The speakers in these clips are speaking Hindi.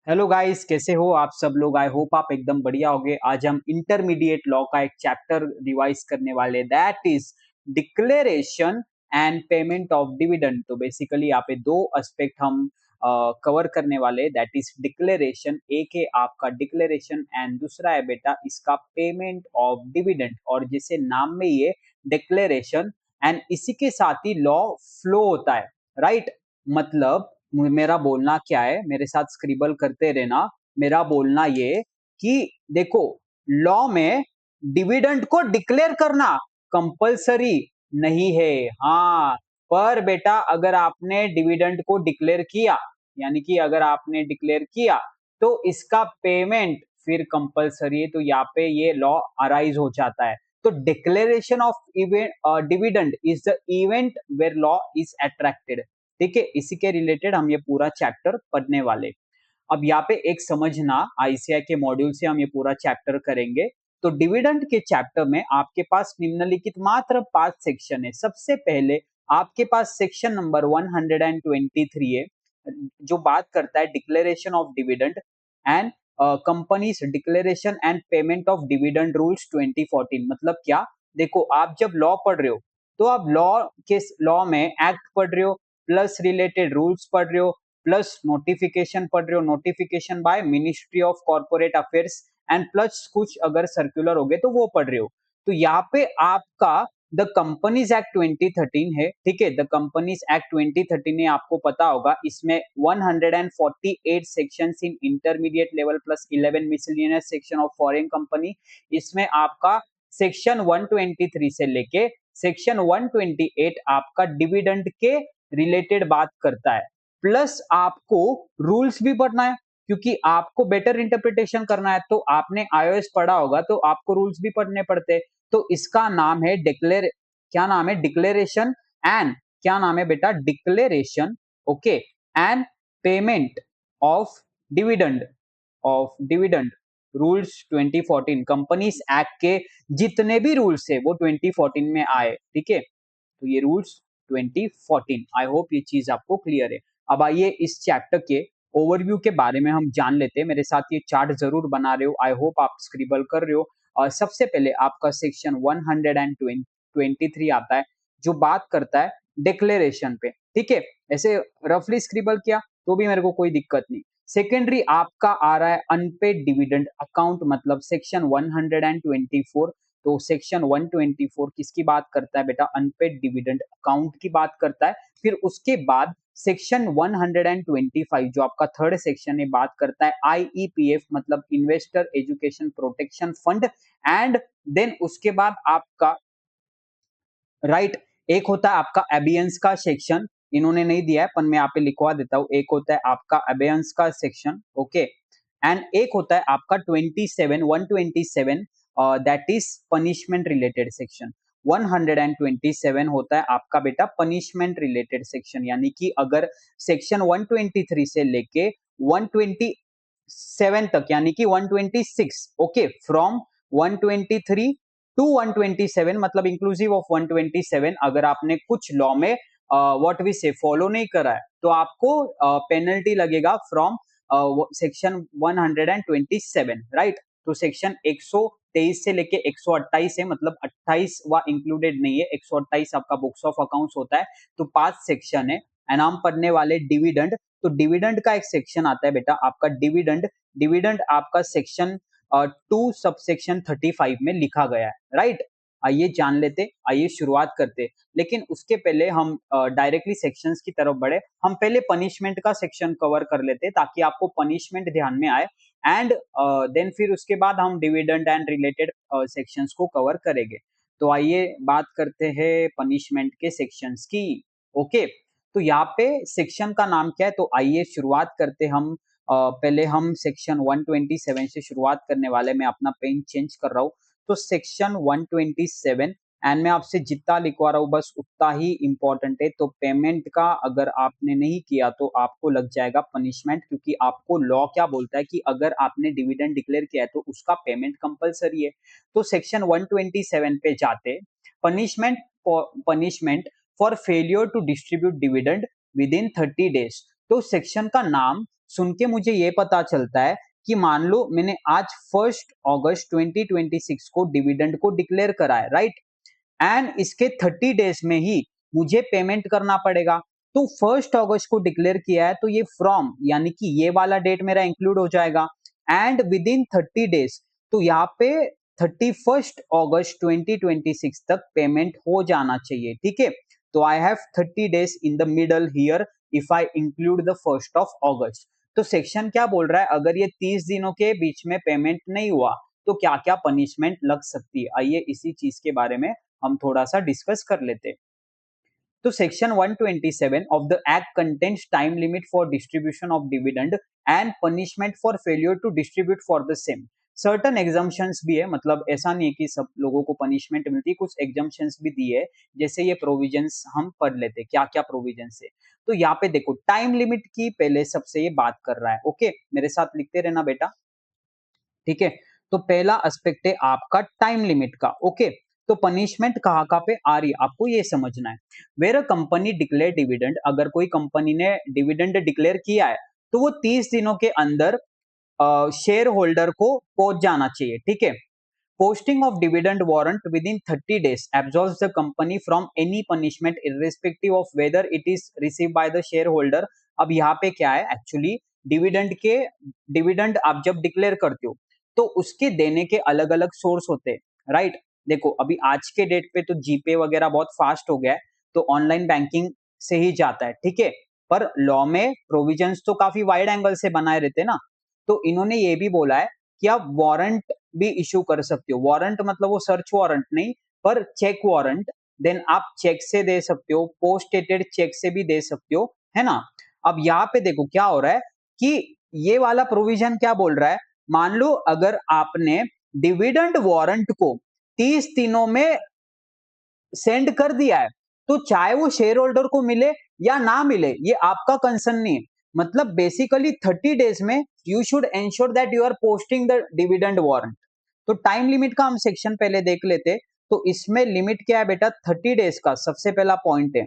हेलो गाइस, कैसे हो आप सब लोग। आई होप आप एकदम बढ़िया होगे। आज हम इंटरमीडिएट लॉ का एक चैप्टर रिवाइज करने वाले, that is declaration and payment of dividend. तो बेसिकली यहाँ पे दो एस्पेक्ट हम कवर करने वाले, दैट इज डिक्लेरेशन, एक है आपका डिक्लेरेशन एंड दूसरा है बेटा इसका पेमेंट ऑफ डिविडेंड। और जैसे नाम में ये डिक्लेरेशन एंड इसी के साथ ही लॉ फ्लो होता है, राइट। मतलब मेरा बोलना क्या है, मेरे साथ स्क्रिबल करते रहना। मेरा बोलना ये कि देखो, लॉ में डिविडेंड को डिक्लेयर करना कंपलसरी नहीं है। हाँ, पर बेटा अगर आपने डिविडेंड को डिक्लेयर किया, यानी कि अगर आपने डिक्लेयर किया तो इसका पेमेंट फिर कंपलसरी है। तो यहाँ पे ये लॉ अराइज हो जाता है। तो declaration of event dividend is the event where law is attracted. ठीक है, इसी के रिलेटेड हम ये पूरा चैप्टर पढ़ने वाले। अब यहाँ पे एक समझना, आईसीआई के मॉड्यूल से हम ये पूरा चैप्टर करेंगे। तो डिविडेंड के चैप्टर में आपके पास निम्नलिखित मात्र 5 सेक्शन है। सबसे पहले आपके पास सेक्शन नंबर 123 है, जो बात करता है declaration of dividend and companies declaration and payment of dividend rules 2014। मतलब क्या, देखो आप जब लॉ पढ़ रहे हो तो आप लॉ में एक्ट पढ़ रहे हो, प्लस रिलेटेड रूल्स पढ़ रहे हो, प्लस नोटिफिकेशन पढ़ रहे हो, notification by ministry of corporate affairs and plus कुछ अगर सर्कुलर हो गए तो वो पढ़ रहे हो। तो यहाँ पे आपका द कंपनीज एक्ट 2013 है। ठीक है, द कंपनीज एक्ट 2013 है, आपको पता होगा। इसमें 148 sections in intermediate level plus 11 miscellaneous section of foreign company. इसमें आपका सेक्शन 123 से लेके सेक्शन 128 आपका डिविडेंड के रिलेटेड बात करता है। प्लस आपको रूल्स भी पढ़ना है, क्योंकि आपको बेटर इंटरप्रिटेशन करना है। तो आपने आईओएस पढ़ा होगा तो आपको रूल्स भी पढ़ने पड़ते हैं। तो इसका नाम है क्या नाम है, डिक्लेरेशन एंड, क्या नाम है बेटा, declaration, okay, and payment of dividend, rules 2014। Companies act के जितने भी रूल्स है वो 2014 में आए। ठीक है, तो ये रूल्स 2014। आई होप ये चीज आपको क्लियर है। अब आइए इस चैप्टर के ओवरव्यू के बारे में हम जान लेते हैं। मेरे साथ ये चार्ट जरूर बना रहे हो, आई होप आप स्क्रिबल कर रहे हो। और सबसे पहले आपका सेक्शन 123 आता है, जो बात करता है डिक्लेरेशन पे। ठीक है, ऐसे रफली स्क्रिबल किया तो भी मेरे को कोई दिक्कत नहीं। सेकेंडरी आपका आ रहा है अनपेड डिविडेंड अकाउंट, मतलब सेक्शन 124। तो सेक्शन 124 किसकी बात करता है बेटा, अनपेड डिविडेंड अकाउंट की बात करता है। फिर उसके बाद सेक्शन 125 जो आपका थर्ड सेक्शन है, बात करता है आईईपीएफ, मतलब investor education protection fund. And then उसके बाद आपका राइट एक होता है आपका एबियंस का सेक्शन। इन्होंने नहीं दिया है पर मैं यहाँ पे लिखवा देता हूँ। एक होता है आपका एबियंस का सेक्शन, ओके, एंड एक होता है आपका 127 that is punishment related section. 127 होता है आपका बेटा पनिशमेंट रिलेटेड सेक्शन, यानी कि अगर सेक्शन 123 से लेके 127 तक, यानी कि 126, ओके, फ्रॉम 123 टू 127, मतलब इंक्लूसिव ऑफ 127, अगर आपने कुछ लॉ में व्हाट वी से फॉलो नहीं करा है तो आपको पेनल्टी लगेगा फ्रॉम सेक्शन 127, राइट। तो सेक्शन 123 से लेके 128 है, मतलब 28 वा इंक्लूडेड नहीं है, 128 आपका बुक्स ऑफ अकाउंट्स होता है। तो 5 सेक्शन है एंड हम पढ़ने वाले डिविडेंड। तो डिविडेंड का एक सेक्शन आता है बेटा आपका डिविडेंड। डिविडेंड आपका सेक्शन 2 सब सेक्शन 35 में लिखा गया है, राइट। आइए जान लेते, आइए शुरुआत करते। लेकिन उसके पहले हम डायरेक्टली सेक्शंस की तरफ बढ़े। हम पहले पनिशमेंट का सेक्शन कवर कर लेते ताकि आपको पनिशमेंट ध्यान में आए, एंड देन फिर उसके बाद हम डिविडेंड एंड रिलेटेड सेक्शंस को कवर करेंगे। तो आइए बात करते हैं पनिशमेंट के सेक्शंस की, ओके। तो यहाँ पे सेक्शन का नाम क्या है, तो आइए शुरुआत करते हम। पहले हम सेक्शन 127 से शुरुआत करने वाले। मैं अपना पेन चेंज कर रहा हूँ। तो सेक्शन 127 एंड मैं आपसे जितना लिखवा रहा हूँ बस उतना ही इंपॉर्टेंट है। तो पेमेंट का अगर आपने नहीं किया तो आपको लग जाएगा पनिशमेंट, क्योंकि आपको लॉ क्या बोलता है कि अगर आपने डिविडेंड डिक्लेयर किया है तो उसका पेमेंट कंपलसरी है। तो सेक्शन 127 पे जाते, punishment punishment for failure to distribute dividend with in 30 days. तो सेक्शन का नाम सुन के मुझे ये पता चलता है कि मान लो मैंने आज 1 अगस्त 2026 को डिविडेंड को डिक्लेयर करा है, राइट, एंड इसके 30 डेज में ही मुझे पेमेंट करना पड़ेगा। तो 1 अगस्त को डिक्लेयर किया है तो ये फ्रॉम यानी कि ये वाला डेट मेरा इंक्लूड हो जाएगा एंड विद इन 30 डेज, तो यहाँ पे 31 अगस्त 2026 तक पेमेंट हो जाना चाहिए, ठीक है। तो I have 30 days in the middle here if I include the 1 अगस्त। तो सेक्शन क्या बोल रहा है, अगर ये 30 दिनों के बीच में पेमेंट नहीं हुआ तो क्या क्या पनिशमेंट लग सकती है, आइए इसी चीज के बारे में हम थोड़ा सा डिस्कस कर लेते हैं। तो section 127 of the act contains time limit for distribution of dividend and punishment for failure to distribute for the same. Certain exemptions भी है, मतलब ऐसा नहीं है कि सब लोगों को पनिशमेंट मिलती है, कुछ एग्जाम्पशंस भी दिए है। जैसे ये प्रोविजंस हम पढ़ लेते, क्या क्या प्रोविजंस है। तो यहाँ पे देखो टाइम लिमिट की पहले सबसे ये बात कर रहा है, ओके मेरे साथ लिखते रहना बेटा, ठीक है। तो पहला एस्पेक्ट है आपका टाइम लिमिट का, ओके। तो पनिशमेंट कहाँ कहाँ पे आ रही है आपको ये समझना है। Where a company declare dividend, अगर कोई कंपनी ने डिविडेंड डिक्लेयर किया है तो वो 30 दिनों के अंदर शेयर होल्डर को पहुंच जाना चाहिए, ठीक है। Posting of dividend warrant within 30 days absolves the company from any punishment irrespective of whether it is received by the shareholder। अब यहाँ पे क्या है एक्चुअली, डिविडेंड आप जब डिक्लेयर करते हो तो उसके देने के अलग अलग सोर्स होते हैं, राइट। देखो अभी आज के डेट पे तो जीपे वगैरह बहुत फास्ट हो गया है, तो ऑनलाइन बैंकिंग से ही जाता है, ठीक है। पर लॉ में प्रोविजंस तो काफी वाइड एंगल से बनाए रहते हैं ना। तो इन्होंने ये भी बोला है कि आप वारंट भी इशू कर सकते हो। वारंट मतलब वो सर्च वारंट नहीं, पर चेक वारंट। देन आप चेक से दे सकते हो, पोस्ट डेटेड चेक से भी दे सकते हो, है ना। अब यहाँ पे देखो क्या हो रहा है कि ये वाला प्रोविजन क्या बोल रहा है, मान लो अगर आपने डिविडेंड वारंट को 30 दिनों में सेंड कर दिया है तो चाहे वो शेयर होल्डर को मिले या ना मिले ये आपका कंसर्न नहीं है। मतलब बेसिकली 30 डेज में you should ensure that you are posting the dividend warrant. तो टाइम लिमिट का हम सेक्शन पहले देख लेते। तो इसमें लिमिट क्या है बेटा, 30 डेज का सबसे पहला पॉइंट है।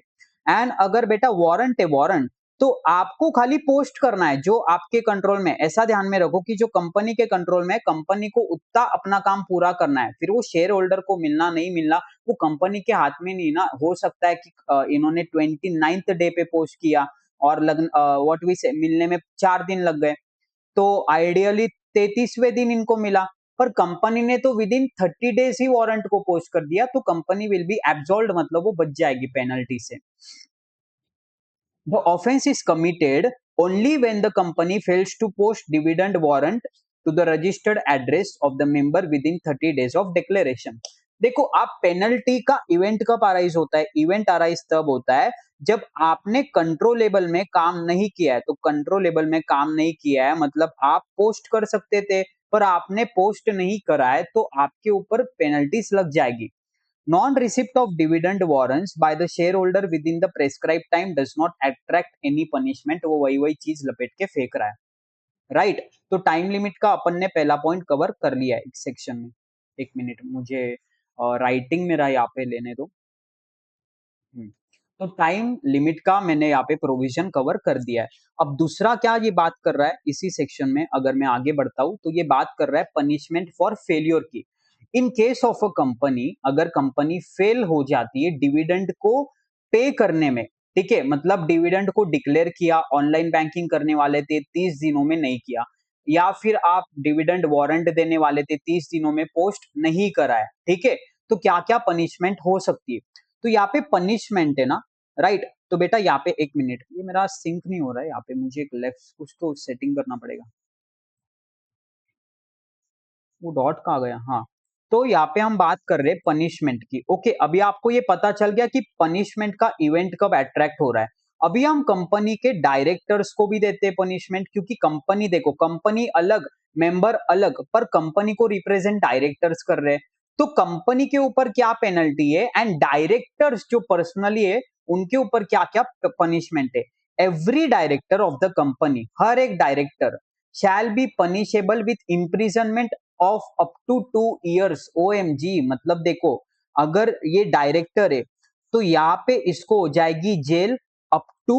एंड अगर बेटा वारंट है, वारंट तो आपको खाली पोस्ट करना है जो आपके कंट्रोल में। ऐसा ध्यान में रखो कि जो कंपनी के कंट्रोल में है, कंपनी को उतना अपना काम पूरा करना है, फिर वो शेयर होल्डर को मिलना नहीं मिलना वो कंपनी के हाथ में नहीं ना। हो सकता है कि इन्होंने 29th डे पे पोस्ट किया और व्हाट वी से मिलने में 4 दिन लग गए, तो आइडियली 33वें दिन इनको मिला। पर कंपनी ने तो with in 30 days he warrant को पोस्ट कर दिया, तो कंपनी विल बी एब्सॉल्व्ड, मतलब वो बच जाएगी पेनल्टी से। The offense is committed only when the company fails to post dividend warrant to the registered address of the member within 30 days of declaration। देखो आप पेनल्टी का इवेंट कब अराइज होता है, इवेंट अराइज तब होता है जब आपने कंट्रोलेबल में काम नहीं किया है। तो कंट्रोलेबल में काम नहीं किया है मतलब आप पोस्ट कर सकते थे पर आपने पोस्ट नहीं करा है तो आपके ऊपर पेनल्टीज लग जाएगी। Non receipt of dividend warrants bye the share holder with in the prescribe time does not attract any punishment. वो वही वही चीज लपेट के फेंक रहा है, राइट। तो टाइम लिमिट का अपन ने पहला पॉइंट कवर कर लिया है इस सेक्शन में। एक मिनट मुझे राइटिंग मेरा यहाँ पे लेने दो। तो टाइम लिमिट का मैंने यहाँ पे प्रोविजन कवर कर दिया है। अब दूसरा क्या ये बात कर रहा है इसी सेक्शन में, अगर मैं आगे बढ़ता हूं तो ये बात कर रहा है पनिशमेंट फॉर फेलियर की। In case of a company, अगर कंपनी फेल हो जाती है डिविडेंड को पे करने में, ठीक है, मतलब डिविडेंड को डिक्लेयर किया, ऑनलाइन बैंकिंग करने वाले थे 30 दिनों में नहीं किया, या फिर आप डिविडेंड वारंट देने वाले थे 30 दिनों में पोस्ट नहीं करा है, ठीक है, तो क्या क्या पनिशमेंट हो सकती है। तो यहाँ पे पनिशमेंट है ना, राइट। तो बेटा यहाँ पे एक मिनट, ये मेरा सिंक नहीं हो रहा है, यहाँ पे मुझे एक लेफ्ट कुछ तो सेटिंग करना पड़ेगा। वो डॉट कहाँ गया, हाँ। तो यहाँ पे हम बात कर रहे हैं पनिशमेंट की, ओके। अभी आपको ये पता चल गया कि पनिशमेंट का इवेंट कब अट्रैक्ट हो रहा है। अभी हम कंपनी के डायरेक्टर्स को भी देते हैं पनिशमेंट, क्योंकि कंपनी देखो कंपनी अलग, मेंबर अलग, पर कंपनी को रिप्रेजेंट डायरेक्टर्स कर रहे हैं। तो कंपनी के ऊपर क्या पेनल्टी है एंड डायरेक्टर्स जो पर्सनली है उनके ऊपर क्या क्या पनिशमेंट है। Every director of the company, हर एक director shall be punishable with imprisonment of up to 2 years। OMG, मतलब देखो अगर ये डायरेक्टर है तो यहाँ पे इसको हो जाएगी जेल अप टू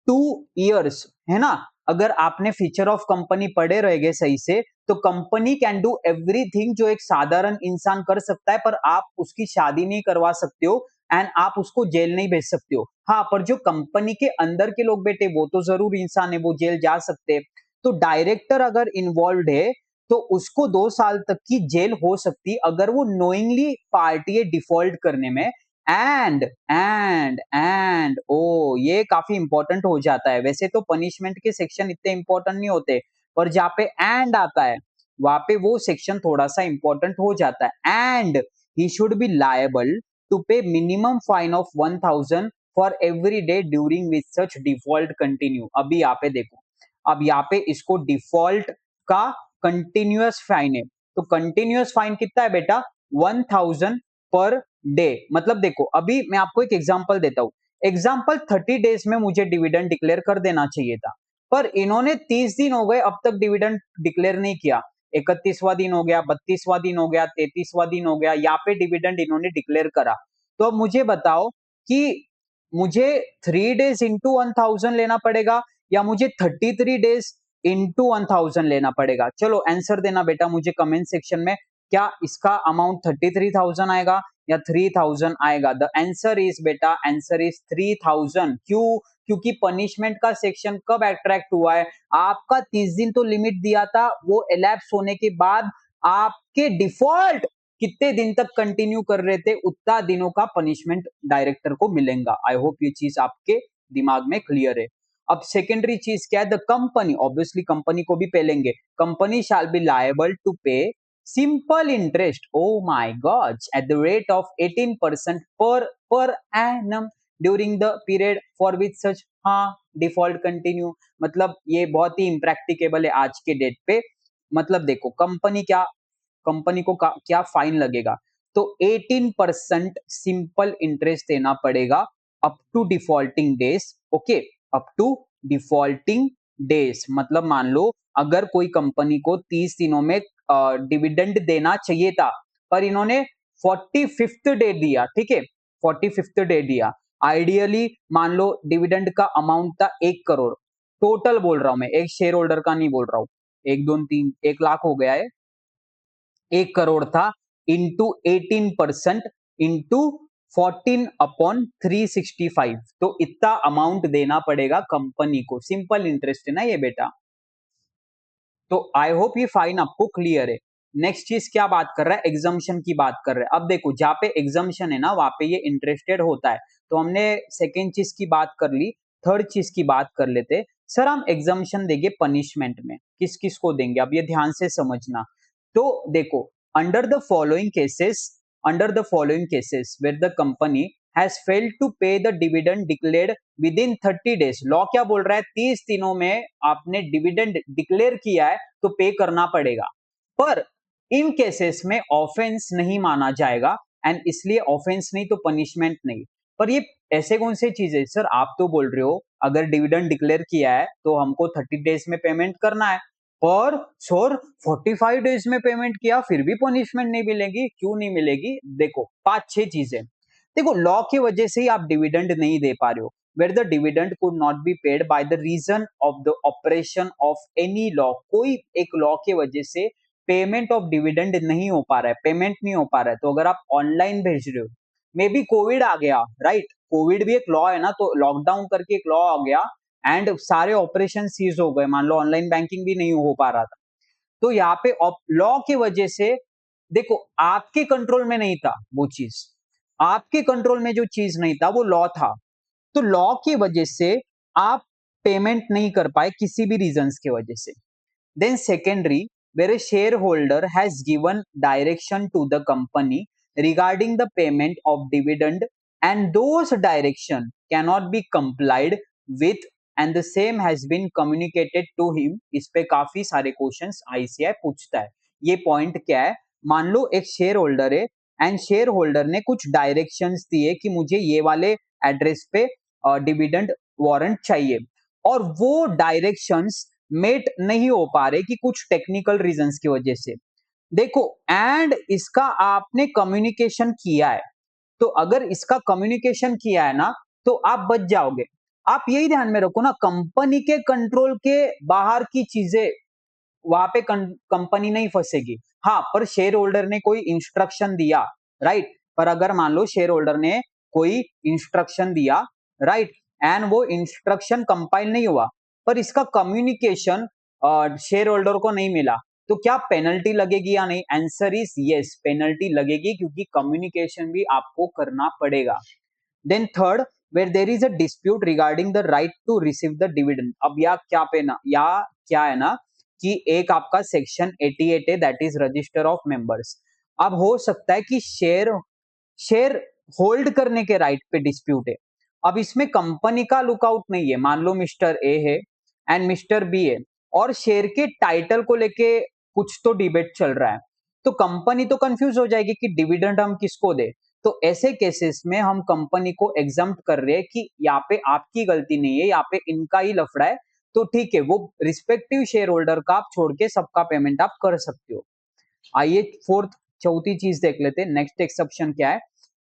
2 years, है ना। अगर आपने फीचर ऑफ कंपनी पढ़े रहेंगे सही से, तो कंपनी कैन डू एवरीथिंग जो एक साधारण इंसान कर सकता है, पर आप उसकी शादी नहीं करवा सकते हो एंड आप उसको जेल नहीं भेज सकते हो। हाँ, पर जो कंपनी के अंदर के लोग बेटे वो तो जरूर इंसान है, वो जेल जा सकते हैं। तो डायरेक्टर अगर इन्वॉल्व है तो उसको 2 साल तक की जेल हो सकती अगर वो नोइंगली पार्टी है डिफॉल्ट करने में। एंड ओ ये काफी इंपॉर्टेंट हो जाता है। वैसे तो पनिशमेंट के सेक्शन इतने इंपॉर्टेंट नहीं होते, पर जहाँ पे एंड आता है वहां पे वो सेक्शन थोड़ा सा इंपॉर्टेंट हो जाता है। And he should be liable to pay minimum fine of 1000 for every day during which such default continue. अभी यहाँ पे देखो, अब यहाँ पे इसको डिफॉल्ट का कंटिन्यूअस फाइन है। तो कंटिन्यूअस फाइन कितना है बेटा? 1000 पर डे। मतलब देखो, अभी मैं आपको एक एग्जांपल देता हूं। एग्जांपल 30 डेज में मुझे डिविडेंड डिक्लेयर कर देना चाहिए था, पर इन्होंने 30 दिन हो गए अब तक डिविडेंड डिक्लेयर नहीं किया। 31वां दिन हो गया, 32वां दिन हो गया, 33वां दिन हो गया, यहाँ पे डिविडेंड इन्होंने डिक्लेयर करा। तो अब मुझे बताओ कि मुझे 3 डेज इंटू 1000 लेना पड़ेगा या मुझे 33 डेज इंटू 1000 लेना पड़ेगा? चलो आंसर देना बेटा मुझे कमेंट सेक्शन में। क्या इसका अमाउंट 33,000 आएगा या 3000 आएगा? द आंसर इज बेटा, आंसर इज 3000। क्यों? क्योंकि पनिशमेंट का सेक्शन कब अट्रैक्ट हुआ है? आपका 30 दिन तो लिमिट दिया था, वो एलैप्स होने के बाद आपके डिफॉल्ट कितने दिन तक कंटिन्यू कर रहे थे उतना दिनों का पनिशमेंट डायरेक्टर को मिलेगा। आई होप ये चीज आपके दिमाग में क्लियर है। अब सेकेंडरी चीज क्या है? द कंपनी, ऑब्वियसली कंपनी को भी पेलेंगे। Company shall be liable to pay simple interest, oh my gosh, at the rate of 18% per annum during the period for which such हाँ डिफॉल्ट कंटिन्यू। मतलब ये बहुत ही इम्प्रैक्टिकेबल है आज के डेट पे। मतलब देखो कंपनी को क्या फाइन लगेगा? तो 18% सिंपल इंटरेस्ट देना पड़ेगा up to defaulting days. Okay, up to defaulting days मतलब मान लो अगर कोई कंपनी को 30 दिनों में डिविडेंड देना चाहिए था, पर इन्होंने 45th डे दिया, ठीक है, 45th डे दिया। आइडियली मान लो डिविडेंड का अमाउंट था 1 करोड़, टोटल बोल रहा हूं मैं, एक शेयर होल्डर का नहीं बोल रहा हूं। 1 2 3 1 लाख हो गया है, 1 करोड़ था इंटू 18% इंटू 14/365, तो इतना अमाउंट देना पड़ेगा कंपनी को। सिंपल इंटरेस्ट है ना ये बेटा। तो आई होप ये फाइन आपको क्लियर है। नेक्स्ट चीज क्या बात कर रहा है? एग्जम्पशन की बात कर रहा है। अब देखो जहां पे एग्जम्पशन है ना वहां पे ये इंटरेस्टेड होता है। तो हमने सेकेंड चीज की बात कर ली, थर्ड चीज की बात कर लेते। सर हम एग्जम्पशन देंगे पनिशमेंट में, किस किस को देंगे? अब ये ध्यान से समझना। तो देखो, under the following cases, under the following cases where the company has failed to pay the dividend declared with in 30 days. Law क्या बोल रहा है? 30 दिनों में आपने डिविडेंड डिक्लेयर किया है तो पे करना पड़ेगा, पर इन केसेस में ऑफेंस नहीं माना जाएगा। एंड इसलिए ऑफेंस नहीं तो पनिशमेंट नहीं। पर ये ऐसे कौन से चीज है? सर आप तो बोल रहे हो अगर डिविडेंड डिक्लेयर किया है तो हमको 30 डेज में पेमेंट करना है, और सर 45 डेज में पेमेंट किया फिर भी पनिशमेंट नहीं मिलेगी। क्यों नहीं मिलेगी? देखो 5-6 चीजें। देखो लॉ की वजह से ही आप डिविडेंड नहीं दे पा रहे हो, where the dividend could not be paid by the reason of the operation of any law। कोई एक लॉ की वजह से पेमेंट ऑफ डिविडेंड नहीं हो पा रहा है, पेमेंट नहीं हो पा रहा है। तो अगर आप ऑनलाइन भेज रहे हो, मे बी कोविड आ गया, राइट? कोविड भी एक लॉ है ना, तो लॉकडाउन करके एक लॉ आ गया एंड सारे ऑपरेशन सीज हो गए, मान लो ऑनलाइन बैंकिंग भी नहीं हो पा रहा था। तो यहाँ पे लॉ की वजह से, देखो आपके कंट्रोल में नहीं था वो चीज, आपके कंट्रोल में जो चीज नहीं था वो लॉ था। तो लॉ की वजह से आप पेमेंट नहीं कर पाए किसी भी रीजंस की वजह से। Then secondary, where a shareholder has given direction to the company regarding the payment of dividend and those direction cannot be complied with and the same has been communicated to him। इस पे काफी सारे क्वेश्चंस आईसीआई पूछता है। ये पॉइंट क्या है? मान लो एक शेयर होल्डर है एंड शेयर होल्डर ने कुछ डायरेक्शंस दिए कि मुझे ये वाले एड्रेस पे डिविडेंड वारंट चाहिए, और वो डायरेक्शंस मेट नहीं हो पा रहे कि कुछ टेक्निकल रीजंस की वजह से। देखो एंड इसका आपने कम्युनिकेशन किया है, तो अगर इसका कम्युनिकेशन किया है ना तो आप बच जाओगे। आप यही ध्यान में रखो ना, कंपनी के कंट्रोल के बाहर की चीजें वहां पे कंपनी नहीं फंसेगी। हाँ, पर शेयर होल्डर ने कोई इंस्ट्रक्शन दिया, राइट, पर अगर मान लो शेयर होल्डर ने कोई इंस्ट्रक्शन दिया, राइट, एंड वो इंस्ट्रक्शन कंपाइल नहीं हुआ, पर इसका कम्युनिकेशन शेयर होल्डर को नहीं मिला, तो क्या पेनल्टी लगेगी या नहीं? आंसर इज यस, पेनल्टी लगेगी, क्योंकि कम्युनिकेशन भी आपको करना पड़ेगा। Then third, where there is a dispute regarding the right to receive the dividend. अब या क्या पे ना, या क्या है ना कि एक आपका सेक्शन 88 है, that is register of members. अब हो सकता है कि शेयर शेयर होल्ड करने के राइट पे डिस्प्यूट है। अब इसमें कंपनी का लुकआउट नहीं है, मान लो मिस्टर ए है एंड मिस्टर बी है, और शेयर के टाइटल को लेके कुछ तो डिबेट चल रहा है, तो कंपनी तो कंफ्यूज हो जाएगी कि डिविडेंड हम किसको दे। तो ऐसे केसेस में हम कंपनी को एग्जम्प्ट कर रहे हैं कि यहाँ पे आपकी गलती नहीं है, यहाँ पे इनका ही लफड़ा है, तो ठीक है, वो रिस्पेक्टिव शेयर होल्डर का आप छोड़ के सबका पेमेंट आप कर सकते हो। आइए फोर्थ, चौथी चीज देख लेते हैं, नेक्स्ट एक्सेप्शन क्या है।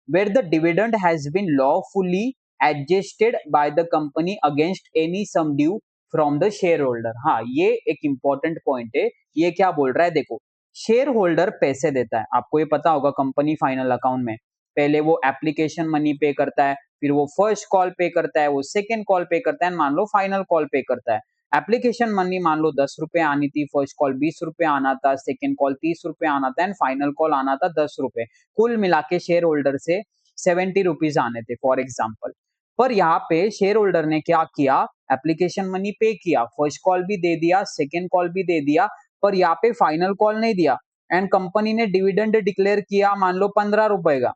Where the dividend has been lawfully adjusted by the company against any sum due from the shareholder. हाँ, ये एक इंपॉर्टेंट पॉइंट है। ये क्या बोल रहा है, देखो, शेयर होल्डर पैसे देता है, आपको ये पता होगा, कंपनी फाइनल अकाउंट में पहले वो एप्लीकेशन मनी पे करता है, फिर वो फर्स्ट कॉल पे करता है, वो सेकेंड कॉल पे करता है, मान लो फाइनल कॉल पे करता है। एप्लीकेशन मनी मान लो 10 रुपए आनी थी, फर्स्ट कॉल 20 रुपए आना था, सेकेंड कॉल 30 रुपए आना था, एंड फाइनल कॉल आना था 10 रुपए। कुल मिला के शेयर होल्डर से 70 रुपीज आने थे फॉर एग्जाम्पल। पर यहाँ पे शेयर होल्डर ने क्या किया, एप्लीकेशन मनी पे किया, फर्स्ट कॉल भी दे दिया, सेकेंड कॉल भी दे दिया, पर यहाँ पे फाइनल कॉल नहीं दिया, एंड कंपनी ने डिविडेंड डिक्लेयर किया मान लो 15 रुपए का।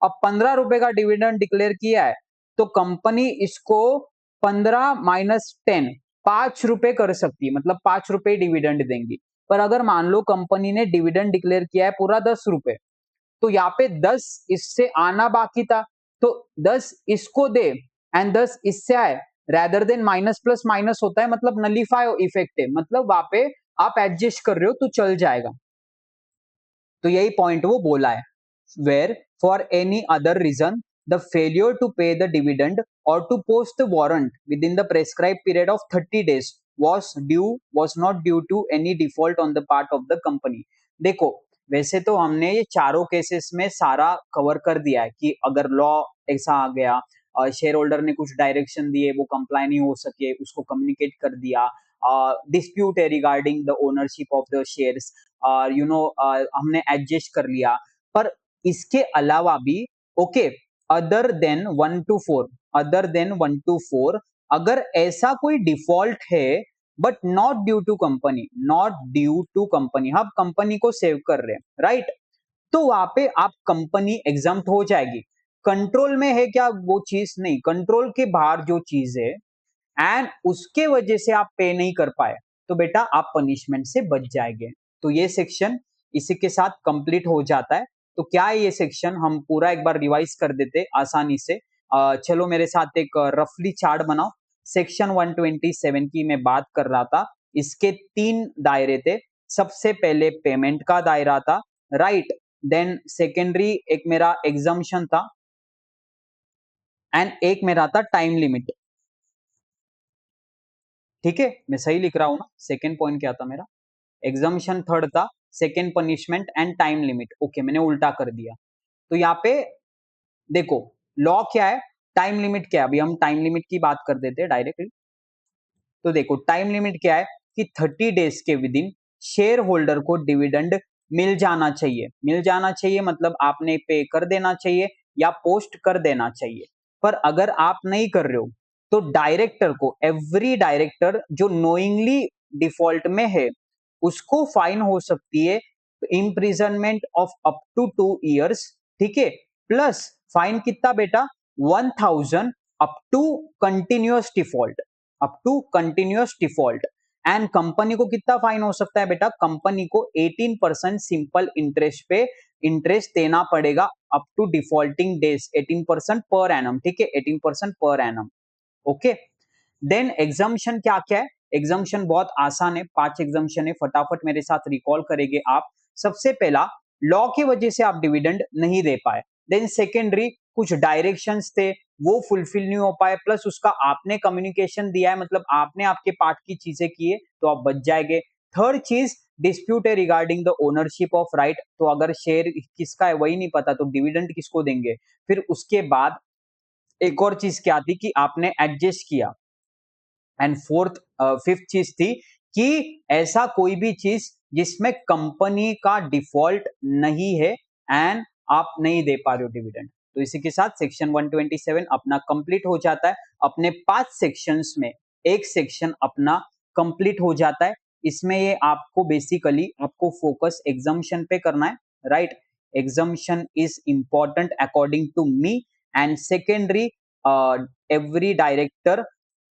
अब 15 रुपए का डिविडेंड डिक्लेयर किया है, तो कंपनी इसको 15 - 10 5 रुपए कर सकती है, मतलब 5 रुपए डिविडेंड देंगी। पर अगर मान लो कंपनी ने डिविडेंड डिक्लेयर किया है पूरा 10 रुपए, तो यहाँ पे 10 इससे आना बाकी था, तो 10 इसको दे एंड 10 इससे आए, rather than minus plus minus होता है, मतलब नलीफाई इफेक्ट है, मतलब वहां पे आप एडजस्ट कर रहे हो तो चल जाएगा। तो यही पॉइंट वो बोला है, where for any other reason the failure to pay the dividend or to post the warrant within the prescribe period of 30 days was not due to any default on the part of the company। देखो, वैसे तो हमने ये चारों केसेस में सारा कवर कर दिया है कि अगर लॉ ऐसा आ गया, शेयर होल्डर ने कुछ डायरेक्शन दिए, वो कंप्लाई नहीं हो सके, उसको कम्युनिकेट कर दिया, डिस्प्यूट है regarding the ownership of the shares, हमने एडजस्ट कर लिया। पर इसके अलावा भी, okay, other than 1 to 4, other than 1 to 4, अगर ऐसा कोई डिफॉल्ट है but not due to company, not due to company, हम कंपनी को सेव कर रहे हैं, राइट, तो वहां पे आप कंपनी एग्जम्प्ट हो जाएगी। कंट्रोल में है क्या वो चीज? नहीं, कंट्रोल के बाहर जो चीज है एंड उसके वजह से आप पे नहीं कर पाए, तो बेटा आप पनिशमेंट से बच जाएंगे। तो ये सेक्शन इसी के साथ कंप्लीट हो जाता है। तो क्या है ये सेक्शन, हम पूरा एक बार रिवाइज कर देते आसानी से। चलो मेरे साथ एक रफली चार्ट बनाओ। सेक्शन 127 की मैं बात कर रहा था, इसके 3 दायरे थे। सबसे पहले पेमेंट का दायरा था, राइट, देन सेकेंडरी एक मेरा एग्जम्पशन था, एंड एक मेरा था टाइम लिमिट। ठीक है, मैं सही लिख रहा हूं ना? सेकेंड पॉइंट क्या था मेरा? एग्जम्पशन थर्ड था, second punishment and time limit. Okay, मैंने उल्टा कर दिया। तो यहाँ पे देखो, लॉ क्या है, टाइम लिमिट क्या है, अभी हम टाइम लिमिट की बात कर देते हैं डायरेक्टली। तो देखो, टाइम लिमिट क्या है कि 30 days के विद इन शेयर होल्डर को डिविडेंड मिल जाना चाहिए। मिल जाना चाहिए मतलब आपने पे कर देना चाहिए या पोस्ट कर देना चाहिए। पर अगर आप नहीं कर रहे हो, तो डायरेक्टर को, एवरी डायरेक्टर जो नोइंगली डिफॉल्ट में है, उसको फाइन हो सकती है imprisonment of up to 2 years। ठीक है, प्लस फाइन कितना बेटा? 1000 up to continuous default, up to continuous default. And company को कितना फाइन हो सकता है बेटा? कंपनी को 18% सिंपल इंटरेस्ट पे इंटरेस्ट देना पड़ेगा up to defaulting days, 18% per annum. ठीक है, 18% per annum. Okay, then exemption क्या क्या है? एग्जम्पशन बहुत आसान है, 5 एग्जम्पशन है, फटाफट मेरे साथ रिकॉल करेंगे आप। सबसे पहला, लॉ की वजह से आप डिविडेंड नहीं दे पाए। देन सेकेंडरी, कुछ डायरेक्शंस थे वो फुलफिल नहीं हो पाए, प्लस उसका आपने कम्युनिकेशन दिया है, मतलब आपने आपके पार्ट की चीजें की है, तो आप बच जाएंगे। थर्ड चीज, डिस्प्यूट है regarding the ownership of right, तो अगर शेयर किसका है वही नहीं पता तो डिविडेंड किसको देंगे। फिर उसके बाद एक और चीज क्या थी कि आपने एडजस्ट किया। एंड फिफ्थ चीज थी कि ऐसा कोई भी चीज जिसमें कंपनी का डिफॉल्ट नहीं है एंड आप नहीं दे पा रहे हो डिविडेंड। तो इसी के साथ सेक्शन 127 अपना कंप्लीट हो जाता है। अपने 5 सेक्शंस में एक सेक्शन अपना कंप्लीट हो जाता है। इसमें ये आपको बेसिकली आपको फोकस एग्जम्पशन पे करना है, right. Exemption is important according to me. And secondary, every director,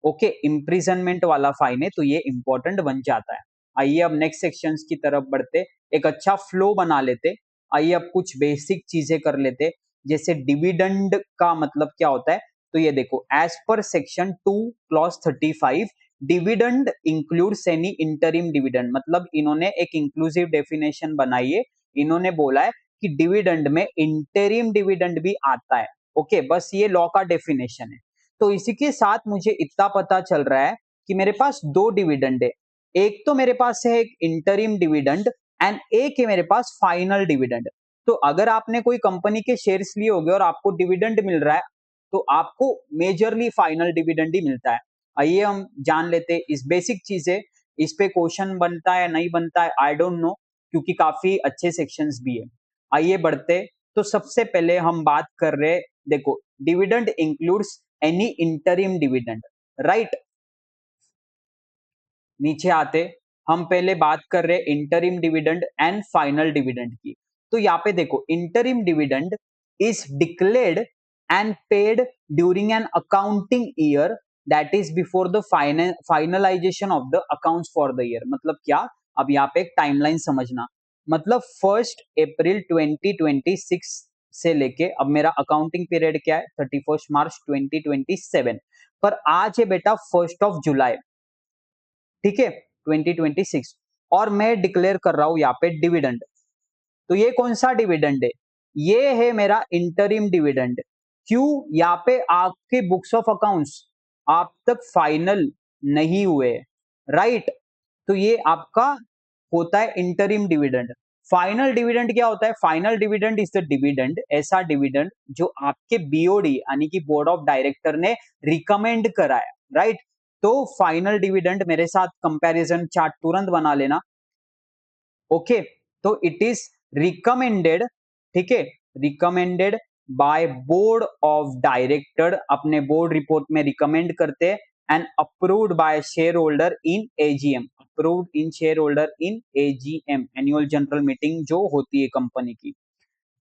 okay, imprisonment वाला फाइन है तो ये इंपॉर्टेंट बन जाता है। आइए अब नेक्स्ट सेक्शंस की तरफ बढ़ते, एक अच्छा फ्लो बना लेते। आइए अब कुछ बेसिक चीजें कर लेते, जैसे डिविडेंड का मतलब क्या होता है। तो ये देखो, as per section 2 clause 35 dividend includes any interim dividend, मतलब इन्होंने एक इंक्लूसिव डेफिनेशन बनाई है। इन्होंने बोला है कि डिविडेंड में इंटरिम डिविडेंड भी आता है। ओके, बस ये लॉ का डेफिनेशन है। तो इसी के साथ मुझे इतना पता चल रहा है कि मेरे पास दो डिविडेंड है। एक तो मेरे पास है एक इंटरिम डिविडेंड एंड एक है मेरे पास फाइनल डिविडेंड। तो अगर आपने कोई कंपनी के शेयर्स लिए होंगे और आपको डिविडेंड मिल रहा है तो आपको मेजरली फाइनल डिविडेंड ही मिलता है। आइए हम जान लेते हैं इस बेसिक चीजें। इस पे क्वेश्चन बनता है नहीं बनता है आई डोंट नो, क्योंकि काफी अच्छे सेक्शंस भी है। आइए बढ़ते। तो सबसे पहले हम बात कर रहे, देखो, dividend includes any interim dividend, right. नीचे आते, हम पहले बात कर रहे interim dividend and final dividend की। तो यहाँ पे देखो, interim dividend is declared and paid during an accounting year that is before the finalisation of the accounts for the year. मतलब क्या, अब यहाँ पे एक टाइमलाइन समझना, मतलब 1 अप्रैल 2026 से लेके अब मेरा अकाउंटिंग पीरियड क्या है 31 मार्च 2027, पर आज है बेटा 1 जुलाई, ठीक है, 2026, और मैं डिक्लेयर कर रहा हूं यहाँ पे डिविडेंड। तो ये कौन सा डिविडेंड है, ये है मेरा इंटरिम डिविडेंड। क्यों, यहाँ पे आपके बुक्स ऑफ अकाउंट्स आप तक फाइनल नहीं हुए, राइट। तो ये आपका होता है इंटरिम डिविडेंड। फाइनल डिविडेंड क्या होता है, final dividend is the dividend, ऐसा डिविडेंड जो आपके बीओडी यानी कि बोर्ड ऑफ डायरेक्टर ने रिकमेंड करा है, राइट। तो फाइनल डिविडेंड, मेरे साथ कंपैरिजन चार्ट तुरंत बना लेना। ओके, तो इट इज रिकमेंडेड, ठीक है, recommended by board of director, अपने बोर्ड रिपोर्ट में रिकमेंड करते हैं, and approved by shareholder in AGM, approved in share holder in AGM, annual general meeting जो होती है कंपनी की।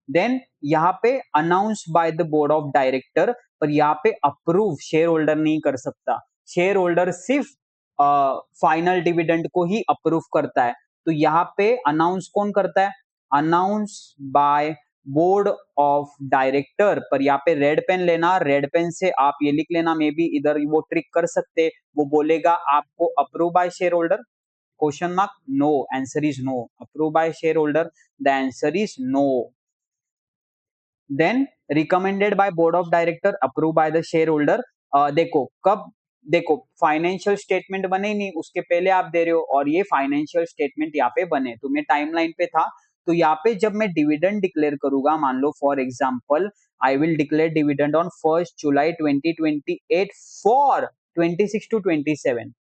देन यहाँ पे announce bye the board of director, पर यहाँ पे अप्रूव शेयर होल्डर नहीं कर सकता, शेयर होल्डर सिर्फ फाइनल डिविडेंड को ही अप्रूव करता है। तो यहाँ पे अनाउंस कौन करता है, announce bye board of director, पर यहाँ पे रेड पेन लेना, रेड पेन से आप ये लिख लेना, मे बी इधर वो ट्रिक कर सकते, वो बोलेगा आपको approve by shareholder, question mark, no, answer is no, approve by shareholder, the answer is no. Then recommended by board of director, approve by the shareholder. देखो कब, देखो फाइनेंशियल स्टेटमेंट बने ही नहीं उसके पहले आप दे रहे हो, और ये फाइनेंशियल स्टेटमेंट यहाँ पे बने, तो मैं टाइमलाइन पे था। तो यहाँ पे जब मैं डिविडेंड डिक्लेयर करूंगा, मान लो for example I will declare dividend on 1 July 2028 for 26 to 27,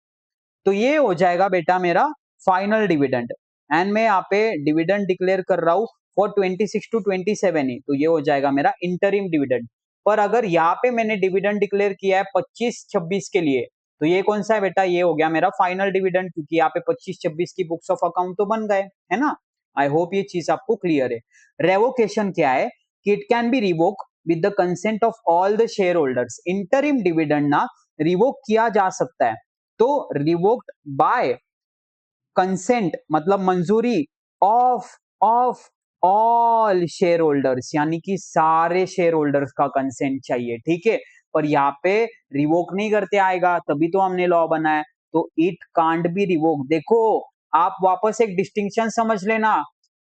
तो ये हो जाएगा बेटा मेरा फाइनल डिविडेंड। एंड मैं यहाँ पे डिविडेंड डिक्लेयर कर रहा हूँ फॉर 26 to 27 ही, तो ये हो जाएगा मेरा इंटरिम डिविडेंड। पर अगर यहाँ पे मैंने डिविडेंड डिक्लेयर किया है 25-26 के लिए, तो ये कौन सा है बेटा, ये हो गया मेरा फाइनल डिविडेंड, क्योंकि यहाँ पे 25-26 की बुक्स ऑफ अकाउंट तो बन गए, है ना। आई होप ये चीज आपको क्लियर है। रेवोकेशन क्या है कि it can be revoke with the consent of all the share holders. Interim dividend ना रिवोक किया जा सकता है, तो रिवोक्ड बाय कंसेंट मतलब मंजूरी of of all share holders, यानी कि सारे शेयर होल्डर्स का कंसेंट चाहिए, ठीक है। पर यहाँ पे रिवोक नहीं करते आएगा, तभी तो हमने लॉ बनाया, तो इट कांट बी रिवोक। देखो आप वापस एक डिस्टिंक्शन समझ लेना,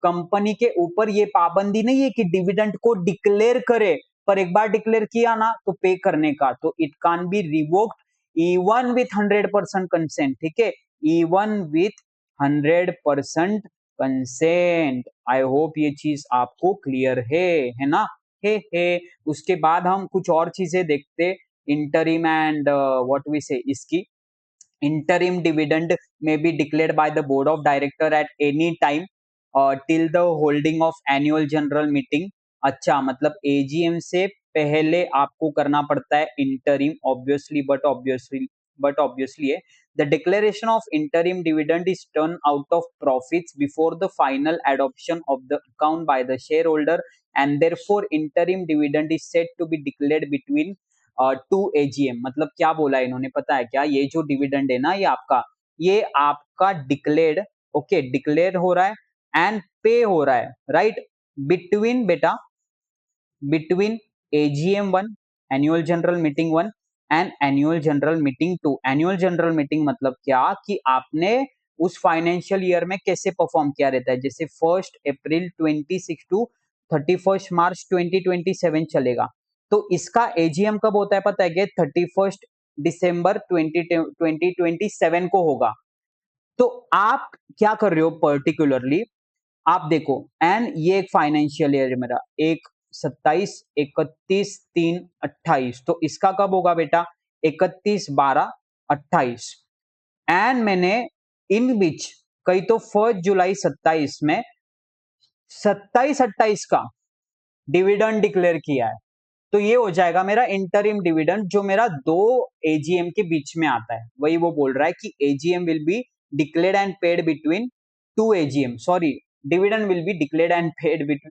कंपनी के ऊपर ये पाबंदी नहीं है कि डिविडेंड को डिक्लेयर करे, पर एक बार डिक्लेयर किया ना तो पे करने का, तो it can be revoked even with 100% consent, ठीक है, even with 100% consent. I hope ये चीज आपको क्लियर है ना? हे उसके बाद हम कुछ और चीजें देखते, इंटरिम एंड व्हाट वी से इसकी interim dividend may be declared by the board of director at any time till the holding of annual general meeting। अच्छा, मतलब एजीएम से पहले आपको करना पड़ता है इंटरिम, ऑब्वियसली, बट ऑब्वियसली है the declaration of interim dividend is turn out of profits before the final adoption of the account by the shareholder and therefore interim dividend is said to be declared between two AGM. मतलब क्या बोला इन्होंने पता है क्या? ये जो डिविडेंड है ना ये आपका डिक्लेयर्ड, ओके, डिक्लेयर हो रहा है एंड पे हो रहा है, राइट, बिटवीन बेटा, between AGM one, annual general meeting one and annual general meeting two. Annual general meeting मतलब क्या कि आपने उस फाइनेंशियल ईयर में कैसे परफॉर्म किया रहता है, जैसे 1 अप्रैल 26 टू 31 मार्च 2027 चलेगा, तो इसका एजीएम कब होता है पता है क्या? 31 दिसंबर 2027 को होगा। तो आप क्या कर रहे हो पर्टिकुलरली, आप देखो, एंड ये एक फाइनेंशियल ईयर है मेरा, एक 27, 31, 3, 28, तो इसका कब होगा बेटा? 31, 12, 28। एंड मैंने इन बीच कहीं तो 1 जुलाई 27 में 27, 28 का डिविडेंड डिक्लेयर किया है, तो ये हो जाएगा मेरा इंटरिम डिविडेंड जो मेरा दो एजीएम के बीच में आता है। वही वो बोल रहा है कि AGM will be declared and paid between two AGM, sorry, dividend will be declared and paid between.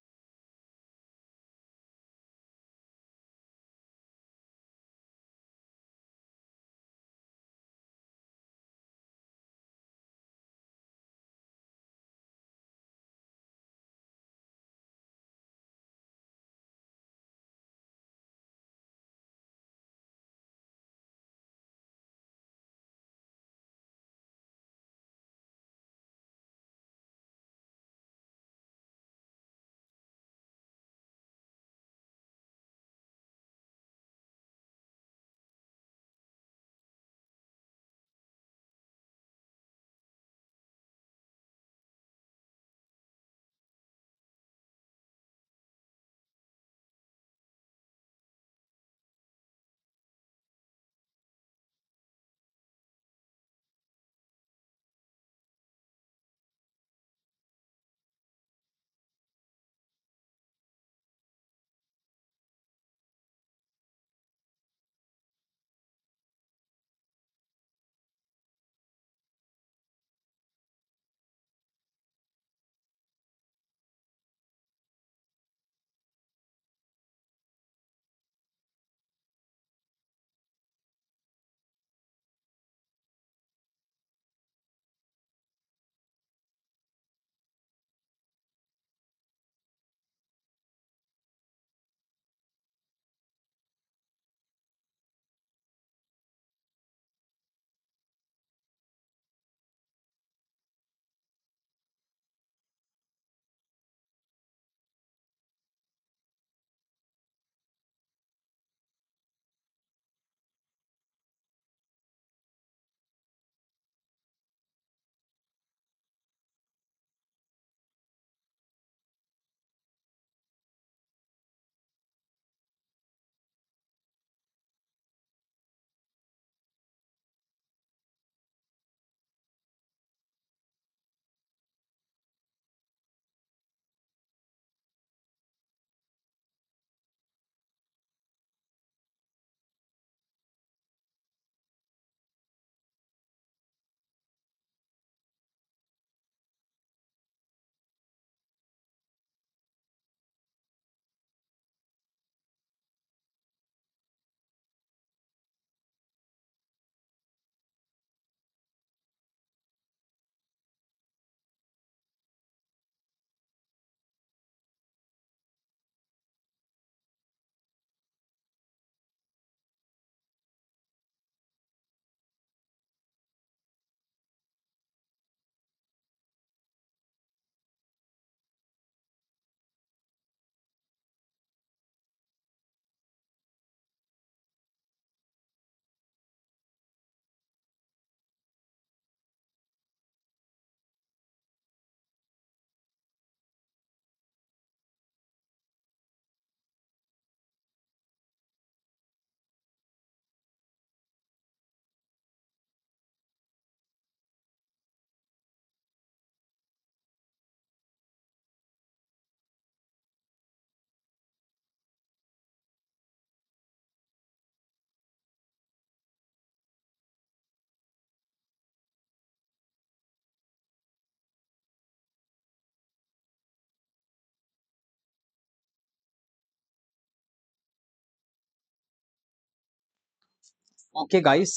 Okay guys,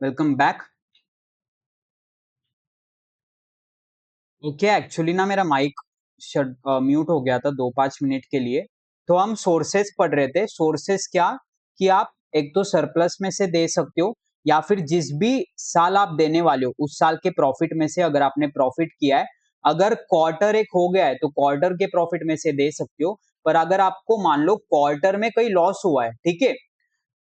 welcome back. Okay, actually ना मेरा माइक शट म्यूट हो गया था 2-5 मिनट के लिए। तो हम सोर्सेस पढ़ रहे थे। सोर्सेस क्या कि आप एक तो सरप्लस में से दे सकते हो, या फिर जिस भी साल आप देने वाले हो उस साल के प्रॉफिट में से, अगर आपने प्रॉफिट किया है, अगर क्वार्टर एक हो गया है तो क्वार्टर के प्रॉफिट में से दे सकते हो। पर अगर आपको मान लो क्वार्टर में कहीं लॉस हुआ है, ठीक है,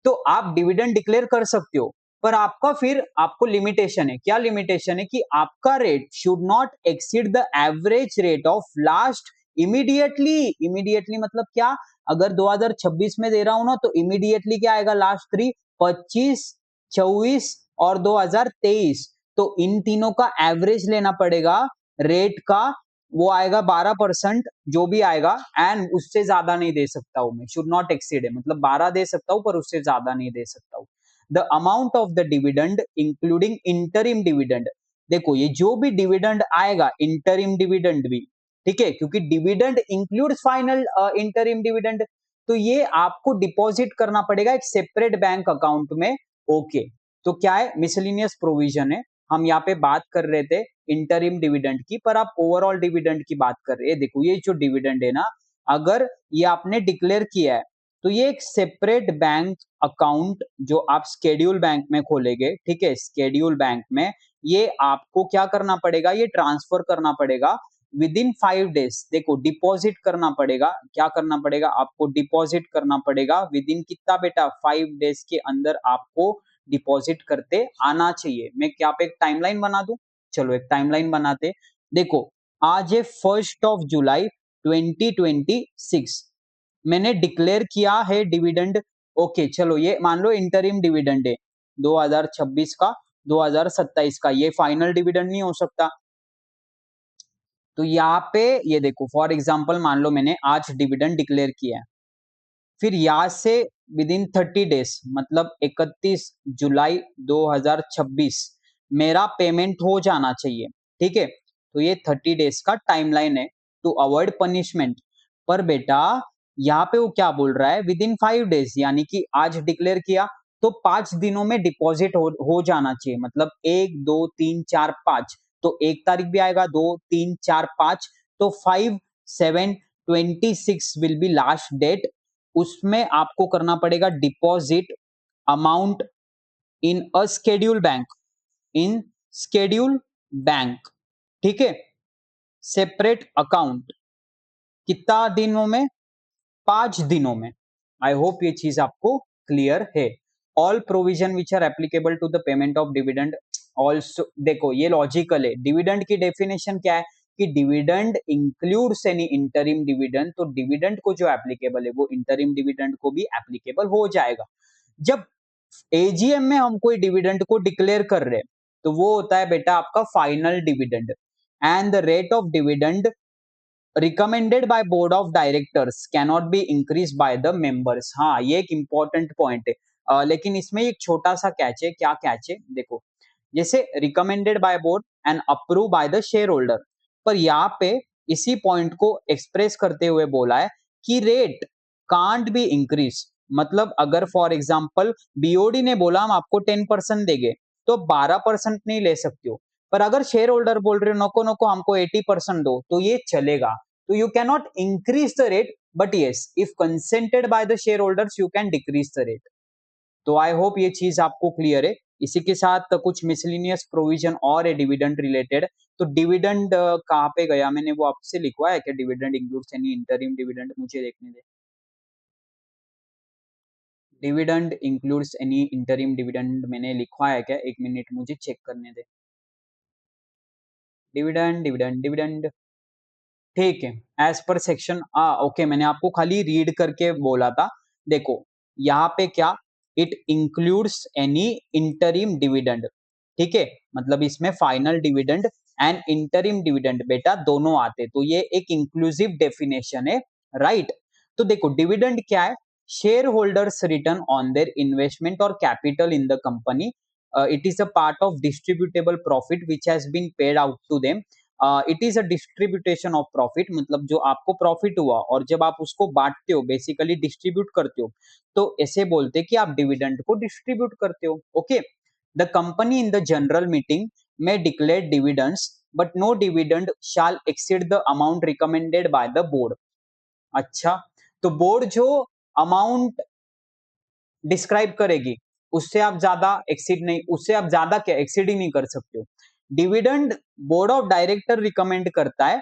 तो आप डिविडेंड डिक्लेयर कर सकते हो। पर आपका फिर आपको लिमिटेशन है। क्या लिमिटेशन है कि आपका rate should not exceed the average rate of last immediately. Immediately मतलब क्या? अगर 2026 में दे रहा हूं ना, तो इमीडिएटली क्या आएगा? लास्ट 3, 25, 24 और 2023। तो इन तीनों का एवरेज लेना पड़ेगा रेट का। वो आएगा 12%, जो भी आएगा, एंड उससे ज्यादा नहीं दे सकता हूं मैं। शुड नॉट एक्सीड है मतलब 12 दे सकता हूं, पर उससे ज्यादा नहीं दे सकता हूं। The amount of the dividend including interim dividend. देखो, ये जो भी डिविडेंड आएगा, इंटरिम डिविडेंड भी, ठीक है, क्योंकि dividend includes final interim dividend, तो ये आपको डिपॉजिट करना पड़ेगा एक सेपरेट बैंक अकाउंट में। ओके, तो क्या है? मिसलिनियस प्रोविजन है। हम यहाँ पे बात कर रहे थे इंटरिम डिविडेंड की, पर आप ओवरऑल डिविडेंड की बात कर रहे हैं। देखो, ये जो डिविडेंड है ना, अगर ये आपने डिक्लेयर किया है, तो ये एक सेपरेट बैंक अकाउंट जो आप स्केड्यूल बैंक में खोलेंगे, ठीक है, स्केड्यूल बैंक में, ये आपको क्या करना पड़ेगा? ये ट्रांसफर करना पड़ेगा विद इन 5 डेज। देखो, डिपॉजिट करना पड़ेगा। क्या करना पड़ेगा? आपको डिपॉजिट करना पड़ेगा विद इन कितना बेटा? 5 डेज के अंदर आपको डिपॉजिट करते आना चाहिए। मैं क्या पे एक टाइमलाइन बना दूं? चलो एक टाइमलाइन बनाते। देखो, आज है 1 जुलाई 2026। मैंने डिक्लेयर किया है डिविडेंड। ओके, चलो ये मान लो इंटरिम डिविडेंड है 2026 का, 2027 का। ये फाइनल डिविडेंड नहीं हो सकता। तो यहाँ पे ये देखो, फॉर एग्जांपल मान लो मैंने आज डिविडेंड डिक्लेयर किया है, फिर यहां से विद इन 30 डेज मतलब 31 जुलाई 2026 मेरा पेमेंट हो जाना चाहिए, ठीक है। तो ये 30 डेज का टाइमलाइन है टू अवॉइड पनिशमेंट। पर बेटा, यहाँ पे वो क्या बोल रहा है? विद इन 5 डेज, यानी कि आज डिक्लेयर किया तो 5 दिनों में डिपॉजिट हो जाना चाहिए। मतलब 1, 2, 3, 4, 5, तो 1 तारीख भी आएगा, 2, 3, 4, 5, तो 5/7/26 विल बी लास्ट डेट। उसमें आपको करना पड़ेगा deposit amount in a schedule bank, in schedule bank, ठीक है, सेपरेट अकाउंट। कितना दिनों में? 5 दिनों में। आई होप ये चीज आपको क्लियर है। All provision which are applicable to the payment of dividend also. देखो, ये लॉजिकल है। डिविडेंड की डेफिनेशन क्या है कि dividend includes any interim dividend. तो डिविडेंड को जो एप्लीकेबल है वो इंटरिम डिविडेंड को भी एप्लीकेबल हो जाएगा। जब एजीएम में हम कोई डिविडेंड को डिक्लेयर कर रहे हैं, तो वो होता है बेटा आपका final dividend, and the rate of dividend recommended by board of directors cannot be increase by the members. हाँ, ये एक इंपॉर्टेंट पॉइंट है। लेकिन इसमें एक छोटा सा कैच है। क्या कैच है? देखो, जैसे recommended by board and approve by the share holder, पर यहाँ पे इसी पॉइंट को एक्सप्रेस करते हुए बोला है कि रेट कांट बी इंक्रीज। मतलब अगर फॉर एग्जाम्पल बीओडी ने बोला हम आपको 10% देंगे, तो 12% नहीं ले सकते हो। पर अगर शेयर होल्डर बोल रहे हो नको नको हमको 80% दो, तो ये चलेगा। तो you can not increase the rate, but yes, if consented bye the share holders you can decrease the rate. तो आई होप ये चीज आपको क्लियर है। इसी के साथ कुछ मिसलिनियस प्रोविजन और है डिविडेंड रिलेटेड। तो डिविडेंड कहाँ पे गया? मैंने वो आपसे लिखवा है कि dividend includes any interim dividend, मुझे देखने दे। Dividend includes any interim dividend मैंने लिखवा है क्या? एक मिनट मुझे चेक करने दे। डिविडेंड डिविडेंड डिविडेंड, ठीक है, एज पर सेक्शन। ओके, मैंने आपको खाली रीड करके बोला था। देखो, यहाँ पे क्या, it includes any interim dividend, ठीक है, मतलब इसमें final dividend and interim dividend बेटा दोनों आते, तो ये एक इंक्लूसिव डेफिनेशन है, राइट। तो देखो, डिविडेंड क्या है? Shareholders return on their investment और capital in the company. It is a part of distributable profit which has been paid out to them it is a distribution of profit, मतलब जो आपको प्रॉफिट हुआ और जब आप उसको बांटते हो, बेसिकली डिस्ट्रीब्यूट करते हो, तो ऐसे बोलते हैं कि आप डिविडेंड को डिस्ट्रीब्यूट करते हो। Okay, the company in the general meeting में declare dividends but no dividend shall exceed the amount recommended by the board. अच्छा, तो बोर्ड जो अमाउंट डिस्क्राइब करेगी उससे आप ज्यादा एक्सीड नहीं, उससे आप ज्यादा क्या एक्सीड ही नहीं कर सकते हो। Dividend board of director recommend करता है,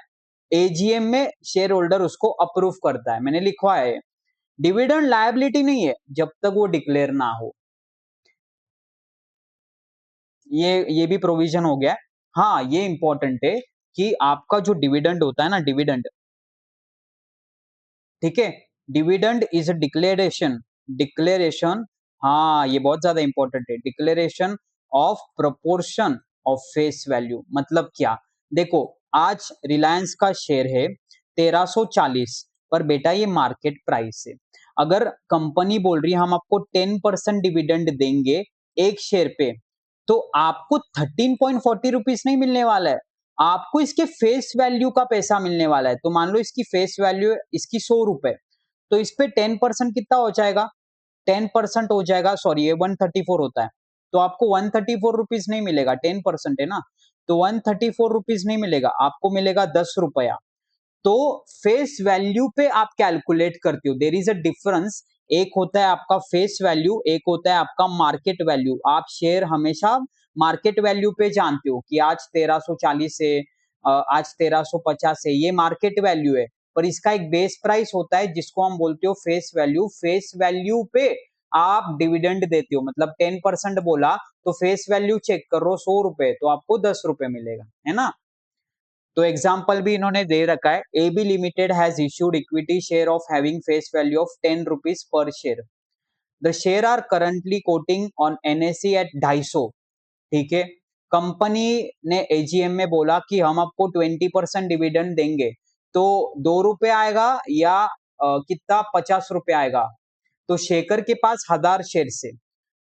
एजीएम में शेयर होल्डर उसको अप्रूव करता है, मैंने लिखवा है। डिविडेंड लायबिलिटी नहीं है जब तक वो डिक्लेयर ना हो। ये भी प्रोविजन हो गया है। हाँ, ये इंपॉर्टेंट है कि आपका जो डिविडेंड होता है ना, डिविडेंड, ठीक है, dividend is a declaration, declaration, हाँ ये बहुत ज्यादा इंपॉर्टेंट है, declaration of proportion of face value. मतलब क्या, देखो आज रिलायंस का शेयर है 1340, पर बेटा ये मार्केट प्राइस है। अगर कंपनी बोल रही है हम आपको 10% डिविडेंड देंगे एक शेयर पे, तो आपको 13.40 रुपीज नहीं मिलने वाला है, आपको इसके फेस वैल्यू का पैसा मिलने वाला है। तो मान लो इसकी फेस वैल्यू इसकी 100 रुपए, तो इस पे 10% कितना हो जाएगा, 10% हो जाएगा, सॉरी ये 134 होता है, तो आपको 134 रुपीज नहीं मिलेगा, 10% है ना, तो 134 रुपीज नहीं मिलेगा, आपको मिलेगा 10 रुपया। तो फेस वैल्यू पे आप कैलकुलेट करते हो, देर इज अ डिफरेंस, एक होता है आपका फेस वैल्यू, एक होता है आपका मार्केट वैल्यू। आप शेयर हमेशा मार्केट वैल्यू पे जानते हो कि आज 1340 है, आज 1350 है, ये मार्केट वैल्यू है, पर इसका एक बेस प्राइस होता है जिसको हम बोलते हो फेस वैल्यू। फेस वैल्यू पे आप डिविडेंड देते हो, मतलब 10% बोला तो फेस वैल्यू चेक करो 100 रुपए, तो आपको 10 रुपए मिलेगा, है ना। तो एग्जाम्पल भी इन्होंने दे रखा है, AB limited has issued equity share of having face value of 10 rupees per share, the share are currently quoting on NSE at 250, ठीक है। कंपनी ने एजीएम में बोला कि हम आपको 20% डिविडेंड देंगे, तो 2 रुपए आएगा या कितना 50 रुपए आएगा। तो शेखर के पास 1000 शेयर है,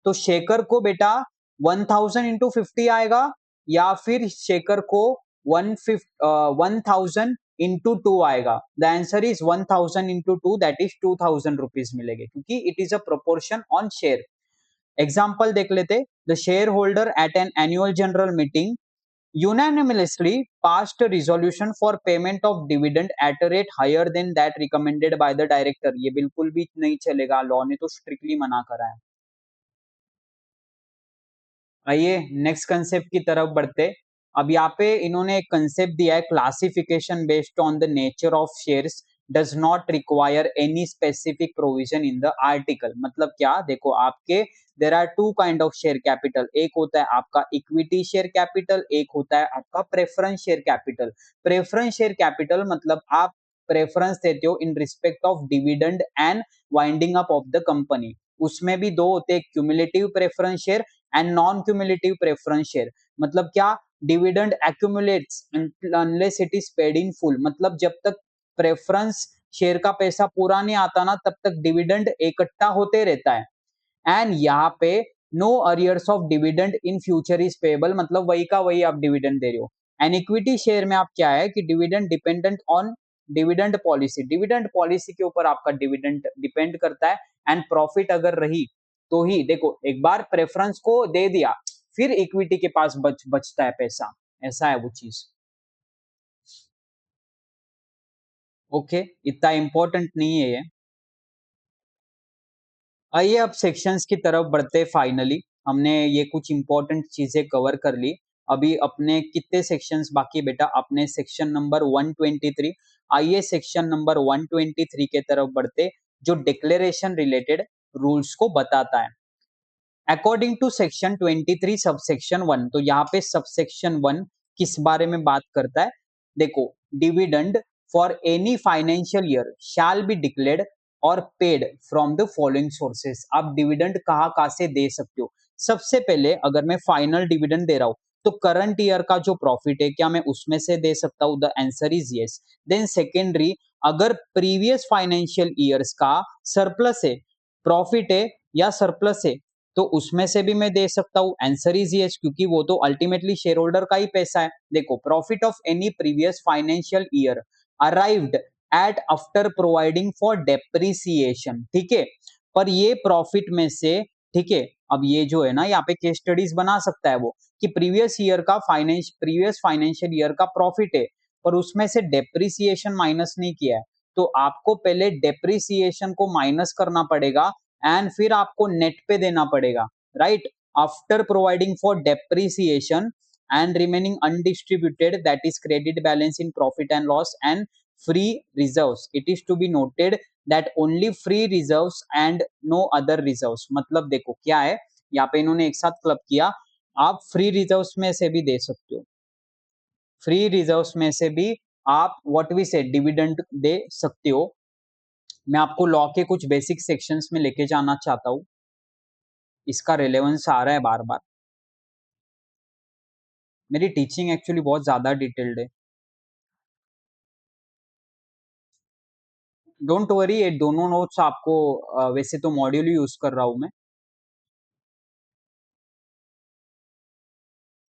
तो शेखर को बेटा 1000 into 50 आएगा, या फिर शेखर को 1000 into 2 आएगा। The answer is 1000 into 2, that is 2000 rupees मिलेंगे, क्योंकि it is a proportion on share. Example देख लेते, the shareholder at an annual general meeting unanimously passed a resolution for payment of dividend at a rate higher than that recommended by the director। ये बिल्कुल भी नहीं चलेगा, लॉ ने तो स्ट्रिक्टली मना करा है। आइए नेक्स्ट कंसेप्ट की तरफ बढ़ते। अब यहाँ पे इन्होंने एक कंसेप्ट दिया है, classification based on the nature of shares does not require any specific provision in the article. मतलब क्या, देखो आपके there are two kind of share capital, एक होता है आपका इक्विटी शेयर कैपिटल, एक होता है आपका preference share capital. Preference share capital मतलब आप प्रेफरेंस देते हो इन respect of dividend and winding up of the company. उसमें भी दो होते हैं, cumulative preference share and non cumulative preference share. मतलब क्या, dividend accumulates unless it is paid in full, मतलब जब तक प्रेफरेंस शेयर का पैसा पूरा नहीं आता ना, तब तक डिविडेंड इकट्ठा होते रहता है। एंड यहाँ पे no arrears of dividend in future is payable, मतलब वही का वही आप डिविडेंड दे रहे हो। एंड इक्विटी शेयर में आप क्या है कि dividend dependent on dividend policy, dividend policy के ऊपर आपका डिविडेंड डिपेंड करता है। एंड प्रॉफिट अगर रही तो ही, देखो एक बार प्रेफरेंस को दे दिया, फिर इक्विटी के पास बचता है पैसा, ऐसा है वो चीज। ओके, इतना इंपॉर्टेंट नहीं है ये। आइए अब सेक्शंस की तरफ बढ़ते। फाइनली हमने ये कुछ इंपॉर्टेंट चीजें कवर कर ली। अभी अपने कितने सेक्शंस बाकी बेटा, अपने सेक्शन नंबर 123। आइए सेक्शन नंबर 123 के तरफ बढ़ते, जो डिक्लेरेशन रिलेटेड रूल्स को बताता है। अकॉर्डिंग टू सेक्शन 23 सबसेक्शन 1, तो यहाँ पे सबसेक्शन 1 किस बारे में बात करता है, देखो, dividend for any financial year shall be declared और paid from the following sources. आप डिविडेंड कहाँ कहाँ से दे सकते हो। सबसे पहले अगर मैं फाइनल डिविडेंड दे रहा हूं, तो करंट ईयर का जो प्रॉफिट है क्या मैं उसमें से दे सकता हूं, the answer is yes. Then secondary, अगर प्रीवियस फाइनेंशियल ईयर्स का सरप्लस है, प्रॉफिट है या सरप्लस है, तो उसमें से भी मैं दे सकता हूँ। आंसर इज यस, क्योंकि वो तो अल्टीमेटली शेयर होल्डर का ही पैसा है। देखो, profit of any previous financial year arrived at after providing for depreciation, ठीक है। पर ये प्रॉफिट में से, ठीक है, अब ये जो है ना, यहाँ पे केस स्टडीज बना सकता है वो, कि प्रीवियस फाइनेंशियल ईयर का प्रॉफिट है, पर उसमें से डेप्रिसिएशन माइनस नहीं किया है। तो आपको पहले डेप्रिसिएशन को माइनस करना पड़ेगा एंड फिर आपको नेट पे देना पड़ेगा, right. After providing for depreciation and remaining undistributed, that is credit balance in profit and loss and free reserves. It is to be noted that only free reserves and no other reserves. मतलब देखो क्या है, यहाँ पे इन्होंने एक साथ क्लब किया। आप फ्री रिजर्व्स में से भी दे सकते हो, फ्री रिजर्व्स में से भी आप व्हाट वी से डिविडेंड दे सकते हो। मैं आपको लॉ के कुछ बेसिक सेक्शंस में लेके जाना चाहता हूँ, इसका रिलेवेंस आ रहा है बार बार। मेरी टीचिंग एक्चुअली बहुत ज्यादा डिटेल्ड है। डोंट वरी, ये दोनों नोट्स आपको वैसे तो मॉड्यूल यूज कर रहा हूं मैं।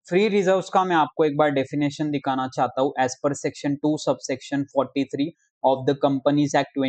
फ्री रिजर्व्स का मैं आपको एक बार डेफिनेशन दिखाना चाहता हूँ as per section 2 subsection 43 of the companies act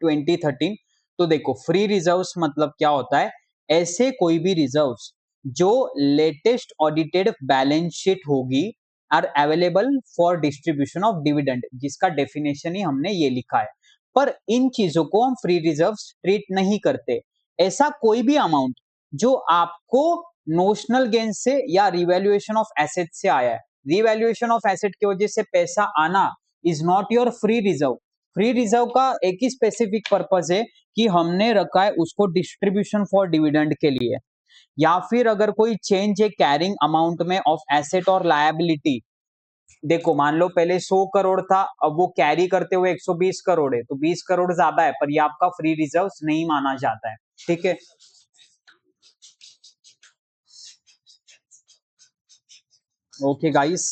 2013। तो देखो, फ्री रिजर्व्स मतलब क्या होता है, ऐसे कोई भी रिजर्व्स जो लेटेस्ट ऑडिटेड बैलेंस शीट होगी are available for distribution of dividend, जिसका डेफिनेशन ही हमने ये लिखा है। पर इन चीजों को हम फ्री रिजर्व्स ट्रीट नहीं करते। ऐसा कोई भी अमाउंट जो आपको नोशनल गेन से या रिवैल्यूएशन ऑफ एसेट से आया है, रिवैल्यूएशन ऑफ एसेट की वजह से पैसा आना is not your free reserve. Free reserve का एक ही स्पेसिफिक पर्पज है कि हमने रखा है उसको डिस्ट्रीब्यूशन फॉर डिविडेंड के लिए, या फिर अगर कोई चेंज है कैरिंग अमाउंट में ऑफ एसेट और लायबिलिटी। देखो, मान लो पहले 100 करोड़ था, अब वो कैरी करते हुए 120 करोड़ है, तो 20 करोड़ ज्यादा है, पर ये आपका फ्री रिजर्व नहीं माना जाता है, ठीक है। ओके गाइस,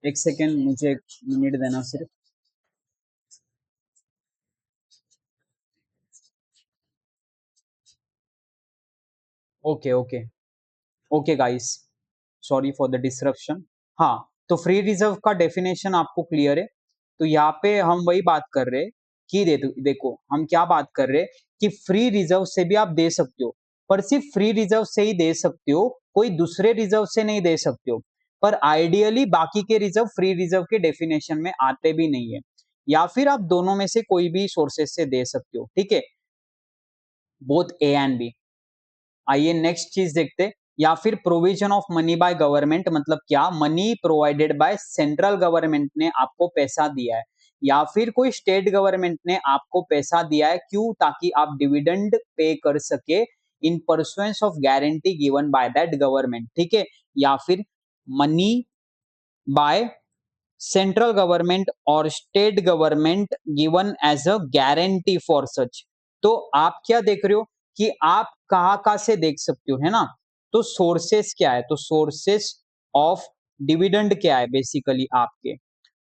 एक सेकेंड, मुझे एक मिनट देना सिर्फ। Okay okay okay guys, sorry for the disruption. हाँ, तो फ्री रिजर्व का डेफिनेशन आपको क्लियर है। तो यहाँ पे हम वही बात कर रहे हैं कि देखो हम क्या बात कर रहे हैं कि फ्री रिजर्व से भी आप दे सकते हो, पर सिर्फ फ्री रिजर्व से ही दे सकते हो, कोई दूसरे रिजर्व से नहीं दे सकते हो। पर आइडियली बाकी के रिजर्व फ्री रिजर्व के डेफिनेशन में आते भी नहीं है, या फिर आप दोनों में से कोई भी सोर्सेस से दे सकते हो, ठीक है, बोथ ए एंड बी। आइए नेक्स्ट चीज देखते हैं। या फिर provision of money by government मतलब क्या, money provided by central government ने आपको पैसा दिया है, या फिर कोई स्टेट गवर्नमेंट ने आपको पैसा दिया है, क्यों, ताकि आप डिविडेंड पे कर सके in pursuance of guarantee given by that government, ठीक है। या फिर मनी बाय सेंट्रल गवर्नमेंट और state government given as a guarantee for such. तो आप क्या देख रहे हो कि आप कहां से देख सकते हो, है ना। तो सोर्सेस क्या है, तो सोर्सेस ऑफ डिविडेंड क्या है बेसिकली आपके,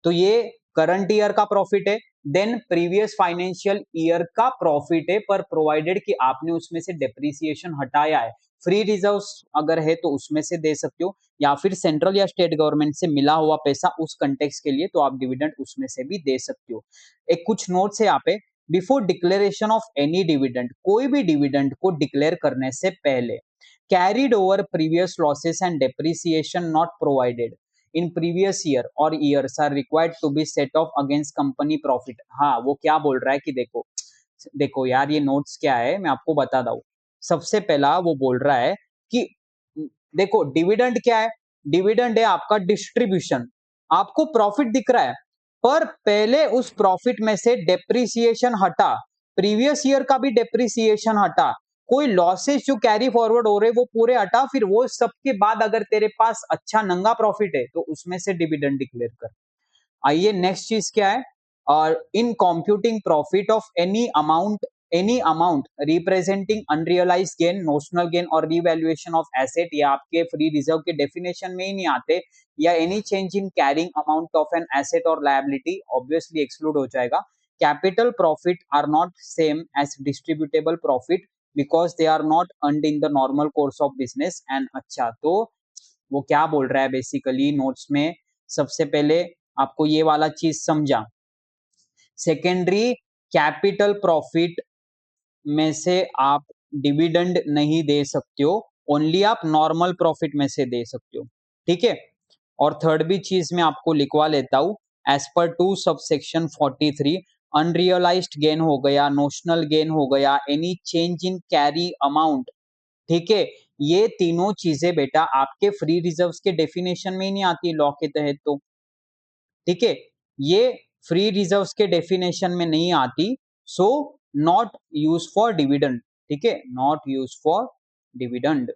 तो ये करंट ईयर का प्रॉफिट है, देन प्रीवियस फाइनेंशियल ईयर का प्रॉफिट है, पर प्रोवाइडेड कि आपने उसमें से डेप्रिसिएशन हटाया है। फ्री रिजर्व्स अगर है तो उसमें से दे सकते हो, या फिर सेंट्रल या स्टेट गवर्नमेंट से मिला हुआ पैसा उस कंटेक्स्ट के लिए, तो आप डिविडेंड उसमें से भी दे सकते हो। एक कुछ नोट्स है यहाँ पे। Before declaration of any dividend, कोई भी डिविडेंड को डिक्लेयर करने से पहले, carried over previous losses and depreciation not provided in previous year और years are required to be set off against company profit. हाँ, वो क्या बोल रहा है कि देखो, देखो यार, ये नोट्स क्या है मैं आपको बता दूं। सबसे पहला वो बोल रहा है कि देखो डिविडेंड क्या है, डिविडेंड है आपका डिस्ट्रीब्यूशन। आपको प्रॉफिट दिख रहा है, पर पहले उस प्रॉफिट में से डेप्रिसिएशन हटा, प्रीवियस ईयर का भी डेप्रिसिएशन हटा, कोई लॉसेस जो कैरी फॉरवर्ड हो रहे वो पूरे हटा, फिर वो सबके बाद अगर तेरे पास अच्छा नंगा प्रॉफिट है तो उसमें से डिविडेंड डिक्लेयर कर। आइए नेक्स्ट चीज क्या है, और in computing profit of any amount representing unrealised gain, notional gain और रिवैल्यूएशन ऑफ एसेट, या आपके फ्री रिजर्व के डेफिनेशन में ही नहीं आते, या any change in carrying amount of an asset or liability obviously exclude हो जाएगा। Capital profit are not same as distributable profit because they are not earned in the normal course of business and अच्छा, तो वो क्या बोल रहा है बेसिकली नोट्स में, सबसे पहले आपको ये वाला चीज समझा, सेकेंडरी कैपिटल प्रॉफिट में से आप डिविडेंड नहीं दे सकते हो, ओनली आप नॉर्मल प्रॉफिट में से दे सकते हो, ठीक है। और थर्ड भी चीज मैं आपको लिखवा लेता हूं, as per 2 subsection 43 unrealised gain हो गया, नोशनल गेन हो गया, एनी चेंज इन कैरी अमाउंट, ठीक है, ये तीनों चीजें बेटा आपके फ्री रिजर्व्स के डेफिनेशन में ही नहीं आती लॉ के तहत, तो ठीक है, ये फ्री रिजर्व्स के डेफिनेशन में नहीं आती, so not use for dividend, ठीक है, नॉट यूज फॉर डिविडेंड।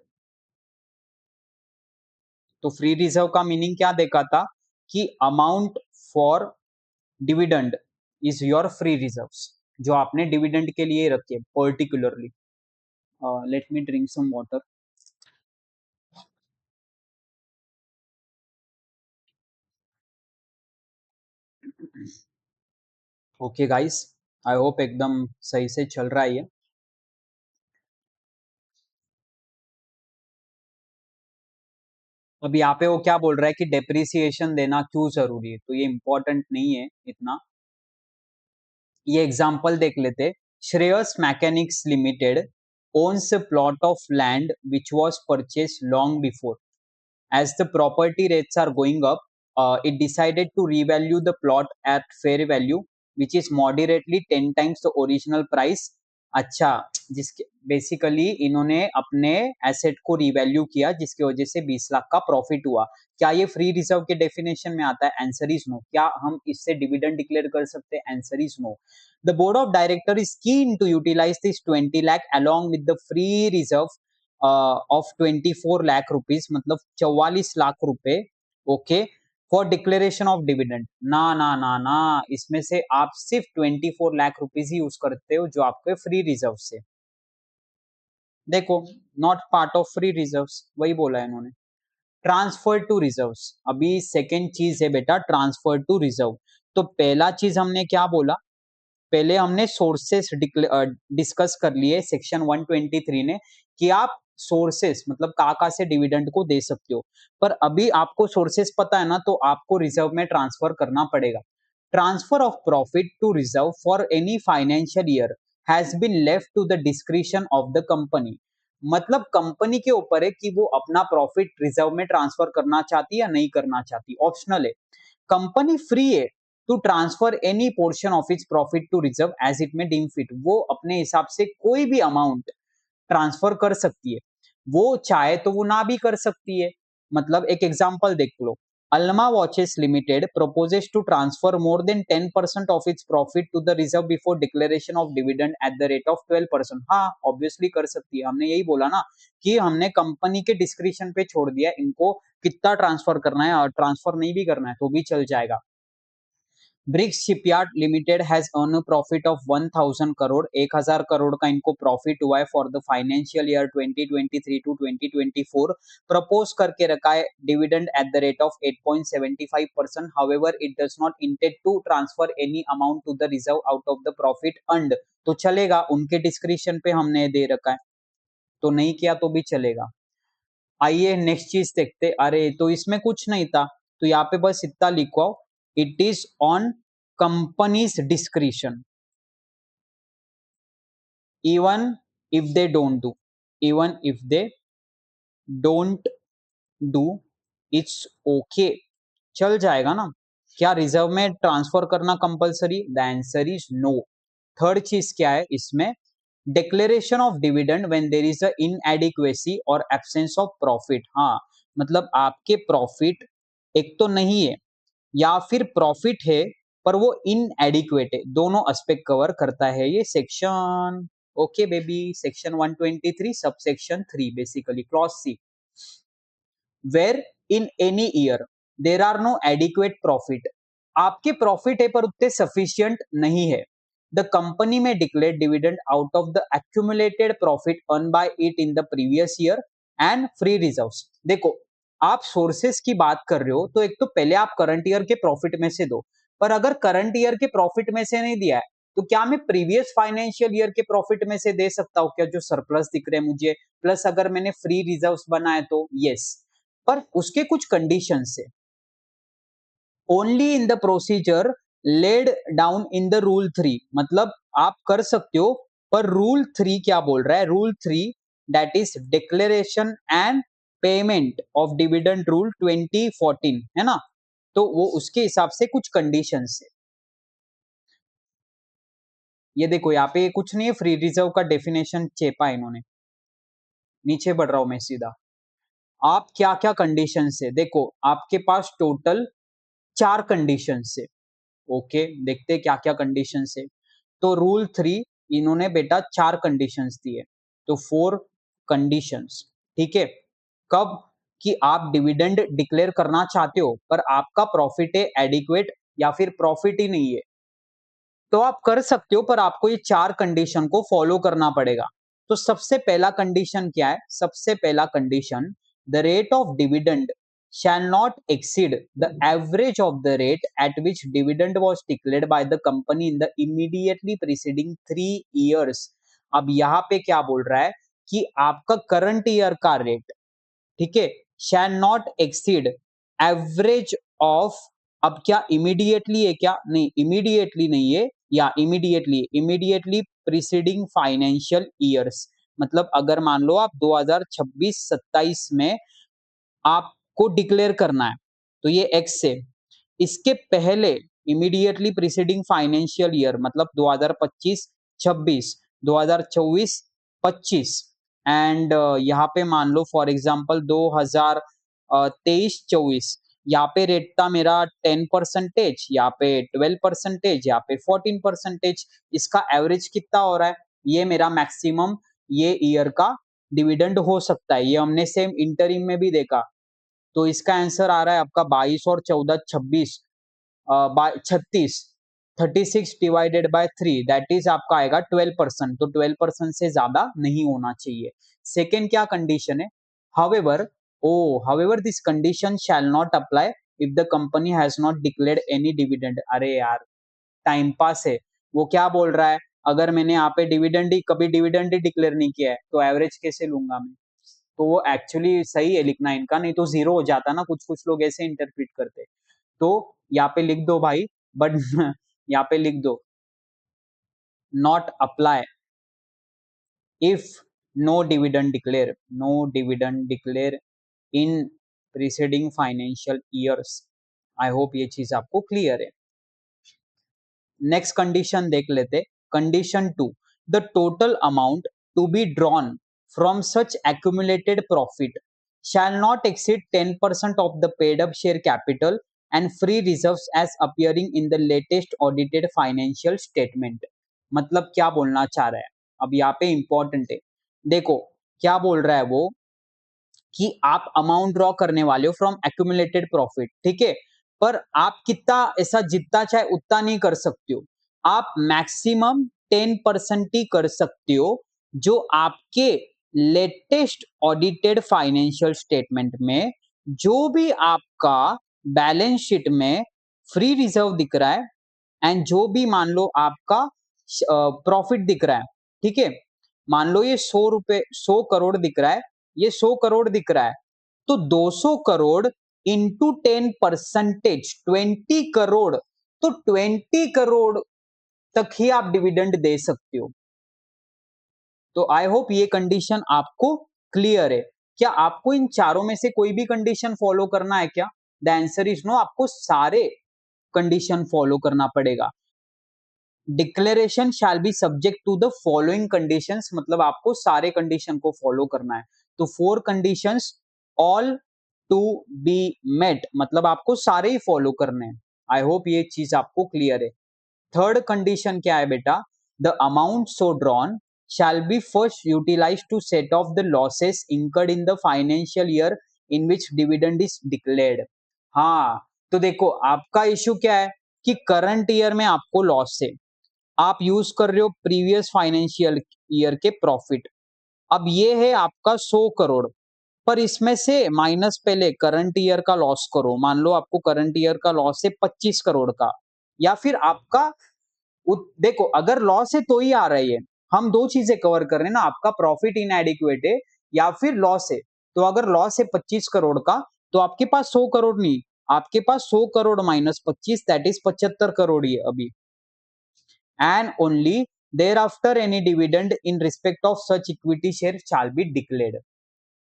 तो फ्री रिजर्व का मीनिंग क्या देखा था कि amount for dividend is your free reserves, जो आपने डिविडेंड के लिए रखे particularly. Let me drink some water. Okay guys, I hope एकदम सही से चल रहा है ये। अब यहाँ पे वो क्या बोल रहा है कि डेप्रिसिएशन देना क्यों जरूरी है, तो ये इंपॉर्टेंट नहीं है इतना, ये एग्जांपल देख लेते। Shreyas mechanics limited owns a plot of land which was purchase long before, as the property rates are going up, it decided to revalue the plot at fair value, which is moderately 10 times the original price। अच्छा, जिसके बेसिकली इन्होंने अपने एसेट को रिवैल्यू किया जिसकी वजह से 20 लाख का प्रॉफिट हुआ। क्या ये फ्री रिजर्व के डेफिनेशन में आता है? Answer is no. क्या हम इससे डिविडेंड डिक्लेयर कर सकते हैं? Answer is no. The board of director is keen to utilise this 20 lakh along with the free reserve of 24 lakh rupees, मतलब 44 लाख रुपए, okay, for declaration of dividend. ना ना ना ना, इसमें से आप सिर्फ 24 लाख रुपीज ही यूज करते हो जो आपके फ्री रिजर्व से, देखो, not part of free reserves, वही बोला है इन्होंने। ट्रांसफर टू रिजर्व्स, अभी सेकेंड चीज है बेटा ट्रांसफर टू रिजर्व। तो पहला चीज हमने क्या बोला, पहले हमने सोर्सेस डिस्कस कर लिए सेक्शन 123 ने, कि आप सोर्सेस मतलब कहाँ से डिविडेंड को दे सकते हो, पर अभी आपको सोर्सेस पता है ना, तो आपको रिजर्व में ट्रांसफर करना पड़ेगा। Transfer of profit to reserve for any financial year has been left to the discretion of the company, मतलब कंपनी के ऊपर है कि वो अपना प्रॉफिट रिजर्व में ट्रांसफर करना चाहती है या नहीं करना चाहती, ऑप्शनल है। कंपनी फ्री है to transfer any portion of its profit to reserve as it may deem fit, वो अपने हिसाब से कोई भी अमाउंट ट्रांसफर कर सकती है, वो चाहे तो वो ना भी कर सकती है। मतलब एक एग्जांपल देख लो, Alma watches limited proposes to transfer more than 10% of its profit to the reserve before declaration of dividend at the rate of 12%। हाँ, ऑब्वियसली कर सकती है, हमने यही बोला ना कि हमने कंपनी के डिस्क्रिप्शन पे छोड़ दिया इनको कितना ट्रांसफर करना है, और ट्रांसफर नहीं भी करना है तो भी चल जाएगा। Bricks shipyard limited has earn profit of 1000 crore, 1000 crore का इनको प्रॉफिट हुआ है for the financial year 2023 to 2024। Propose करके रखा है dividend at the rate of 8.75%। However it does not intend to transfer any amount to the reserve out of the profit earned, तो चलेगा, उनके डिस्क्रिप्शन पे हमने दे रखा है, तो नहीं किया तो भी चलेगा। आइए नेक्स्ट चीज देखते। अरे तो इसमें कुछ नहीं था, तो यहाँ पे बस इतना लिखो, it is on company's discretion, even if they don't do, even if they don't do, it's okay, चल जाएगा ना। क्या रिजर्व में ट्रांसफर करना compulsory? The answer is no. Third चीज क्या है इसमें, declaration of dividend when there is a inadequacy और एब्सेंस ऑफ प्रॉफिट। हाँ, मतलब आपके प्रॉफिट एक तो नहीं है या फिर प्रॉफिट है पर वो इनएडिक्वेट है, दोनों एस्पेक्ट कवर करता है ये section. Okay baby, section 123 subsection 3 basically clause C, where in any year there are no adequate profit, आपके प्रॉफिट है पर उतने सफिशियंट नहीं है, the company may declare dividend out of the accumulated profit earn by it in the previous year and free reserves. देखो, आप सोर्सेस की बात कर रहे हो तो एक तो पहले आप करंट ईयर के प्रॉफिट में से दो, पर अगर करंट ईयर के प्रॉफिट में से नहीं दिया है तो क्या मैं प्रीवियस फाइनेंशियल ईयर के प्रॉफिट में से दे सकता हूं क्या, जो सरप्लस दिख रहे हैं मुझे, प्लस अगर मैंने फ्री रिजर्व्स बनाए तो यस। पर उसके कुछ कंडीशंस है। Only in the procedure laid down in the rule 3, मतलब आप कर सकते हो, पर रूल 3 क्या बोल रहा है, rule 3 that is declaration and payment of dividend rule 2014 है ना, तो वो उसके हिसाब से कुछ कंडीशंस है। ये देखो यहाँ पे कुछ नहीं है, फ्री रिजर्व का डेफिनेशन चेपा है इन्होंने, नीचे बढ़ रहा हूं मैं सीधा। आप क्या क्या कंडीशन है देखो, आपके पास टोटल 4 कंडीशन है। ओके, देखते हैं क्या क्या कंडीशन है। तो रूल 3 इन्होंने बेटा 4 कंडीशंस दिए, तो 4 कंडीशंस, ठीक है। कब कि आप डिविडेंड डिक्लेयर करना चाहते हो पर आपका प्रॉफिट है एडिक्वेट या फिर प्रॉफिट ही नहीं है, तो आप कर सकते हो, पर आपको ये 4 कंडीशन को फॉलो करना पड़ेगा। तो सबसे पहला कंडीशन क्या है, सबसे पहला condition, the rate of dividend shall not exceed the average of the rate at which dividend was declared by the company in the immediately preceding 3 years। अब यहाँ पे क्या बोल रहा है कि आपका करंट ईयर का रेट, ठीक है, shall not exceed average of, अब क्या इमीडिएटली है क्या, नहीं इमीडिएटली नहीं है, या इमीडिएटली प्रीसीडिंग फाइनेंशियल ईयर्स, मतलब अगर मान लो आप 2026-27 में आपको डिक्लेयर करना है तो ये एक्स है, इसके पहले इमीडिएटली प्रीसीडिंग फाइनेंशियल ईयर मतलब 2025-26, 2024-25 एंड यहाँ पे मान लो फॉर एग्जांपल 2023-24, यहाँ पे रेट था मेरा 10%, यहाँ पे 12%, यहाँ पे 14%, इसका एवरेज कितना हो रहा है, ये मेरा मैक्सिमम ये ईयर का डिविडेंड हो सकता है, ये हमने सेम इंटरिम में भी देखा। तो इसका आंसर आ रहा है आपका 22 और 14 26, 36, 36 डिवाइडेड बाय 3 दैट इज आपका आएगा 12%, तो 12% से ज्यादा नहीं होना चाहिए। सेकेंड क्या कंडीशन है, however, however this condition shall not apply if the company has not declared any dividend. अरे यार टाइम पास है, वो क्या बोल रहा है, अगर मैंने यहाँ पे डिविडेंड ही डिक्लेयर नहीं किया है तो एवरेज कैसे लूंगा मैं, तो वो एक्चुअली सही है लिखना इनका, नहीं तो जीरो हो जाता ना, कुछ कुछ लोग ऐसे इंटरप्रेट करते। तो यहाँ पे लिख दो भाई, बट यहाँ पे लिख दो not apply if no dividend declare in preceding financial years. I hope ये चीज आपको क्लियर है। नेक्स्ट कंडीशन देख लेते, condition 2, the total amount to be drawn from such accumulated profit shall not exceed 10% of the paid up share capital and free reserves as appearing in the latest audited financial statement। मतलब क्या बोलना चाह रहा है, अब यहाँ पे इंपॉर्टेंट है, देखो क्या बोल रहा है वो कि आप अमाउंट ड्रॉ करने वाले हो फ्रॉम एक्यूमुलेटेड प्रॉफिट, ठीक है, पर आप कितना ऐसा जितना चाहे उतना नहीं कर सकते हो, आप मैक्सिमम 10% ही कर सकते हो, जो आपके लेटेस्ट ऑडिटेड फाइनेंशियल स्टेटमेंट में जो भी आपका बैलेंस शीट में फ्री रिजर्व दिख रहा है एंड जो भी मान लो आपका प्रॉफिट दिख रहा है, ठीक है, मान लो ये 100 करोड़ दिख रहा है, ये 100 करोड़ दिख रहा है, तो 200 करोड़ इंटू 10%, 20 करोड़, तो 20 करोड़ तक ही आप डिविडेंड दे सकते हो। तो आई होप ये कंडीशन आपको क्लियर है। क्या आपको इन चारों में से कोई भी कंडीशन फॉलो करना है क्या? द आंसर इज नो, आपको सारे कंडीशन फॉलो करना पड़ेगा। Declaration shall be subject to the following conditions, मतलब आपको सारे कंडीशन को फॉलो करना है। तो 4 conditions all to be met, मतलब आपको सारे ही फॉलो करने हैं। आई होप ये चीज आपको क्लियर है। थर्ड कंडीशन क्या है बेटा, the amount so drawn shall be first utilized to set off the losses incurred in the financial year in which dividend is declared। हाँ, तो देखो आपका इश्यू क्या है कि करंट ईयर में आपको लॉस है, आप यूज कर रहे हो प्रीवियस फाइनेंशियल ईयर के प्रॉफिट, अब ये है आपका 100 करोड़, पर इसमें से माइनस पहले करंट ईयर का लॉस करो, मान लो आपको करंट ईयर का लॉस है 25 करोड़ का, या फिर आपका देखो अगर लॉस है तो ही आ रही है, हम दो चीजें कवर कर रहे हैं ना, आपका प्रॉफिट इनएडिक्वेट है या फिर लॉस है। तो अगर लॉस है 25 करोड़ का तो आपके पास 100 करोड़ नहीं, आपके पास 100 crore minus 25 that is 75 crore ही है अभी। And only thereafter any dividend in respect of such equity share shall be declared.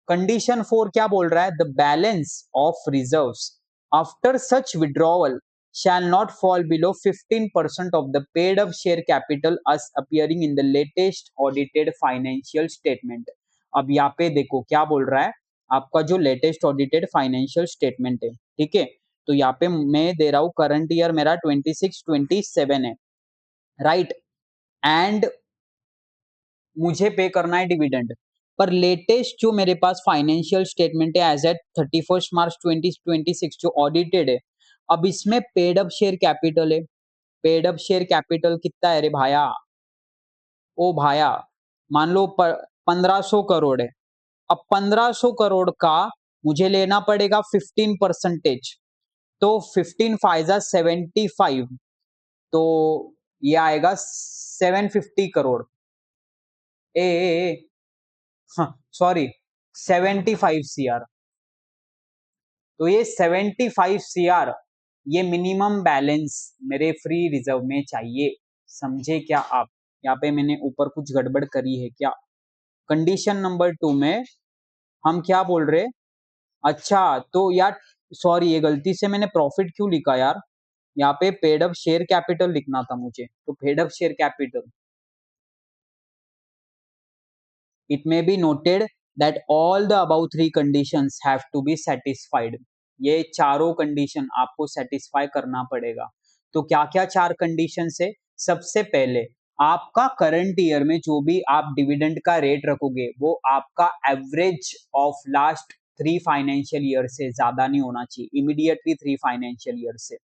Condition 4 क्या बोल रहा है, the balance of reserves after such withdrawal shall not fall below 15% of the paid up share capital as appearing in the latest audited financial statement। अब यहाँ पे देखो क्या बोल रहा है, आपका जो लेटेस्ट ऑडिटेड फाइनेंशियल स्टेटमेंट है, ठीक है, तो यहाँ पे मैं दे रहा हूँ करंट ईयर मेरा 26-27 है, राइट, एंड मुझे पे करना है डिविडेंड। पर लेटेस्ट जो मेरे पास फाइनेंशियल स्टेटमेंट है एज एट 31 मार्च 2026 जो ऑडिटेड है, अब इसमें पेड अप शेयर कैपिटल है, पेड अप शेयर कैपिटल कितना है रे भाया, ओ भाया, मान लो 1500 करोड़ है। अब 1500 करोड़ का मुझे लेना पड़ेगा 15%, तो 15 फाइजा 75, तो ये आएगा 750 करोड़, ए सॉरी 75 सीआर। तो ये 75 सीआर ये मिनिमम बैलेंस मेरे फ्री रिजर्व में चाहिए, समझे क्या आप, यहाँ पे मैंने ऊपर कुछ गड़बड़ करी है क्या। कंडीशन नंबर 2 में हम क्या बोल रहे, अच्छा तो यार सॉरी ये गलती से मैंने प्रॉफिट क्यों लिखा यार, यहाँ पे पेड अप शेयर कैपिटल लिखना था मुझे, तो paid up share capital, it may be noted that all the above three conditions have to be satisfied। ये चारों कंडीशन आपको सेटिस्फाई करना पड़ेगा। तो क्या क्या चार कंडीशन है, सबसे पहले आपका करंट ईयर में जो भी आप डिविडेंड का रेट रखोगे वो आपका average of last 3 financial year से ज्यादा नहीं होना चाहिए, इमीडिएटली 3 फाइनेंशियल ईयर से।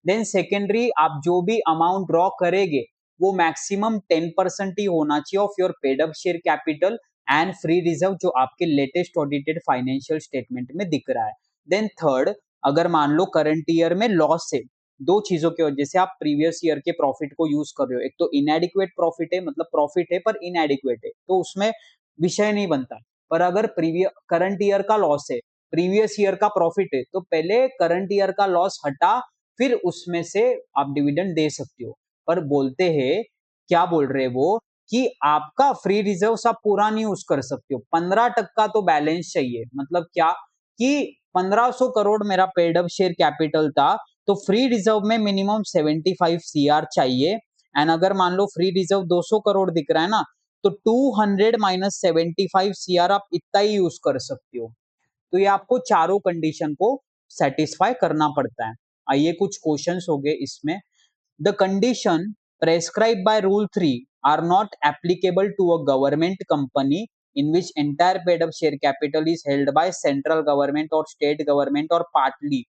देन सेकेंडरी आप जो भी अमाउंट ड्रॉ करेंगे वो मैक्सिमम 10% ही होना चाहिए of your paid up share capital and free reserve जो आपके लेटेस्ट ऑडिटेड फाइनेंशियल स्टेटमेंट में दिख रहा है। देन थर्ड, अगर मान लो करंट ईयर में लॉस है, दो चीजों की वजह से आप प्रीवियस ईयर के प्रॉफिट को यूज कर रहे हो, एक तो इनएडिक्वेट प्रॉफिट है, मतलब प्रॉफिट है पर इनएडिक्वेट है, तो उसमें विषय नहीं बनता। पर अगर प्रीवियस करंट ईयर का लॉस है, प्रीवियस ईयर का प्रॉफिट है, तो पहले करंट ईयर का लॉस हटा फिर उसमें से आप डिविडेंड दे सकते हो। पर बोलते हैं क्या बोल रहे वो कि आपका फ्री रिजर्व आप पूरा नहीं यूज कर सकते हो, 15% तो बैलेंस चाहिए। मतलब क्या कि 1500 करोड़ मेरा पेड अप शेयर कैपिटल था, तो फ्री रिजर्व में मिनिमम 75 सीआर चाहिए। एंड अगर मान लो फ्री रिजर्व 200 करोड़ दिख रहा है ना, तो 200 माइनस 75 सीआर आप इतना ही यूज कर सकते हो। तो ये आपको चारों कंडीशन को सेटिस्फाई करना पड़ता है। आइए कुछ क्वेश्चंस हो गए इसमें। The condition prescribe by rule 3 are not applicable to a government company in which entire paid up share capital is held by central government और स्टेट गवर्नमेंट और पार्टली।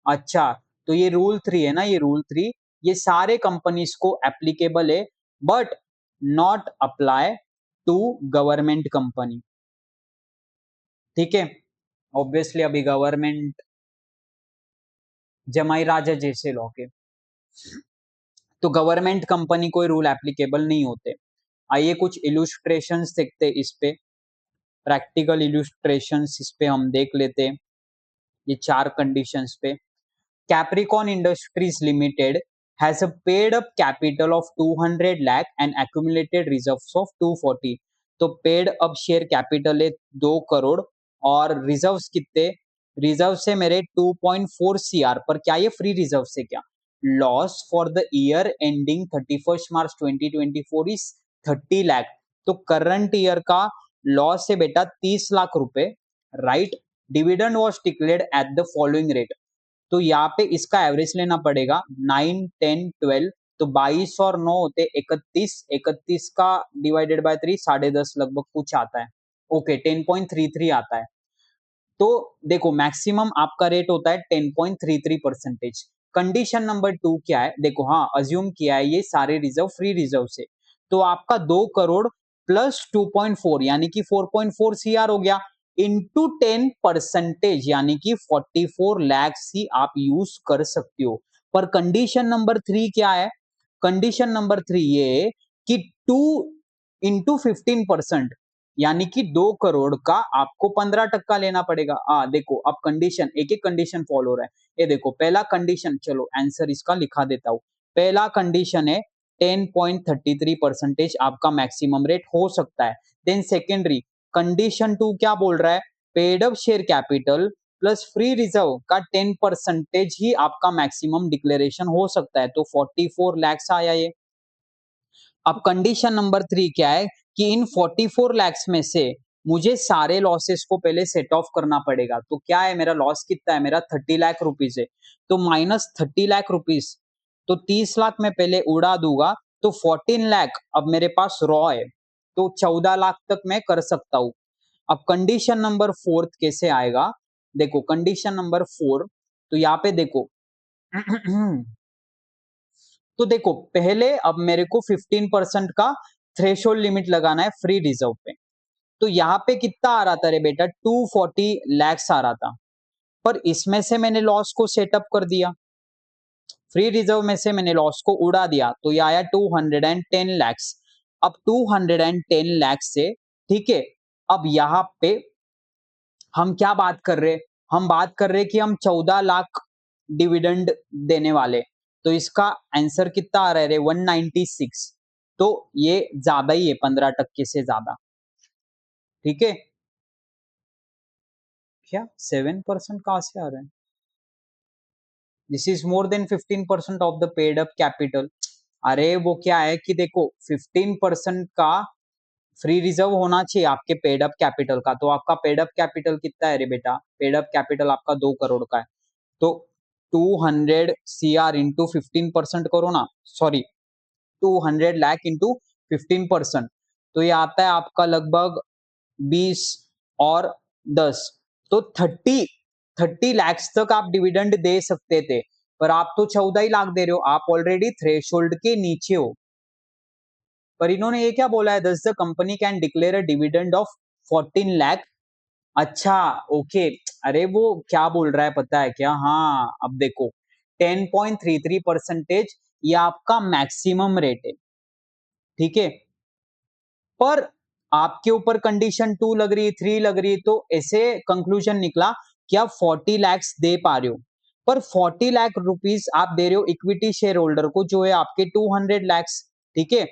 अच्छा, तो ये रूल 3 है ना, ये रूल 3 ये सारे कंपनीज को एप्लीकेबल है but not apply to government company. ठीक है, ऑब्वियसली अभी गवर्नमेंट जमाई राजा जैसे लॉ के, तो गवर्नमेंट कंपनी कोई रूल एप्लीकेबल नहीं होते। आइए कुछ इलुस्ट्रेशंस देखते इस पे, प्रैक्टिकल इलुस्ट्रेशंस इस पे हम देख लेते हैं ये चार कंडीशंस पे। Capricorn Industries Limited has a paid up capital of 200 lakh and accumulated reserves of 240। तो पेड अप शेयर कैपिटल है 2 करोड़ और रिजर्व्स कितने, रिजर्व से मेरे 2.4 सीआर। पर क्या ये फ्री रिजर्व से क्या, loss for the year ending 31 March 2024 is 30 lakh. तो करंट ईयर का लॉस है बेटा 30 लाख रुपए, right. Dividend was declared at the following rate, तो यहाँ पे इसका एवरेज लेना पड़ेगा 9, 10, 12, तो 22 और 9 होते 31, 31 का डिवाइडेड बाय 3 10.5 लगभग कुछ आता है, ओके 10.33 आता है। तो देखो मैक्सिमम आपका रेट होता है 10.33%। कंडीशन नंबर 2 क्या है, देखो हाँ अज्यूम किया है ये सारे रिजर्व फ्री रिजर्व से, तो आपका 2 करोड़ प्लस 2.4 यानी कि 4.4 सीआर हो गया, इंटू 10% यानी कि 44 लाख ही आप यूज कर सकते हो। पर कंडीशन नंबर 3 क्या है? कंडीशन नंबर 3 ये कि 2 इंटू 15%, यानी कि 2 करोड़ का आपको 15% लेना पड़ेगा। देखो अब कंडीशन, एक एक कंडीशन फॉलो हो रहा है। ये देखो पहला कंडीशन, चलो आंसर इसका लिखा देता हूं। पहला कंडीशन है 10.33% आपका मैक्सिमम रेट हो सकता है। देन सेकेंडरी कंडीशन 2 क्या बोल रहा है? Paid up share capital plus free reserve का 10% ही आपका मैक्सिमम डिक्लेरेशन हो सकता है, तो 44 लैक्स आया ये। अब कंडीशन नंबर 3 क्या है कि इन 44 लैक्स में से मुझे सारे लॉसेस को पहले सेट ऑफ करना पड़ेगा। तो क्या है, मेरा लॉस कितना है? मेरा 30 लाख रुपीज है, तो माइनस 30 लाख रुपीज, तो 30 लाख मैं पहले उड़ा दूंगा, तो 14 लाख अब मेरे पास रॉ है, तो 14 लाख तक मैं कर सकता हूं। अब कंडीशन नंबर 4 कैसे आएगा? देखो कंडीशन नंबर 4, तो यहाँ पे देखो तो देखो पहले अब मेरे को 15% का थ्रेशोल्ड लिमिट लगाना है फ्री रिजर्व पे। तो यहाँ पे कितना आ रहा था रे बेटा? 240 लैक्स आ रहा था, पर इसमें से मैंने लॉस को सेटअप कर दिया, फ्री रिजर्व में से मैंने लॉस को उड़ा दिया, तो ये आया 210 लैक्स। अब 210 लैक्स से, ठीक है, अब यहाँ पे हम क्या बात कर रहे? हम बात कर रहे कि हम 14 लाख डिविडेंड देने वाले, तो इसका आंसर कितना आ रहा है रे? 196। तो ये ज्यादा ही है, 15% से ज्यादा, ठीक है। क्या 7% कहां से आ रहा है? This is more than 15% of the paid up capital. अरे वो क्या है कि देखो 15% का फ्री रिजर्व होना चाहिए आपके पेड अप कैपिटल का, तो आपका पेड अप कैपिटल कितना है रे बेटा? पेड अप कैपिटल आपका 2 करोड़ का है, तो 200 CR इंटू 15% करो ना, सॉरी 200 लाख इंटू 15%, तो ये आता है आपका लगभग 20 और 10, तो 30 लैक्स तक आप डिविडेंड दे सकते थे, पर आप तो 14 ही लाख दे रहे हो, आप ऑलरेडी थ्रेशोल्ड के नीचे हो। पर इन्होंने ये क्या बोला है? दस the company can declare a dividend of 14 lakh. अच्छा, ओके। अरे वो क्या बोल रहा है पता है क्या? हाँ अब देखो 10.33% ये आपका मैक्सिमम रेट है, ठीक है। पर आपके ऊपर कंडीशन 2 लग रही, 3 लग रही, तो ऐसे कंक्लूजन निकला कि आप 40 लैक्स दे पा रहे हो, पर 40 लाख रुपीस आप दे रहे हो इक्विटी शेयर होल्डर को जो है आपके 200 लैक्स, ठीक है।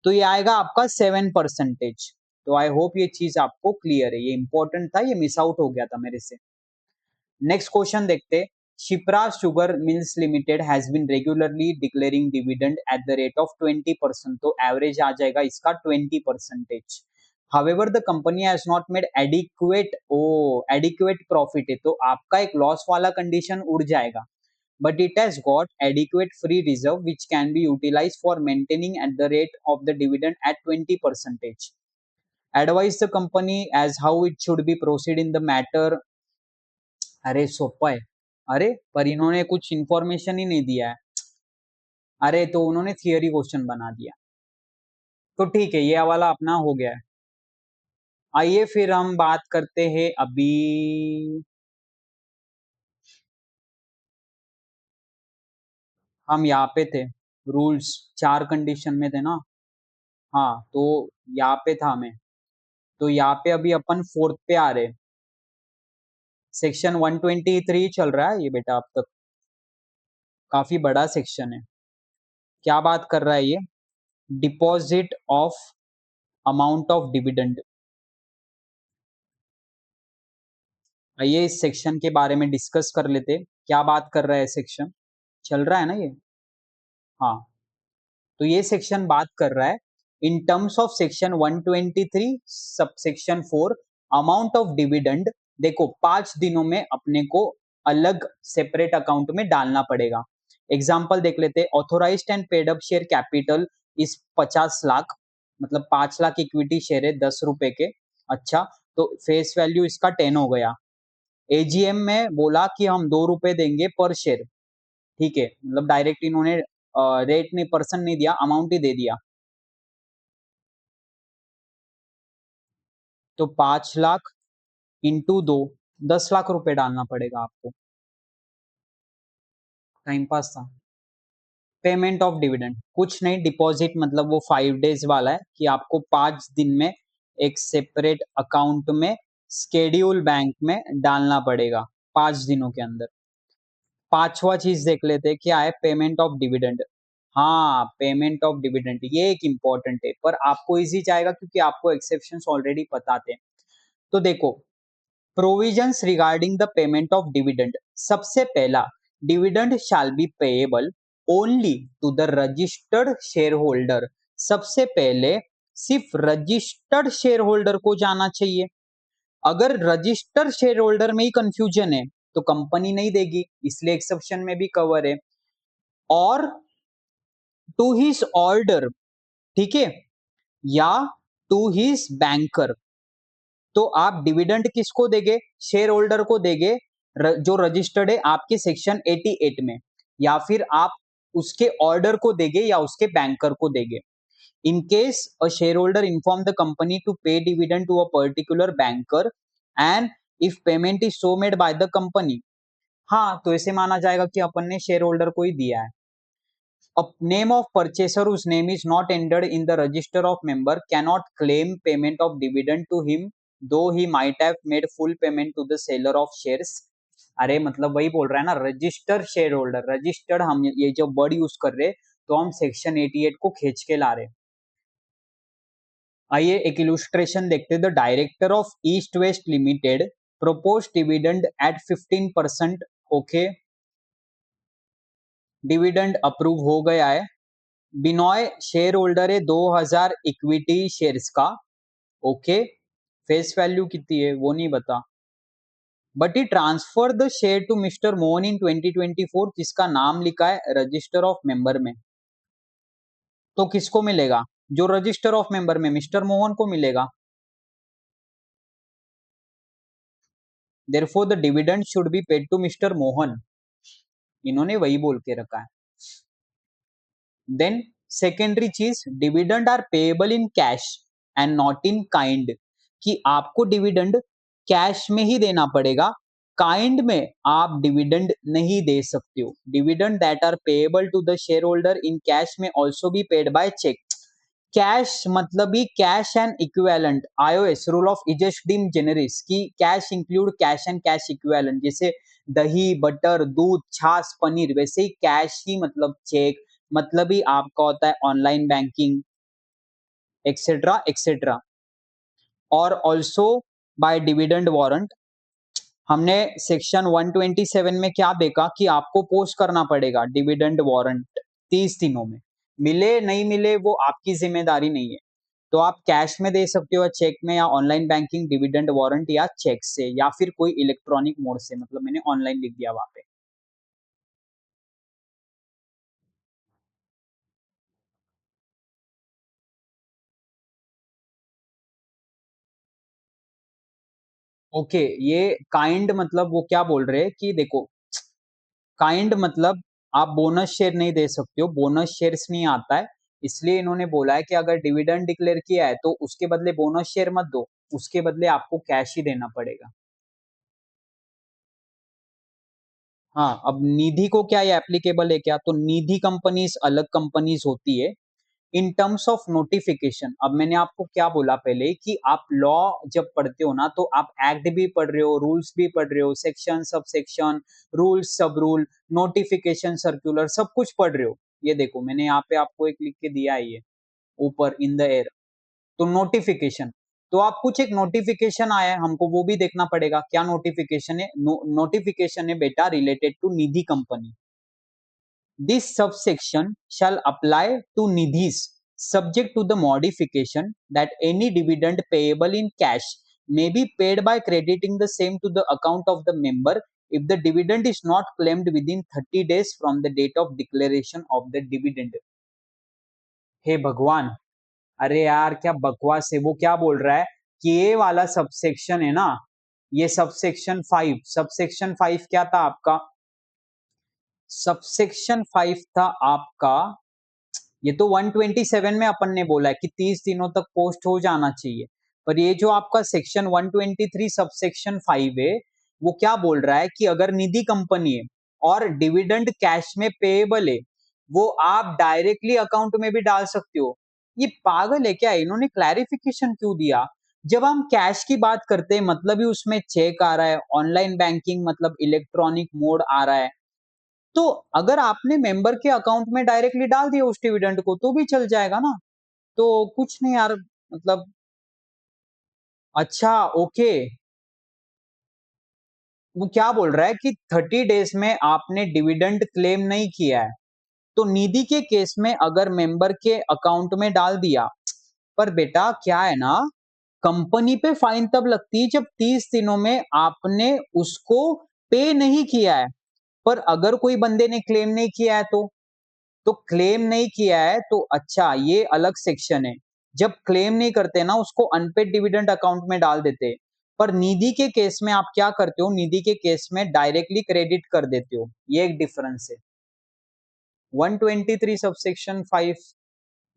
तो ये आएगा आपका 7%। तो आई होप ये चीज आपको क्लियर है, ये इंपॉर्टेंट था, ये मिस आउट हो गया था मेरे से। नेक्स्ट क्वेश्चन देखते। Shipra sugar mills limited has been regularly declaring dividend at the rate of 20%, तो एवरेज आ जाएगा इसका 20%। However the company has not made adequate profit है, तो आपका एक लॉस वाला कंडीशन उड़ जाएगा, but it has got adequate free reserve which can be utilized for maintaining at the rate of the dividend at 20%. Advise the company as how it should be proceed in the matter। अरे सोपा है। अरे पर इन्होंने कुछ इंफॉर्मेशन ही नहीं दिया है। अरे तो उन्होंने थियरी क्वेश्चन बना दिया, तो ठीक है ये वाला अपना हो गया है। आइए फिर हम बात करते हैं अभी, हम यहाँ पे थे, रूल्स 4 कंडीशन में थे ना। हाँ तो यहाँ पे था मैं, तो यहाँ पे अभी अपन फोर्थ पे आ रहे। सेक्शन 123 चल रहा है ये बेटा अब तक, काफी बड़ा सेक्शन है। क्या बात कर रहा है ये? Deposit of amount of dividend. आइए इस सेक्शन के बारे में डिस्कस कर लेते। क्या बात कर रहा है सेक्शन? चल रहा है ना ये? हाँ, तो ये सेक्शन बात कर रहा है in terms of section 123 sub section 4 amount of dividend. देखो 5 दिनों में अपने को अलग सेपरेट अकाउंट में डालना पड़ेगा। एग्जाम्पल देख लेते। Authorised and paid up share capital is 50 lakh, मतलब 5 लाख इक्विटी शेयर है 10 रुपए के। अच्छा, तो फेस वैल्यू इसका 10 हो गया। एजीएम में बोला कि हम 2 रुपए देंगे पर शेयर, ठीक है, मतलब डायरेक्ट इन्होंने रेट नहीं, पर्सन नहीं दिया, अमाउंट ही दे दिया। तो 5 लाख इंटू 2, 10 लाख रुपए डालना पड़ेगा आपको। टाइम पास था। पेमेंट ऑफ डिविडेंड कुछ नहीं, डिपॉजिट मतलब वो 5 डेज वाला है कि आपको 5 दिन में एक सेपरेट अकाउंट में स्केड्यूल बैंक में डालना पड़ेगा 5 दिनों के अंदर। पांचवा चीज देख लेते हैं क्या है, पेमेंट ऑफ डिविडेंड। हाँ, पेमेंट ऑफ डिविडेंड ये एक इंपॉर्टेंट है, पर आपको इजी जाएगा क्योंकि आपको एक्सेप्शंस ऑलरेडी पता थे। तो देखो, provisions regarding the payment of dividend. सबसे पहला, dividend shall be payable only to the registered share holder. सबसे पहले सिर्फ रजिस्टर्ड शेयर होल्डर को जाना चाहिए। अगर रजिस्टर्ड शेयर होल्डर में ही कंफ्यूजन है तो कंपनी नहीं देगी, इसलिए एक्सेप्शन में भी कवर है। और टू हिज ऑर्डर, ठीक है, या टू हिज बैंकर। तो आप डिविडेंड किसको देंगे, शेयर होल्डर को देंगे जो रजिस्टर्ड है आपके सेक्शन 88 में, या फिर आप उसके ऑर्डर को देंगे या उसके बैंकर को देंगे। In case a share holder inform the company to pay dividend to a particular banker and if payment is so made by the company, हाँ तो ऐसे माना जाएगा कि अपन ने शेयर होल्डर को ही दिया है। A name of purchaser whose name is not entered in the register of member cannot claim payment of dividend to him, though he might have made full payment to the seller of shares। अरे मतलब वही बोल रहा है ना, रजिस्टर्ड शेयर होल्डर, रजिस्टर्ड हम ये जो वर्ड यूज कर रहे तो हम सेक्शन 88 को खींच के ला रहे। आइए एक इलुस्ट्रेशन देखते हैं। The director of East West limited propose dividend at 15%। Okay, dividend approve हो गया है। बिनॉय शेयर होल्डर है 2000 इक्विटी शेयर्स का। ओके, फेस वैल्यू कितनी है वो नहीं बता, but he transfer the share to mister Mohan in 2024, जिसका नाम लिखा है रजिस्टर ऑफ मेंबर में। तो किसको मिलेगा, जो रजिस्टर ऑफ मेंबर में मिस्टर मोहन को मिलेगा। Therefore the dividend should be paid to mister Mohan, इन्होंने वही बोल के रखा है। देन सेकेंडरी चीज, dividend are payable in cash and not in kind, कि आपको डिविडेंड कैश में ही देना पड़ेगा, काइंड में आप डिविडेंड नहीं दे सकते हो। Dividend that are payable to the shareholder in cash में also be paid by cheque. Cash मतलब ही cash and equivalent, IOS rule of ejusdem generis की cash include cash and cash equivalent, जैसे दही बटर दूध छाछ पनीर, वैसे ही कैश ही मतलब चेक, मतलब ही आपका होता है ऑनलाइन बैंकिंग एक्सेट्रा एक्सेट्रा। और ऑल्सो बाय डिविडेंड वारंट। हमने सेक्शन 127 में क्या देखा कि आपको पोस्ट करना पड़ेगा डिविडेंड वारंट 30 दिनों में, मिले नहीं मिले वो आपकी जिम्मेदारी नहीं है। तो आप कैश में दे सकते हो, चेक में, या ऑनलाइन बैंकिंग डिविडेंड वारंट, या चेक से, या फिर कोई इलेक्ट्रॉनिक मोड से, मतलब मैंने ऑनलाइन लिख दिया वहां पे। ओके, ये काइंड मतलब वो क्या बोल रहे हैं कि देखो, काइंड मतलब आप बोनस शेयर नहीं दे सकते हो, बोनस शेयर्स नहीं आता है, इसलिए इन्होंने बोला है कि अगर डिविडेंड डिक्लेयर किया है तो उसके बदले बोनस शेयर मत दो, उसके बदले आपको कैश ही देना पड़ेगा। हाँ, अब निधि को क्या ये एप्लीकेबल है क्या, तो निधि कंपनीज अलग कंपनीज होती है। इन टर्म्स ऑफ नोटिफिकेशन, अब मैंने आपको क्या बोला पहले कि आप लॉ जब पढ़ते हो ना तो आप एक्ट भी पढ़ रहे हो, रूल्स भी पढ़ रहे हो, सेक्शन सब सेक्शन, रूल्स सब रूल, नोटिफिकेशन सर्कुलर सब कुछ पढ़ रहे हो। ये देखो मैंने यहाँ पे आपको एक लिख के दिया है, ये ऊपर इन द एयर। तो नोटिफिकेशन, तो आप कुछ एक नोटिफिकेशन आया है हमको वो भी देखना पड़ेगा, क्या नोटिफिकेशन है। नोटिफिकेशन है बेटा related to Nidhi company. This subsection shall apply to nidhis subject to the modification that any dividend payable in cash may be paid by crediting the same to the account of the member if the dividend is not claimed within 30 days from the date of declaration of the dividend। हे भगवान, अरे यार क्या बकवास है, वो क्या बोल रहा है कि ये वाला सबसेक्शन है ना, ये सबसेक्शन 5 क्या था आपका, सबसेक्शन 5 था आपका, ये तो 127 में अपन ने बोला है कि 30 दिनों तक पोस्ट हो जाना चाहिए, पर ये जो आपका सेक्शन 123 सबसेक्शन 5 है वो क्या बोल रहा है कि अगर निधि कंपनी है और डिविडेंड कैश में पेएबल है वो आप डायरेक्टली अकाउंट में भी डाल सकते हो। ये पागल है क्या? इन्होंने क्लैरिफिकेशन क्यों दिया? जब हम कैश की बात करते हैं मतलब ही उसमें चेक आ रहा है, ऑनलाइन बैंकिंग मतलब इलेक्ट्रॉनिक मोड आ रहा है। तो अगर आपने मेंबर के अकाउंट में डायरेक्टली डाल दिया उस डिविडेंड को तो भी चल जाएगा ना। तो कुछ नहीं यार, मतलब अच्छा, ओके। वो क्या बोल रहा है कि 30 डेज में आपने डिविडेंड क्लेम नहीं किया है तो निधि के केस में अगर मेंबर के अकाउंट में डाल दिया, पर बेटा क्या है ना, कंपनी पे फाइन तब लगती है जब 30 दिनों में आपने उसको पे नहीं किया है। पर अगर कोई बंदे ने क्लेम नहीं किया है तो क्लेम नहीं किया है तो अच्छा ये अलग सेक्शन है। जब क्लेम नहीं करते ना उसको अनपेड डिविडेंड अकाउंट में डाल देते। पर निधि के केस में आप क्या करते हो, निधि के केस में डायरेक्टली क्रेडिट कर देते हो, ये एक डिफरेंस है। 123 सबसेक्शन 5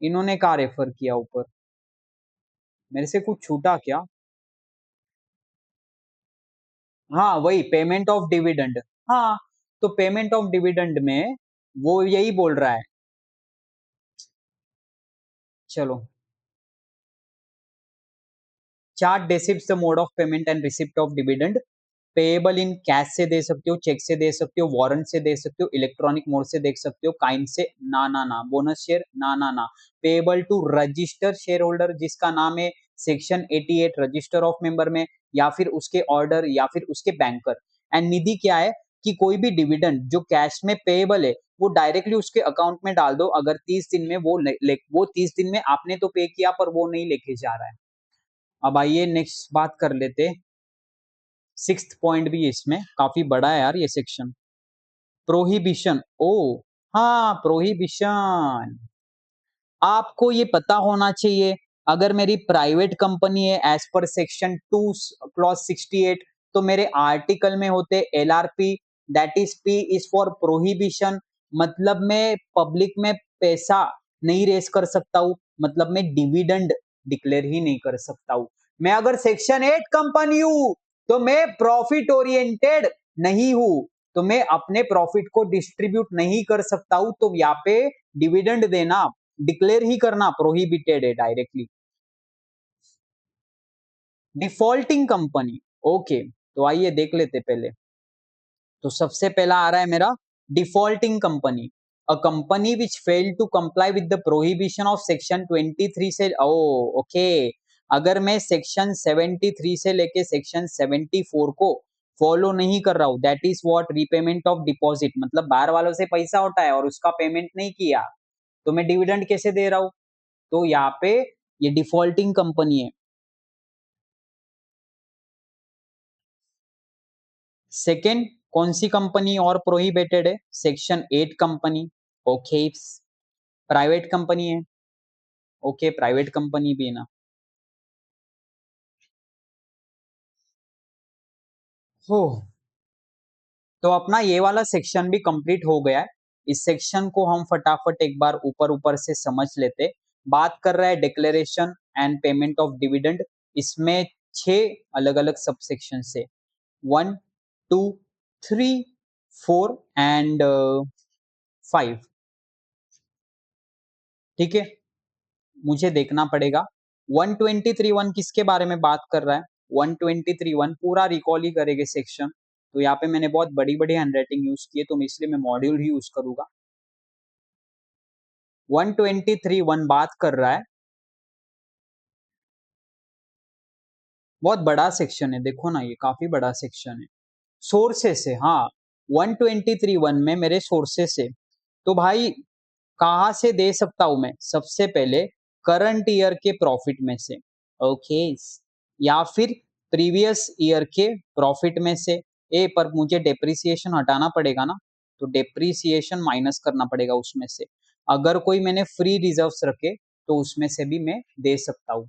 इन्होंने कहा रेफर किया ऊपर, मेरे से कुछ छूटा क्या? हाँ वही पेमेंट ऑफ डिविडेंड। हाँ, तो पेमेंट ऑफ डिविडेंड में वो यही बोल रहा है। चलो, chart describes the mode of payment and receipt of dividend. Payable in cash से दे सकते हो, चेक से दे सकते हो, वारंट से दे सकते हो, इलेक्ट्रॉनिक मोड से देख सकते हो, काइंड से ना, बोनस शेयर ना। Payable to register share holder जिसका नाम है सेक्शन 88 रजिस्टर ऑफ मेंबर में, या फिर उसके ऑर्डर या फिर उसके बैंकर। एंड निधि क्या है कि कोई भी डिविडेंड जो कैश में पेएबल है वो डायरेक्टली उसके अकाउंट में डाल दो अगर 30 दिन में वो 30 दिन में आपने तो पे किया पर वो नहीं लेके जा रहा है। अब आइए नेक्स्ट बात कर लेते। सिक्स्थ पॉइंट भी है इसमें, काफी बड़ा है यार ये सेक्शन। प्रोहिबिशन, ओ हाँ प्रोहिबिशन। आपको ये पता होना चाहिए, अगर मेरी प्राइवेट कंपनी है एज पर सेक्शन 2 क्लॉज 68 तो मेरे आर्टिकल में होते LRP, that is P is for prohibition. मतलब मैं पब्लिक में पैसा नहीं रेस कर सकता हूँ, मतलब मैं डिविडेंड डिक्लेयर ही नहीं कर सकता हूँ। मैं अगर सेक्शन 8 कंपनी हूँ तो मैं प्रॉफिट ओरिएंटेड नहीं हूँ, तो मैं अपने प्रॉफिट को डिस्ट्रीब्यूट नहीं कर सकता हूँ, तो यहाँ पे डिविडेंड देना डिक्लेयर ही करना प्रोहिबिटेड है डायरेक्टली। डिफॉल्टिंग कंपनी, ओके तो आइए देख लेते पहले। तो सबसे पहला आ रहा है मेरा defaulting company, a company which fail to comply with the prohibition of section 23 से ओ ओके। अगर मैं सेक्शन 73 से लेके सेक्शन 74 को फॉलो नहीं कर रहा हूं, that is what repayment of deposit, मतलब बाहर वालों से पैसा उठाया और उसका पेमेंट नहीं किया तो मैं डिविडेंड कैसे दे रहा हूं? तो यहाँ पे ये डिफॉल्टिंग कंपनी है। सेकंड, कौन सी कंपनी और प्रोहिबिटेड है? Section 8 company, okay. Private company है, ओके प्राइवेट कंपनी भी है ना। हो, तो अपना ये वाला सेक्शन भी कंप्लीट हो गया है। इस सेक्शन को हम फटाफट एक बार ऊपर ऊपर से समझ लेते। बात कर रहा है declaration and payment of dividend. इसमें 6 अलग अलग सब सेक्शन से, 1 2 3 4 एंड 5, ठीक है। मुझे देखना पड़ेगा 123(1) किसके बारे में बात कर रहा है। 123(1) पूरा रिकॉल ही करेंगे सेक्शन। तो यहाँ पे मैंने बहुत बड़ी बड़ी हैंडराइटिंग यूज की है तो इसलिए मैं मॉड्यूल ही यूज करूंगा। 123(1) बात कर रहा है, बहुत बड़ा सेक्शन है, देखो ना ये काफी बड़ा सेक्शन है। सोर्सेस है, हाँ 123(1) में मेरे सोर्सेस है। तो भाई कहाँ से दे सकता हूं मैं? सबसे पहले करंट ईयर के प्रॉफिट में से, ओके, या फिर प्रीवियस ईयर के प्रॉफिट में से। ए पर मुझे डेप्रिसिएशन हटाना पड़ेगा ना, तो डेप्रिसिएशन माइनस करना पड़ेगा उसमें से। अगर कोई मैंने फ्री रिजर्व्स रखे तो उसमें से भी मैं दे सकता हूँ।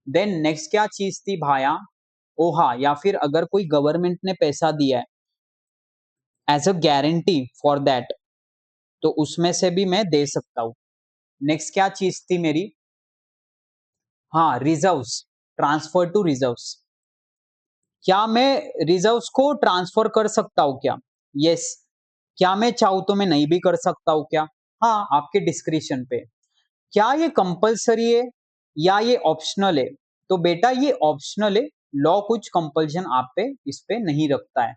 देन नेक्स्ट क्या चीज थी भाया? ओ हाँ, या फिर अगर कोई गवर्नमेंट ने पैसा दिया है as a guarantee for that तो उसमें से भी मैं दे सकता हूँ। नेक्स्ट क्या चीज थी मेरी? हाँ रिजर्व्स, ट्रांसफर टू रिजर्व्स। क्या मैं रिजर्व्स को ट्रांसफर कर सकता हूँ क्या? यस। क्या मैं चाहूँ तो मैं नहीं भी कर सकता हूँ क्या? हाँ, आपके डिस्क्रिशन पे। क्या ये कंपल्सरी है या ये ऑप्शनल है? तो बेटा ये ऑप्शनल है, लॉ कुछ कंपल्शन आप पे इस पे नहीं रखता है।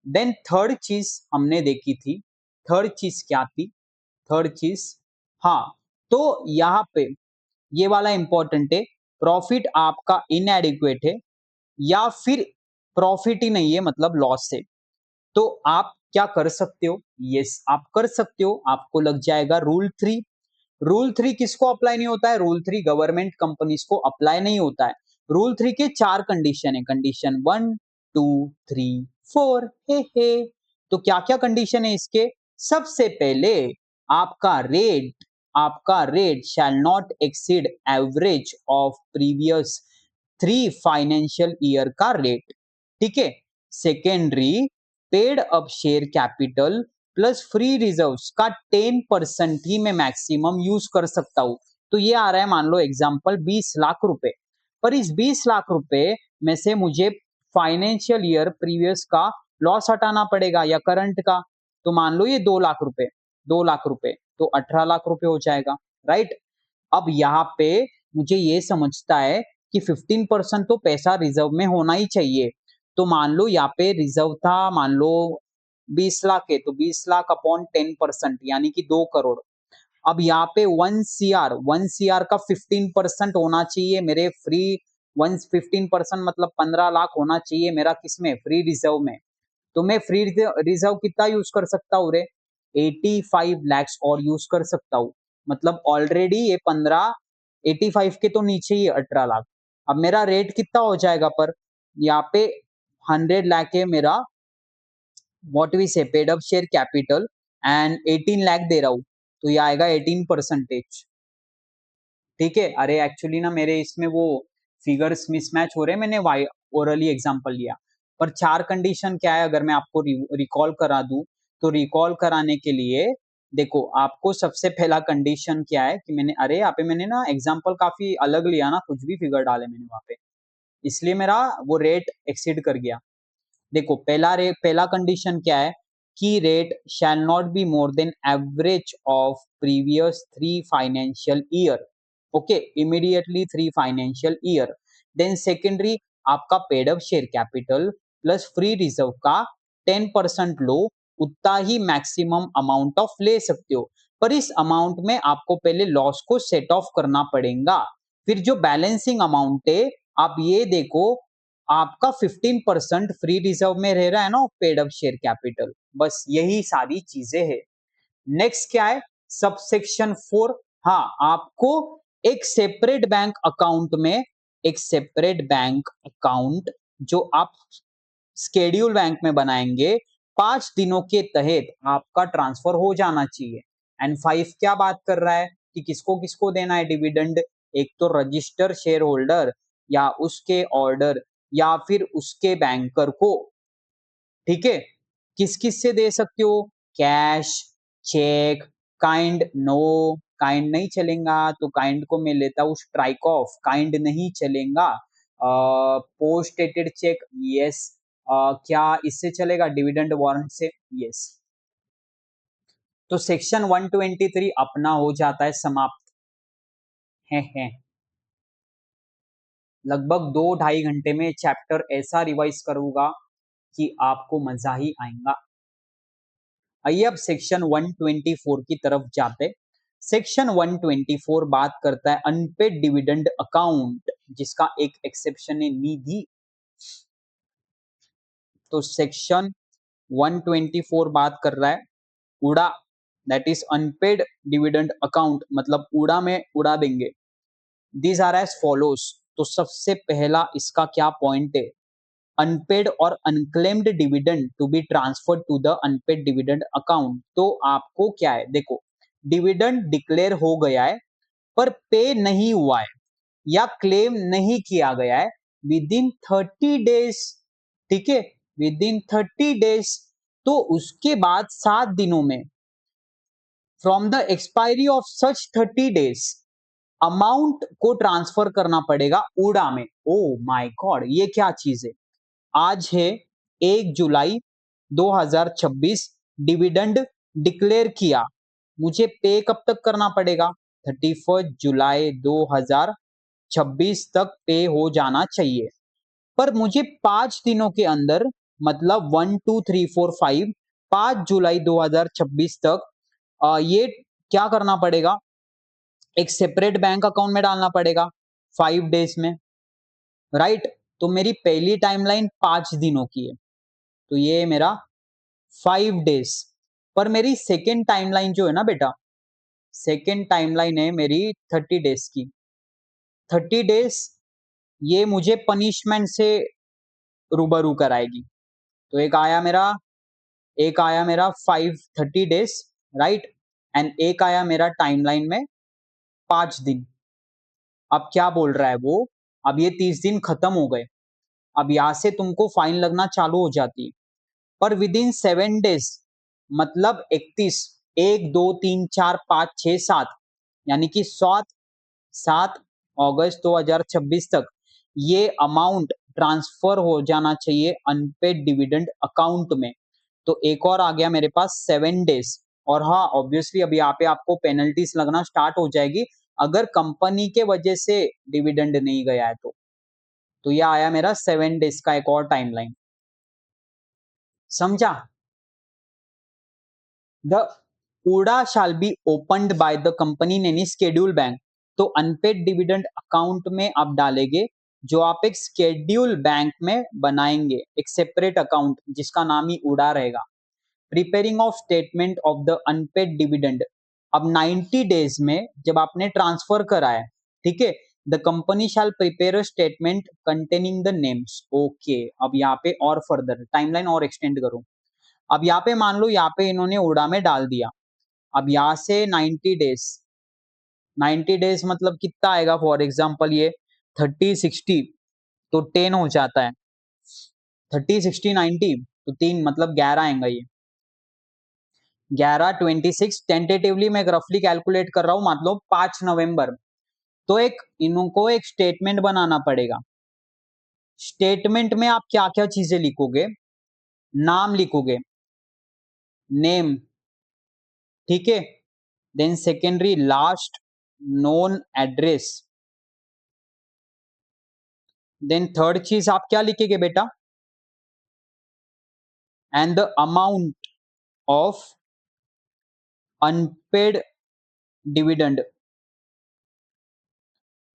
देन थर्ड चीज हमने देखी थी, थर्ड चीज क्या थी? थर्ड चीज, हाँ, तो यहाँ पे ये वाला इंपॉर्टेंट है, प्रॉफिट आपका इनएडिक्वेट है या फिर प्रॉफिट ही नहीं है मतलब लॉस है। तो आप क्या कर सकते हो? यस, आप कर सकते हो, आपको लग जाएगा रूल 3। रूल 3 किसको अप्लाई नहीं होता है? रूल 3 गवर्नमेंट कंपनीज को अप्लाई नहीं होता है। रूल 3 के 4 कंडीशन है, कंडीशन 1, 2, 3, 4। हे तो क्या क्या कंडीशन है इसके? सबसे पहले आपका रेट, आपका rate shall not exceed average of previous 3 financial year का रेट, ठीक है। Secondary, paid up share capital plus free reserves का 10% ही मैं मैक्सिमम यूज कर सकता हूं। तो ये आ रहा है मान लो एग्जांपल 20 लाख रुपए, पर इस 20 लाख रुपए में से मुझे फाइनेंशियल ईयर प्रीवियस का लॉस हटाना पड़ेगा या करंट का। तो मान लो ये 2 लाख रुपए, 2 लाख रुपए तो 18 लाख रुपए हो जाएगा, राइट। अब यहाँ पे मुझे ये समझता है कि 15% तो पैसा रिजर्व में होना ही चाहिए। तो मान लो यहाँ पे रिजर्व था मान लो 20 लाख है, तो 20 लाख अपॉन 10% यानी कि 2 करोड़। अब यहाँ पे 1 CR का 15% होना चाहिए मेरे फ्री, 15% मतलब 15 लाख होना चाहिए मेरा किसमें? फ्री रिजर्व में। तो मैं फ्री रिजर्व कितना यूज कर सकता हूँ रे? 85 लैक्स और यूज कर सकता हूँ। मतलब ऑलरेडी ये 15, 85 के तो नीचे ही 18 लाख। अब मेरा रेट कितना हो जाएगा? पर यहाँ पे 100 लाख है मेरा, what we say paid up share capital, and 18 lakh दे रहा हूँ, तो ये आएगा 18%। ठीक है। अरे एक्चुअली ना मेरे इसमें वो फिगर्स मिसमैच हो रहे हैं, मैंने वाई ओरली एग्जांपल लिया। पर 4 कंडीशन क्या है अगर मैं आपको रिकॉल करा दूं, तो रिकॉल कराने के लिए देखो आपको सबसे पहला कंडीशन क्या है कि मैंने, अरे यहाँ पे मैंने ना एग्जांपल काफी अलग लिया ना, कुछ भी फिगर डाले मैंने वहां पे, इसलिए मेरा वो रेट एक्सीड कर गया। देखो पहला कंडीशन क्या है कि rate shall not be more than average of previous 3 financial year, okay, immediately 3 financial year. Then secondary, आपका paid up share capital plus free reserve का 10% लो, उतना ही मैक्सिमम अमाउंट ऑफ ले सकते हो। पर इस अमाउंट में आपको पहले लॉस को सेट ऑफ करना पड़ेगा। फिर जो बैलेंसिंग अमाउंट है, आप ये देखो, आपका 15% फ्री रिजर्व में रह रहा है ना पेड अप शेयर कैपिटल, बस यही सारी चीजें हैं। नेक्स्ट क्या है? सबसेक्शन 4, हाँ, आपको एक सेपरेट बैंक अकाउंट में, एक सेपरेट बैंक अकाउंट जो आप स्केड्यूल बैंक में बनाएंगे, 5 दिनों के तहत आपका ट्रांसफर हो जाना चाहिए। एंड 5 क्या बात कर रहा है कि किसको किसको देना है डिविडेंड? एक तो रजिस्टर शेयर होल्डर या उसके ऑर्डर या फिर उसके बैंकर को, ठीक है। किस किस से दे सकते हो? Cash, cheque, kind, no, kind नहीं चलेगा तो काइंड को मैं लेता हूँ स्ट्राइक ऑफ, काइंड नहीं चलेगा। Post dated cheque, yes. क्या इससे चलेगा? डिविडेंड वारंट से, यस। तो सेक्शन 123 अपना हो जाता है समाप्त। है लगभग 2-2.5 घंटे में चैप्टर ऐसा रिवाइज करूंगा कि आपको मजा ही आएगा। आइए अब सेक्शन 124 की तरफ जाते। सेक्शन 124 बात करता है अनपेड डिविडेंड अकाउंट, जिसका एक एक्सेप्शन है निधि। तो सेक्शन 124 बात कर रहा है उड़ा, that is unpaid dividend account, मतलब उड़ा में उड़ा देंगे। These are as follows. तो सबसे पहला इसका क्या पॉइंट है? अनपेड और unclaimed dividend to be transferred to the unpaid dividend account. तो आपको क्या है, देखो, डिविडेंड डिक्लेयर हो गया है पर पे नहीं हुआ है या क्लेम नहीं किया गया है विद इन 30 डेज, ठीक है, विद इन 30 डेज। तो उसके बाद 7 दिनों में, from the expiry of such 30 days, amount को ट्रांसफर करना पड़ेगा उड़ा में। ओ माय गॉड, ये क्या चीज है? आज है 1 जुलाई 2026, डिविडेंड डिक्लेयर किया, मुझे पे कब तक करना पड़ेगा? 31 जुलाई 2026 तक पे हो जाना चाहिए। पर मुझे 5 दिनों के अंदर, मतलब 1 2 3 4 5, 5 जुलाई 2026 तक ये क्या करना पड़ेगा? एक सेपरेट बैंक अकाउंट में डालना पड़ेगा 5 डेज में, राइट? तो मेरी पहली टाइमलाइन 5 दिनों की है, तो ये मेरा 5 डेज। पर मेरी सेकेंड टाइमलाइन जो है ना बेटा, सेकेंड टाइमलाइन है मेरी 30 डेज की। 30 डेज ये मुझे पनिशमेंट से रूबरू कराएगी। तो एक आया मेरा 530 डेज, राइट? एंड एक आया मेरा टाइमलाइन में 5 दिन। अब क्या बोल रहा है वो? अब ये 30 दिन खत्म हो गए, अब यहां से तुमको फाइन लगना चालू हो जाती है। पर विद इन 7 डेज, मतलब 31, 1 2 3 4 5 6 7, यानी कि 7 अगस्त 2026 तक ये अमाउंट ट्रांसफर हो जाना चाहिए अनपेड डिविडेंड अकाउंट में। तो एक और आ गया मेरे पास 7 डेज। और हाँ, ऑब्वियसली अब यहाँ पे आपको पेनल्टीज लगना स्टार्ट हो जाएगी अगर कंपनी के वजह से डिविडेंड नहीं गया है तो ये आया मेरा 7 डेज का एक और टाइमलाइन। समझा? The UDA shall be opened by the company in any schedule bank। तो अनपेड डिविडेंड अकाउंट में आप डालेंगे, जो आप एक स्केड्यूल बैंक में बनाएंगे, एक सेपरेट अकाउंट जिसका नाम ही UDA रहेगा। Preparing of statement of the unpaid dividend. अब 90 डेज में जब आपने ट्रांसफर करा है, ठीक है, the company shell prepare a statement containing the names. Okay, अब यहाँ पे और फर्दर टाइमलाइन और एक्सटेंड करो। अब यहाँ पे मान लो यहाँ पे इन्होंने उड़ा में डाल दिया। अब यहाँ से 90 डेज, 90 डेज मतलब कितना आएगा? फॉर एग्जांपल ये 30 60 तो 10 हो जाता है, 30 60 90 तो 3 मतलब 11 आएगा ये। 11 26 टेंटेटिवली मैं रफली कैलकुलेट कर रहा हूं, मतलब 5 नवंबर। तो एक इनको एक स्टेटमेंट बनाना पड़ेगा। स्टेटमेंट में आप क्या क्या चीजें लिखोगे? नाम लिखोगे, नेम, ठीक है, then secondary last known address, then third चीज आप क्या लिखेंगे बेटा? And the amount of unpaid dividend.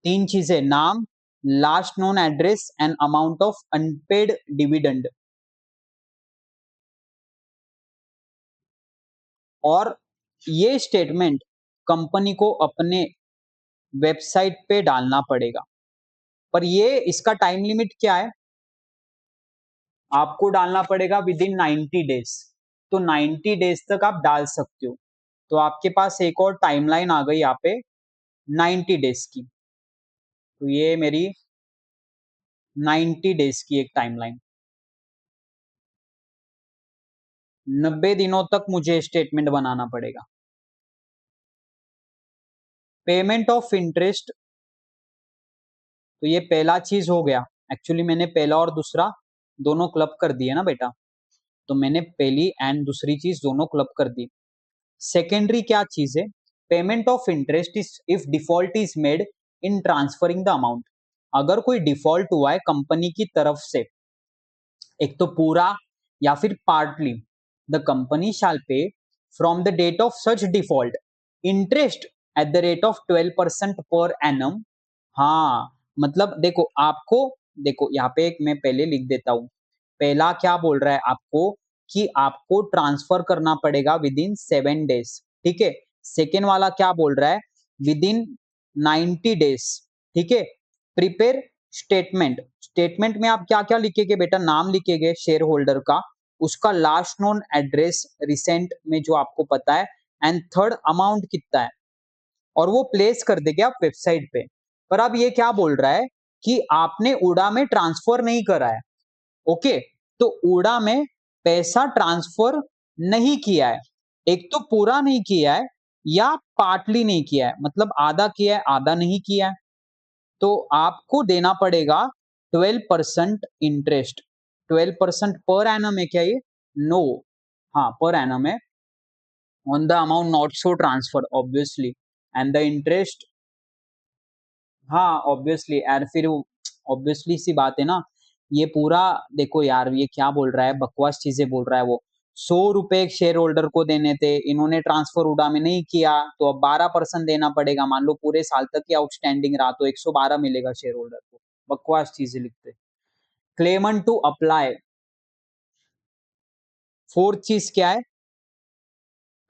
तीन चीजें, नाम, last known address and amount of unpaid dividend. और ये स्टेटमेंट कंपनी को अपने वेबसाइट पे डालना पड़ेगा। पर ये इसका टाइम लिमिट क्या है? आपको डालना पड़ेगा विद इन 90 डेज। तो 90 डेज तक आप डाल सकते हो। तो आपके पास एक और टाइमलाइन आ गई यहाँ पे 90 डेज की। तो ये मेरी 90 डेज की एक टाइमलाइन, 90 दिनों तक मुझे स्टेटमेंट बनाना पड़ेगा। पेमेंट ऑफ इंटरेस्ट, तो ये पहला चीज हो गया। एक्चुअली मैंने पहला और दूसरा दोनों क्लब कर दिए ना बेटा, तो मैंने पहली एंड दूसरी चीज दोनों क्लब कर दी। सेकेंडरी क्या चीज है? Payment of interest is if default is made in transferring the amount. अगर कोई डिफॉल्ट हुआ है कंपनी की तरफ से, एक तो पूरा या फिर partly, the company shall pay from the date of such default interest at the rate of 12% per annum. हाँ, मतलब देखो आपको, देखो यहाँ पे एक मैं पहले लिख देता हूं। पहला क्या बोल रहा है आपको? कि आपको ट्रांसफर करना पड़ेगा विद इन 7 डेज, ठीक है। सेकेंड वाला क्या बोल रहा है? विद इन 90 डेज, ठीक है। Prepare statement. स्टेटमेंट में आप क्या क्या लिखेंगे बेटा? नाम लिखेंगे शेयर होल्डर का, उसका लास्ट नोन एड्रेस रिसेंट में जो आपको पता है, एंड थर्ड अमाउंट कितना है, और वो प्लेस कर देंगे आप वेबसाइट पे। पर अब ये क्या बोल रहा है कि आपने उड़ा में ट्रांसफर नहीं करा है। ओके, तो उड़ा में पैसा ट्रांसफर नहीं किया है, एक तो पूरा नहीं किया है या पार्टली नहीं किया है, मतलब आधा किया है आधा नहीं किया है, तो आपको देना पड़ेगा 12% इंटरेस्ट। 12% पर एनम है क्या ये? नो, हाँ पर एनम है, on the amount not so transfer obviously, and the interest, हाँ ऑब्वियसली यार, फिर ऑब्वियसली सी बात है ना, ये पूरा देखो यार, ये क्या बोल रहा है, बकवास चीजें बोल रहा है वो। 100 रुपए एक शेयर होल्डर को देने थे, इन्होंने ट्रांसफर उड़ा में नहीं किया, तो अब 12% देना पड़ेगा। मान लो पूरे साल तक की आउटस्टैंडिंग रहा तो 112 मिलेगा शेयर होल्डर को। बकवास चीजें लिखते। क्लेमन टू अप्लाई, फोर्थ चीज क्या है,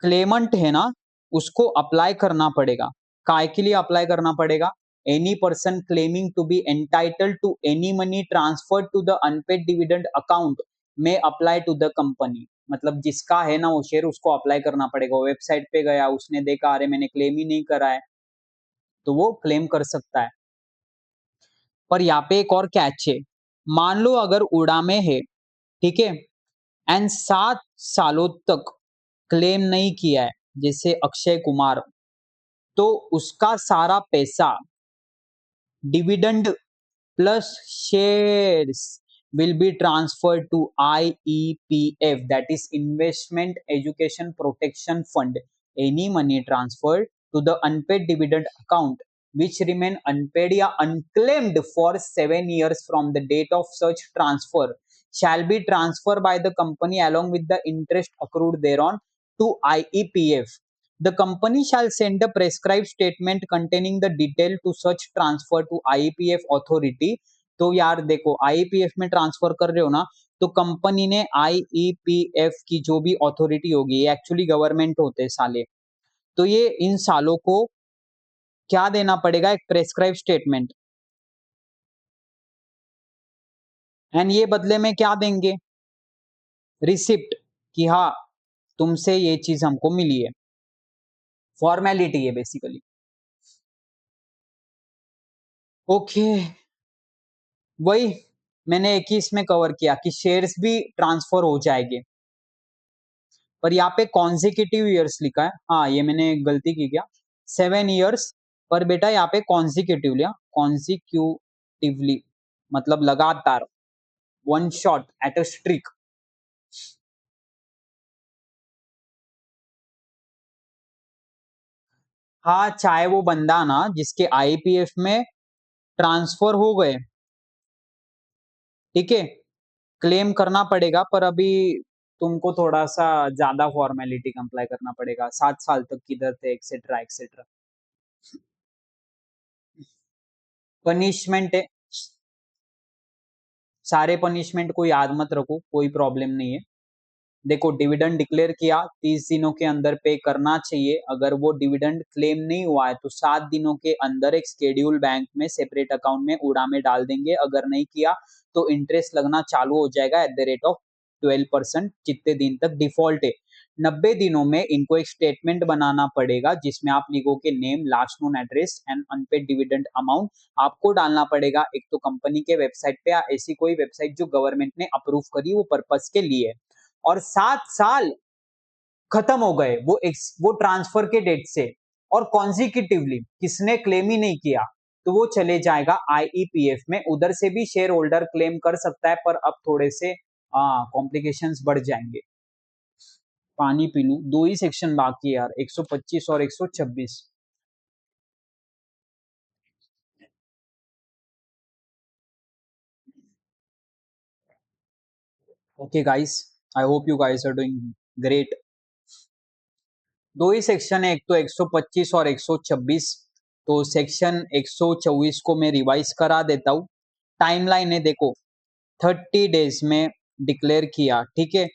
क्लेमंट है ना, उसको अप्लाई करना पड़ेगा। काय के लिए अप्लाई करना पड़ेगा, any person claiming to be entitled to any money transfer to the unpaid dividend account में अप्लाई टू द कंपनी। मतलब जिसका है ना वो शेयर, उसको अप्लाई करना पड़ेगा। वो वेबसाइट पे गया, उसने देखा अरे मैंने क्लेम ही नहीं करा है, तो वो क्लेम कर सकता है। पर यहाँ पे एक और कैच है, मान लो अगर उड़ा में है, ठीक है, एंड 7 सालों तक क्लेम नहीं किया है, जैसे अक्षय कुमार, तो उसका सारा पैसा dividend plus shares will be transferred to IEPF, that is Investment Education Protection Fund. Any money transferred to the unpaid dividend account which remain unpaid या unclaimed for 7 years from the date of such transfer shall be transferred by the company along with the interest accrued thereon to IEPF. The company shall send a prescribed statement containing the detail to such transfer to IEPF authority. तो यार देखो, आईईपीएफ में ट्रांसफर कर रहे हो ना, तो कंपनी ने आईईपीएफ की जो भी अथॉरिटी होगी, ये एक्चुअली गवर्नमेंट होते हैं साले, तो ये इन सालों को क्या देना पड़ेगा, एक प्रेस्क्राइब स्टेटमेंट, एंड ये बदले में क्या देंगे, रिसिप्ट, कि हाँ तुमसे ये चीज हमको मिली है। फॉर्मेलिटी है बेसिकली। ओके, वही मैंने 21 में कवर किया कि शेयर्स भी ट्रांसफर हो जाएंगे। पर यहाँ पे कॉन्जिक्यूटिव ईयर्स लिखा है, हाँ ये मैंने गलती की क्या, 7 ईयर्स, पर बेटा यहाँ पे कॉन्जिक्यूटिव लिया, कॉन्जिक्यूटिवली मतलब लगातार, one shot at a streak. हाँ चाहे वो बंदा ना जिसके आईपीएफ में ट्रांसफर हो गए, ठीक है, क्लेम करना पड़ेगा, पर अभी तुमको थोड़ा सा ज्यादा फॉर्मेलिटी कंप्लाई करना पड़ेगा, 7 साल तक किधर थे, एक्सेट्रा एक्सेट्रा। पनिशमेंट है, सारे पनिशमेंट को याद मत रखो, कोई प्रॉब्लम नहीं है। देखो डिविडेंड डिक्लेयर किया, 30 दिनों के अंदर पे करना चाहिए। अगर वो डिविडेंड क्लेम नहीं हुआ है तो 7 दिनों के अंदर एक शेड्यूल बैंक में सेपरेट अकाउंट में उड़ा में डाल देंगे। अगर नहीं किया तो इंटरेस्ट लगना चालू हो जाएगा एट द रेट ऑफ 12%, जितने दिन तक डिफॉल्ट है। 90 दिनों में इनको एक स्टेटमेंट बनाना पड़ेगा जिसमें आप लिखोगे name, last known address and unpaid dividend amount. आपको डालना पड़ेगा एक तो कंपनी के वेबसाइट पे या ऐसी कोई वेबसाइट जो गवर्नमेंट ने अप्रूव करी वो पर्पस के लिए। और 7 साल खत्म हो गए वो ट्रांसफर के डेट से, और कॉन्जिक्यूटिवली किसने क्लेम ही नहीं किया तो वो चले जाएगा आईईपीएफ में। उधर से भी शेयर होल्डर क्लेम कर सकता है, पर अब थोड़े से कॉम्प्लिकेशंस बढ़ जाएंगे। पानी पी लूं, दो ही सेक्शन बाकी है यार, 125 और 126। Okay guys, I hope you guys are doing great. दो ही सेक्शन है, एक तो 125 और 126। तो सेक्शन 124 को मैं रिवाइज करा देता हूँ। टाइमलाइन है देखो, 30 डेज में डिक्लेयर किया, ठीक है,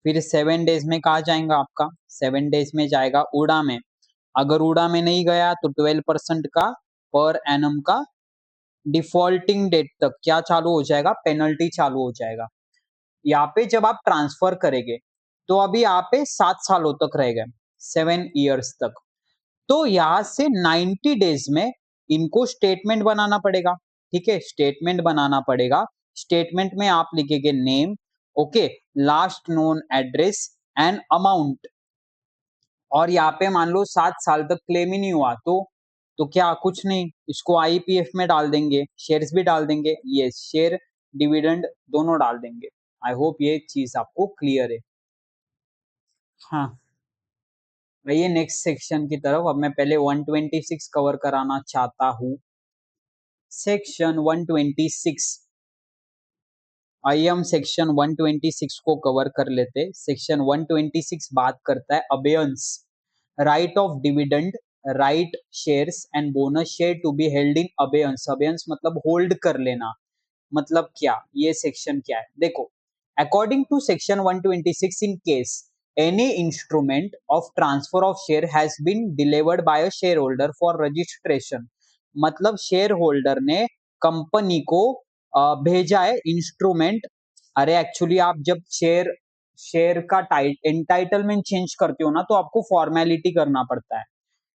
फिर 7 डेज में कहा जाएगा आपका, 7 डेज में जाएगा उड़ा में। अगर उड़ा में नहीं गया तो 12% का पर एनम का डिफॉल्टिंग डेट तक क्या चालू हो जाएगा, पेनल्टी चालू हो जाएगा। यहाँ पे जब आप ट्रांसफर करेंगे तो अभी यहाँ पे 7 सालों तक रह गए, 7 ईयर्स तक। तो यहाँ से 90 डेज में इनको स्टेटमेंट बनाना पड़ेगा, ठीक है, स्टेटमेंट बनाना पड़ेगा। स्टेटमेंट में आप लिखेंगे name, okay, last known address and amount. और यहाँ पे मान लो 7 साल तक क्लेम ही नहीं हुआ तो क्या, कुछ नहीं, इसको आईपीएफ में डाल देंगे, शेयर्स भी डाल देंगे, ये शेयर डिविडेंड दोनों डाल देंगे। आई होप ये चीज आपको क्लियर है। हाँ, आइए नेक्स्ट सेक्शन की तरफ। अब मैं पहले 126 कवर कराना चाहता हूँ। सेक्शन 126, आइए हम सेक्शन 126 को कवर कर लेते। सेक्शन 126 बात करता है abeyance, right of dividend, right shares and bonus share to be held in abeyance. Abeyance मतलब होल्ड कर लेना। मतलब क्या, ये सेक्शन क्या है देखो। According to section 126, in case any instrument of transfer of share has been delivered by a share holder for registration, मतलब शेयर होल्डर ने कंपनी को भेजा है इंस्ट्रूमेंट। अरे एक्चुअली आप जब शेयर शेयर का एंटाइटलमेंट चेंज करते हो ना, तो आपको फॉर्मेलिटी करना पड़ता है।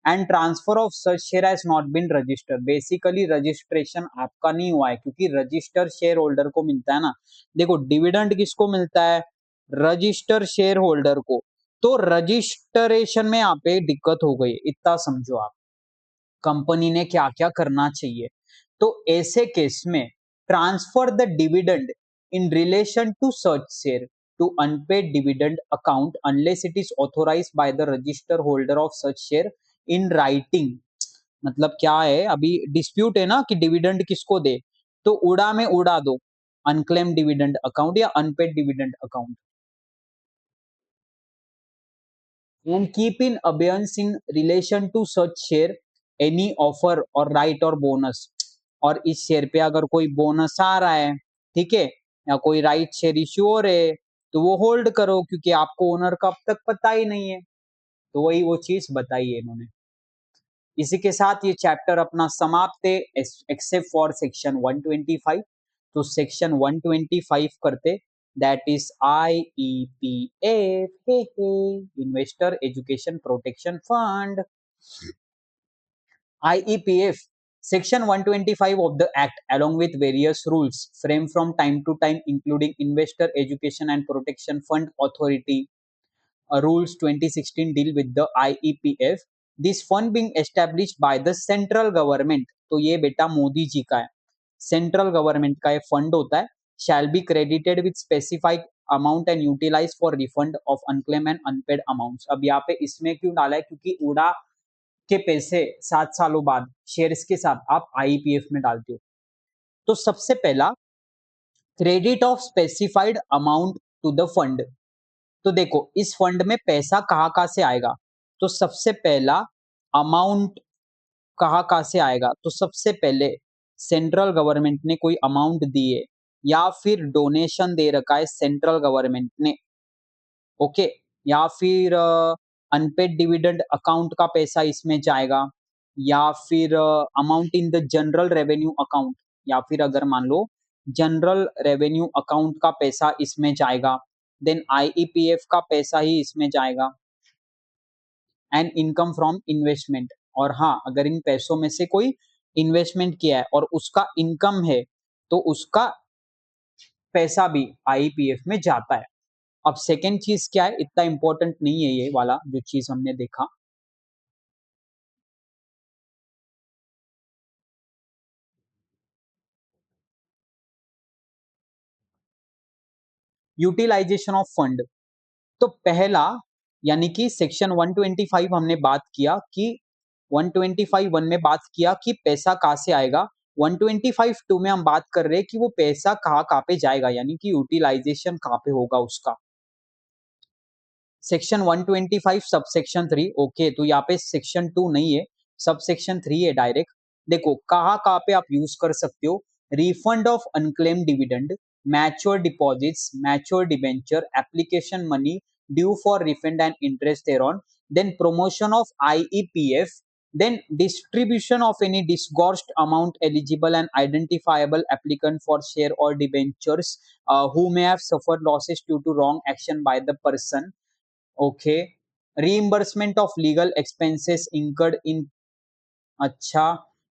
And transfer of such share has not been registered, basically registration आपका नहीं हुआ है, क्योंकि रजिस्टर शेयर होल्डर को मिलता है ना। देखो डिविडेंड किसको मिलता है, रजिस्टर शेयर होल्डर को। तो रजिस्ट्रेशन में यहाँ पे दिक्कत हो गई, इतना समझो आप। कंपनी ने क्या क्या करना चाहिए, तो ऐसे केस में transfer the dividend in relation to such share to unpaid dividend account unless it is authorised by the register holder of such share in writing. मतलब क्या है, अभी डिस्प्यूट है ना कि डिविडेंड किसको दे, तो उड़ा में उड़ा दो, अनक्लेम डिविडेंड अकाउंट या unpaid dividend account. and keep in abeyance in relation to such share any offer or right or bonus। और इस शेयर पे अगर कोई बोनस आ रहा है, ठीक है, या कोई राइट शेयर इश्यू हो रहे, तो वो होल्ड करो, क्योंकि आपको ओनर का अब तक पता ही नहीं है। तो वही वो चीज बताई है इन्होंने। इसी के साथ ये चैप्टर अपना समाप्त है, एक्सेप्ट फॉर सेक्शन 125। तो सेक्शन 125 करते, that is IEPF, investor education protection fund. IEPF, section 125 of the act along with various rules frame from time to time including investor education and protection fund authority rules 2016 deal with the IEPF। This fund being established by the central government, तो ये बेटा मोदी जी का है, सेंट्रल गवर्नमेंट का ये फंड होता है। Shall be credited with specified amount and utilise for refund of unclaim and unpaid amounts. अब यहाँ पे इसमें क्यों डाला है, क्योंकि उड़ा के पैसे 7 सालों बाद शेयर्स के साथ आप IEPF में डालते हो। तो सबसे पहला, credit of specified amount to the fund. तो देखो इस फंड में पैसा कहाँ से आएगा, तो सबसे पहला अमाउंट कहाँ से आएगा, तो सबसे पहले सेंट्रल गवर्नमेंट ने कोई अमाउंट दी है, या फिर डोनेशन दे रखा है सेंट्रल गवर्नमेंट ने, ओके, या फिर अनपेड डिविडेंड अकाउंट का पैसा इसमें जाएगा, या फिर amount in the general revenue account, या फिर अगर मान लो जनरल रेवेन्यू अकाउंट का पैसा इसमें जाएगा, देन IEPF का पैसा ही इसमें जाएगा, एंड इनकम फ्रॉम इन्वेस्टमेंट। और हाँ, अगर इन पैसों में से कोई इन्वेस्टमेंट किया है और उसका इनकम है, तो उसका पैसा भी IEPF में जाता है। अब सेकेंड चीज क्या है, इतना इंपॉर्टेंट नहीं है ये वाला जो चीज हमने देखा। यूटिलाइजेशन ऑफ फंड, तो पहला, यानी कि सेक्शन 125 हमने बात किया कि 125 वन में बात किया कि पैसा कहाँ से आएगा। 125 टू में हम बात कर रहे हैं कि वो पैसा कहाँ पे जाएगा, यानी कि यूटिलाइजेशन कहाँ पे होगा उसका। सेक्शन 125 सब सेक्शन 3, ओके, तो यहाँ पे सेक्शन 2 नहीं है, सब सेक्शन 3 है डायरेक्ट। देखो कहाँ पे आप यूज कर सकते हो, refund of unclaim dividend, mature deposits, mature debenture, application money due for refund and interest thereon, then promotion of IEPF, then distribution of any disgorged amount eligible and identifiable applicant for share or debentures who may have suffered losses due to wrong action by the person, ओके, reimbursement of legal expenses incurred in, अच्छा,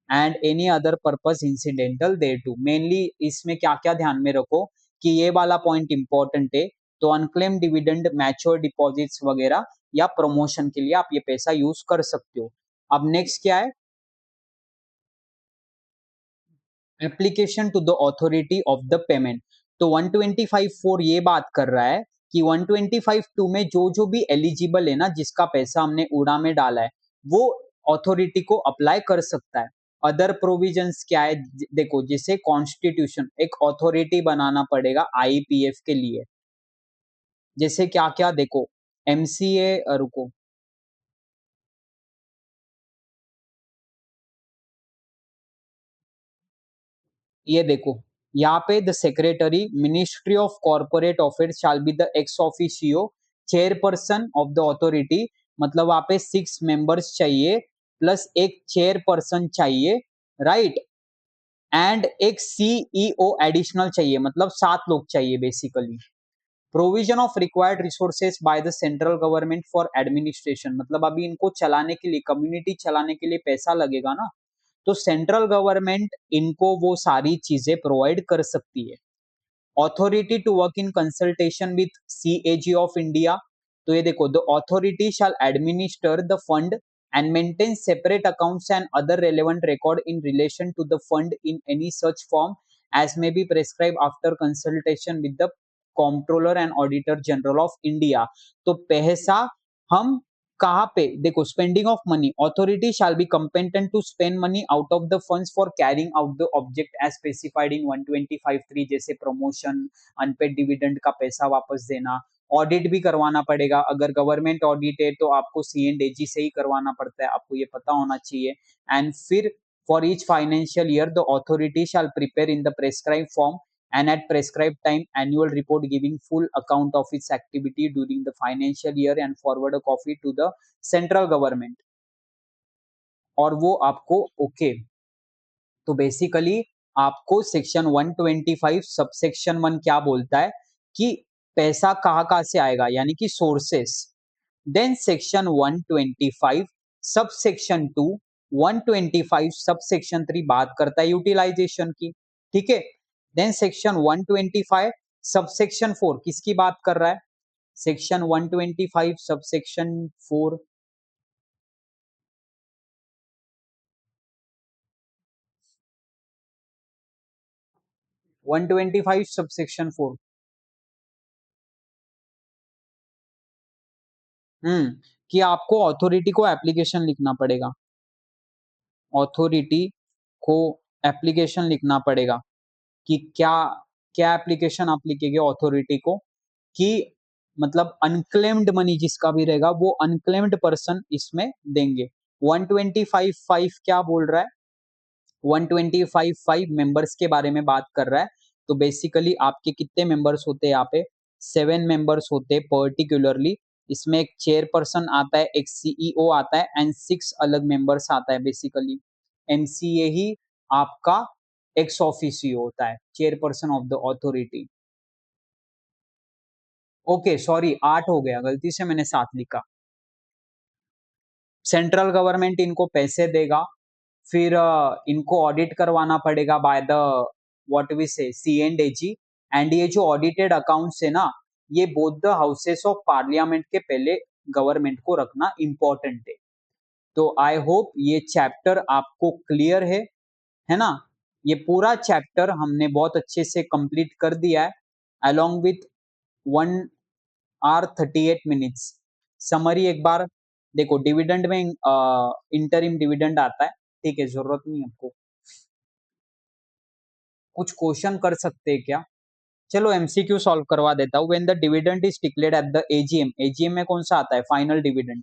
and any other purpose incidental thereto. Mainly इसमें क्या क्या ध्यान में रखो कि ये वाला पॉइंट इंपॉर्टेंट है, तो अनक्लेम डिविडेंड, मैच्योर डिपॉजिट्स वगैरह या प्रमोशन के लिए आप ये पैसा यूज कर सकते हो। अब नेक्स्ट क्या है, application to the authority of the payment. तो 125(4) ये बात कर रहा है कि 125(2) में जो जो भी एलिजिबल है ना, जिसका पैसा हमने उड़ा में डाला है, वो अथॉरिटी को अप्लाई कर सकता है। अदर प्रोविजंस क्या है, देखो जैसे कॉन्स्टिट्यूशन, एक अथॉरिटी बनाना पड़ेगा आईपीएफ के लिए। जैसे क्या क्या देखो, एमसीए, रुको, ये देखो यहाँ पे the secretary ministry of corporate affairs shall be the ex officio chairperson of the authority. मतलब वहां पे 6 मेंबर्स चाहिए प्लस एक चेयरपर्सन चाहिए, राइट। एंड एक सीईओ एडिशनल चाहिए, मतलब 7 लोग चाहिए basically. Provision of required resources by the central government for administration, मतलब अभी इनको चलाने के लिए, कम्युनिटी चलाने के लिए पैसा लगेगा ना, तो सेंट्रल गवर्नमेंट इनको वो सारी चीजें प्रोवाइड कर सकती है। Authority to work in consultation with CAG of India, तो ये देखो, the authority shall administer the fund and maintain separate accounts and other relevant record in relation to the fund in any such form as may be prescribed after consultation with the comptroller and auditor general of India। तो पैसा हम कहाँ पे देखो, spending of money, authority shall be competent to spend money out of the funds for carrying out the object as specified in 125(3), जैसे प्रमोशन, अनपेड डिविडेंड का पैसा वापस देना। ऑडिट भी करवाना पड़ेगा, अगर गवर्नमेंट ऑडिट है तो आपको सी&एजी से ही करवाना पड़ता है, आपको ये पता होना चाहिए। एंड फिर for each financial year the authority shall prepare in the prescribe form and at prescribed time annual report giving full account of its activity during the financial year and forward a copy to the central government। और वो आपको ओके, तो बेसिकली आपको सेक्शन 125 सबसेक्शन 1 क्या बोलता है कि पैसा कहाँ कहाँ से आएगा, यानी कि sources. Then section 125 subsection 2, 125 subsection 3 बात करता है यूटिलाइजेशन की, ठीक है। देन सेक्शन 125 सबसेक्शन 4 किसकी बात कर रहा है, सेक्शन 125 सबसेक्शन 4, 125 सबसेक्शन 4। कि आपको अथॉरिटी को एप्लीकेशन लिखना पड़ेगा, अथॉरिटी को एप्लीकेशन लिखना पड़ेगा कि क्या क्या एप्लीकेशन आप लिखेंगे अथॉरिटी को, कि मतलब अनक्लेम्ड मनी जिसका भी रहेगा वो अनक्लेम्ड पर्सन इसमें देंगे। 125(5) क्या बोल रहा है, 125(5) मेंबर्स के बारे में बात कर रहा है। तो बेसिकली आपके कितने मेंबर्स होते हैं यहाँ पे, 7 मेंबर्स होते हैं पर्टिकुलरली। इसमें एक चेयरपर्सन आता है, एक सीईओ आता है एंड 6 अलग मेंबर्स आता है। बेसिकली एमसीए ही आपका एक्स ऑफिसियो होता है, chairperson of the authority. Okay sorry, 8 हो गया, गलती से मैंने 7 लिखा। सेंट्रल गवर्नमेंट इनको पैसे देगा, फिर इनको ऑडिट करवाना पड़ेगा बाय द व्हाट वी से सी&एजी। एंड ये जो ऑडिटेड अकाउंट्स है ना, ये both the houses of parliament के पहले गवर्नमेंट को रखना इंपॉर्टेंट है। तो आई होप ये चैप्टर आपको क्लियर है ना। ये पूरा चैप्टर हमने बहुत अच्छे से कंप्लीट कर दिया है along with 1 hour 38 minutes। Summary एक बार देखो, डिविडेंड में इंटरिम डिविडेंड आता है, ठीक है, जरूरत नहीं है आपको। कुछ क्वेश्चन कर सकते हैं क्या, चलो एमसीक्यू सॉल्व करवा देता हूँ। When the dividend is declared at the AGM, AGM में कौन सा आता है, final dividend.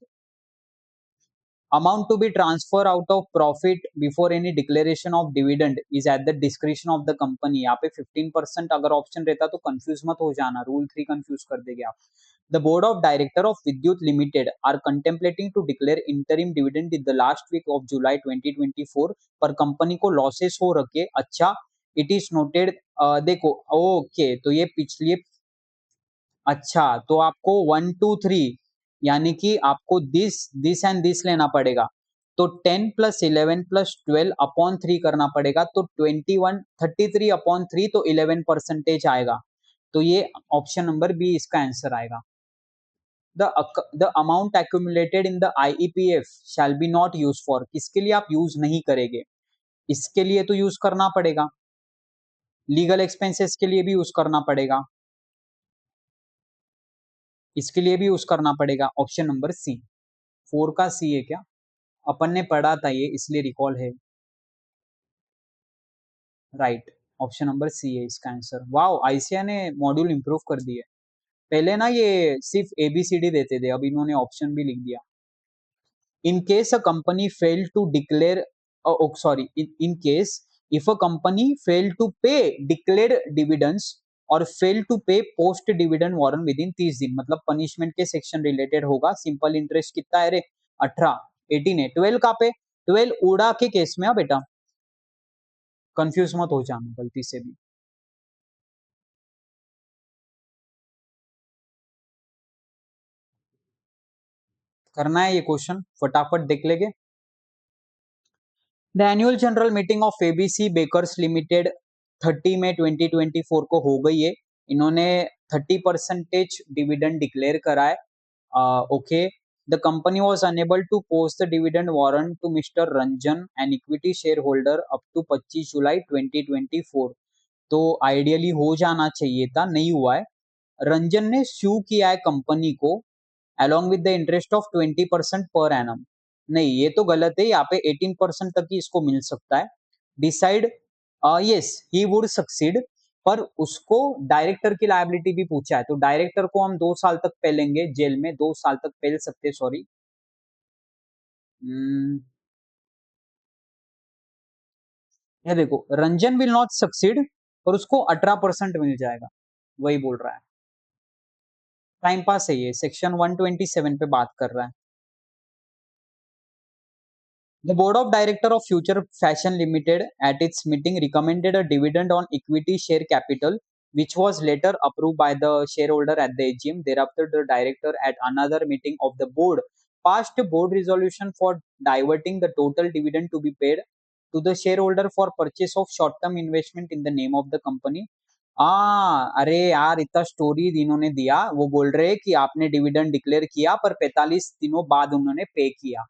Amount to be transfer out of profit before any declaration of dividend is at the description of the company. यहाँ पे 15% अगर ऑप्शन रहता तो कंफ्यूज मत हो जाना, रूल 3 कंफ्यूज कर देंगे आप। The board of director of Vidyut Limited are contemplating to declare interim dividend in the last week of July 2024, पर कंपनी को लॉसेस हो रखे। अच्छा, इट इज नोटेड, देखो ओके, तो ये पिछली, अच्छा तो आपको 1 2 3 यानी कि आपको दिस एंड दिस लेना पड़ेगा। तो 10 + 11 + 12 अपॉन 3 करना पड़ेगा, तो 33 तो 11% आएगा। तो ये ऑप्शन नंबर बी इसका आंसर आएगा। The amount accumulated in the IEPF shall be not use for, किसके लिए आप यूज नहीं करेंगे, इसके लिए तो यूज करना पड़ेगा, लीगल एक्सपेंसेस के लिए भी यूज करना पड़ेगा। इसके लिए भी यूज करना पड़ेगा ऑप्शन नंबर सी। 4 का सी है क्या? अपन ने पढ़ा था ये, इसलिए रिकॉल है। राइट, ऑप्शन नंबर सी है इसका आंसर। वाओ, आईसीआई ने मॉड्यूल इंप्रूव कर दिए। पहले ना ये सिर्फ एबीसीडी देते थे, अब इन्होंने ऑप्शन भी लिख दिया। In case a company failed to declare, sorry, in case if a company failed to pay declared dividends और fail to pay post dividend warrant within 30 दिन, मतलब पनिशमेंट के सेक्शन रिलेटेड होगा। सिंपल इंटरेस्ट कितना है रे? 18, 18 है। 12 का पे? 12 उड़ा के केस में। बेटा कंफ्यूज मत हो जाना गलती से भी। करना है ये क्वेश्चन, फटाफट देख लेंगे। The annual general meeting of ABC bakers limited 30 May 2024 को हो गई है। इन्होंने 30% डिविडेंड डिक्लेयर करा है। Okay, the company was unable to post the dividend warrant to mister Ranjan an equity share holder up to 25 July 2024। तो आइडियली हो जाना चाहिए था, नहीं हुआ है। रंजन ने स्यू किया है कंपनी को along with the interest of 20% per annum। नहीं, ये तो गलत है, यहाँ पे 18% तक ही इसको मिल सकता है। Decide, yes he would succeed, पर उसको डायरेक्टर की लायबिलिटी भी पूछा है, तो डायरेक्टर को हम 2 साल तक पेलेंगे जेल में, 2 साल तक पेल सकते, सॉरी। ये देखो, रंजन विल नॉट सक्सीड, पर उसको 18% मिल जाएगा, वही बोल रहा है। टाइम पास है ये, सेक्शन 127 पे बात कर रहा है। The board of director of Future Fashion Limited at its meeting recommended a dividend on equity share capital, which was later approved by the shareholder at the AGM. Thereafter, the director at another meeting of the board passed a board resolution for diverting the total dividend to be paid to the shareholder for purchase of short-term investment in the name of the company. अरे यार, इतना स्टोरी इन्होंने दिया, वो बोल रहे हैं कि आपने डिविडेंड डिक्लेयर किया पर 45 दिनों बाद उन्होंने पे किया।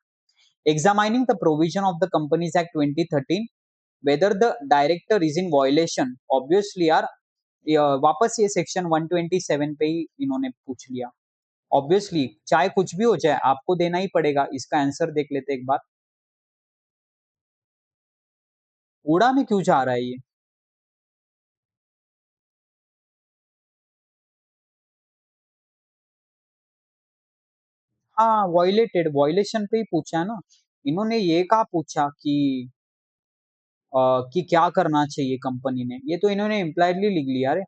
Examining the provision of the Companies Act 2013, whether the director is in violation, obviously यार वापस ये सेक्शन 127 पे ही इन्होंने पूछ लिया। ऑब्वियसली चाहे कुछ भी हो जाए आपको देना ही पड़ेगा। इसका आंसर देख लेते एक बार। उड़ा में क्यों जा रहा है ये? हाँ, वॉयलेटेड, वॉयलेशन पे ही पूछा है ना। इन्होंने ये कहा पूछा कि क्या करना चाहिए कंपनी ने, ये तो इन्होंने इम्प्लाइडली लिख लिया। अरे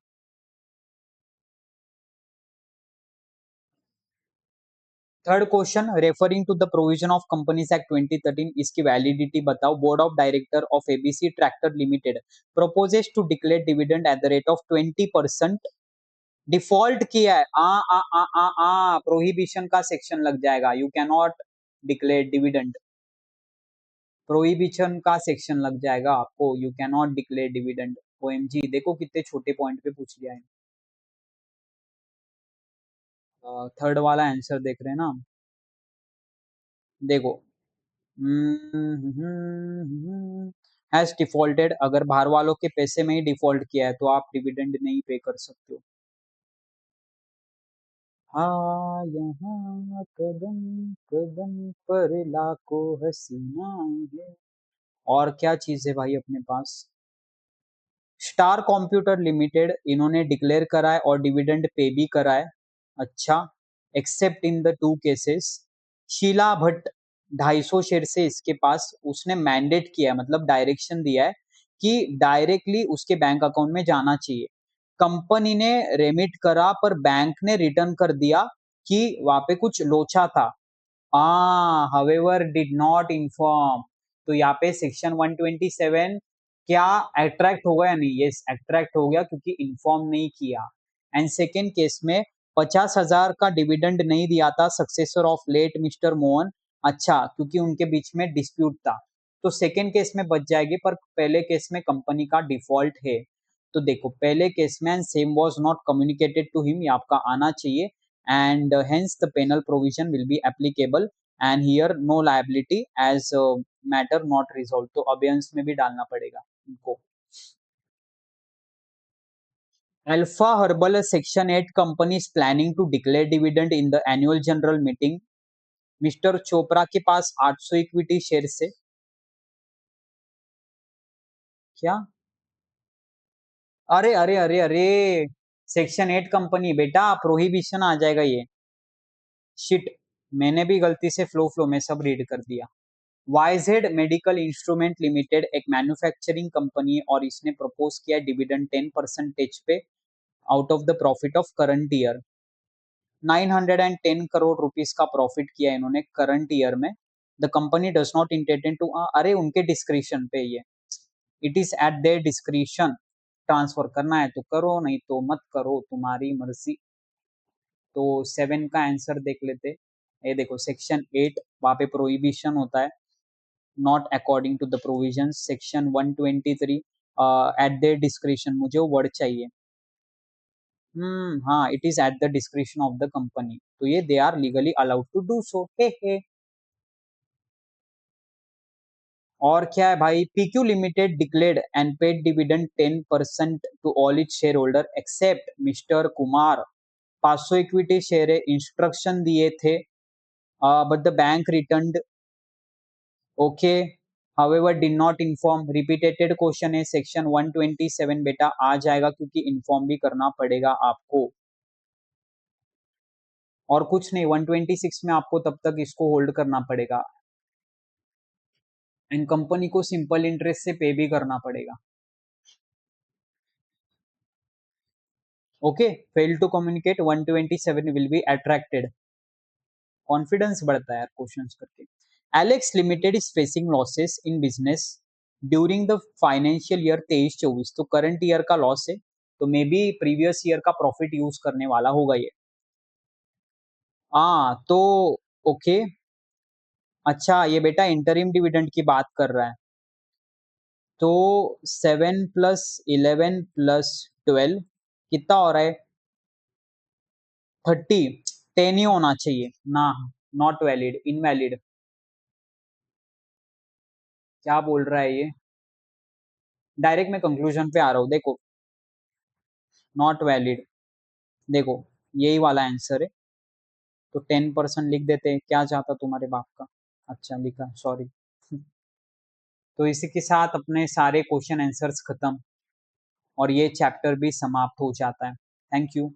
third question, referring to the provision of companies act 2013, इसकी वैलिडिटी बताओ। Board of director of ABC tractor limited proposes to declare dividend at the rate of 20%। Default किया है, आ प्रोहिबिशन का सेक्शन लग जाएगा। You can not declare dividend, prohibition का सेक्शन लग जाएगा आपको। You can not declare dividend. OMG, देखो कितने छोटे पॉइंट पे पूछ लिया है। थर्ड वाला आंसर देख रहे हैं ना, देखो। हैज डिफॉल्टेड, अगर बाहर वालों के पैसे में ही डिफॉल्ट किया है तो आप डिविडेंड नहीं पे कर सकते हो। हाँ, यहाँ कदम कदम पर लाखों हसीना है। और क्या चीज है भाई अपने पास? स्टार कंप्यूटर लिमिटेड, इन्होंने डिक्लेयर करा है और डिविडेंड पे भी करा है। अच्छा, except in the two cases. Sheela Bhatt 250 share से इसके पास, उसने मैंडेट किया है, मतलब डायरेक्शन दिया है कि डायरेक्टली उसके बैंक अकाउंट में जाना चाहिए। कंपनी ने रेमिट करा पर बैंक ने रिटर्न कर दिया कि वहां पे कुछ लोचा था। However did not inform. तो यहाँ पे सेक्शन 127 क्या अट्रैक्ट होगा या नहीं? यस, अट्रैक्ट हो गया क्योंकि इन्फॉर्म नहीं किया। एंड सेकेंड केस में 50,000 का डिविडेंड नहीं दिया था successor of late mister Mohan. अच्छा, क्योंकि उनके बीच में डिस्प्यूट था, तो सेकेंड केस में बच जाएगी, पर पहले केस में कंपनी का डिफॉल्ट है। तो देखो, पहले केस में same was not communicated to him, ये आपका आना चाहिए। And hence the penal provision will be applicable and here no liability as matter not resolve. तो अबेयंस में भी डालना पड़ेगा इनको। Alpha Herbal Section 8 company is planning to declare dividend in the annual general meeting. Mister Chopra के पास 800 इक्विटी शेयर से क्या? अरे अरे अरे अरे, सेक्शन 8 कंपनी बेटा, प्रोहिबिशन आ जाएगा ये। शिट, मैंने भी गलती से फ्लो में सब रीड कर दिया। वाइजेड मेडिकल इंस्ट्रूमेंट लिमिटेड एक मैन्युफैक्चरिंग कंपनी है और इसने प्रपोज किया dividend 10% pay out of the profit of current year. 910 crore rupees का प्रॉफिट किया इन्होंने करंट ईयर में। The company does not intend to, अरे उनके डिस्क्रिप्शन पे ये, it is at their description, transfer करना है तो करो, नहीं तो मत करो, तुम्हारी मर्जी। तो 7 का आंसर देख लेते। ये देखो सेक्शन 8, वहां पे प्रोहिबिशन होता है, not according to the provision. Section 123 at their description, मुझे वो वर्ड चाहिए। हाँ, it is at the description of the company, तो ये they are legally allowed to do so, हे। और क्या है भाई, PQ limited declared and paid dividend 10% to all its shareholder except mister Kumar. 500 equity share है, इंस्ट्रक्शन दिए थे, but the bank return okay, however did not inform. Repeated question है, सेक्शन 127 बेटा आ जाएगा क्योंकि इन्फॉर्म भी करना पड़ेगा आपको। और कुछ नहीं, 126 में आपको तब तक इसको होल्ड करना पड़ेगा एंड कंपनी को सिंपल इंटरेस्ट से पे भी करना पड़ेगा। Okay, fail to communicate 127 will be attracted. Confidence बढ़ता है यार क्वेश्चंस करके। Alex limited is facing losses in business during the financial year 23-24, तो करंट ईयर का लॉस है, तो मे बी प्रीवियस ईयर का प्रॉफिट यूज करने वाला होगा ये। हाँ तो ओके, अच्छा ये बेटा इंटरिम डिविडेंड की बात कर रहा है, तो 7 + 11 + 12 कितना हो रहा है? 30। 10 ही होना चाहिए ना, नॉट वैलिड, इनवैलिड। क्या बोल रहा है ये? डायरेक्ट मैं कंक्लूजन पे आ रहा हूँ, देखो नॉट वैलिड, देखो यही वाला आंसर है, तो 10% लिख देते हैं, क्या चाहता तुम्हारे बाप का। अच्छा लिखा, सॉरी। तो इसी के साथ अपने सारे क्वेश्चन आंसर्स खत्म और ये चैप्टर भी समाप्त हो जाता है। Thank you.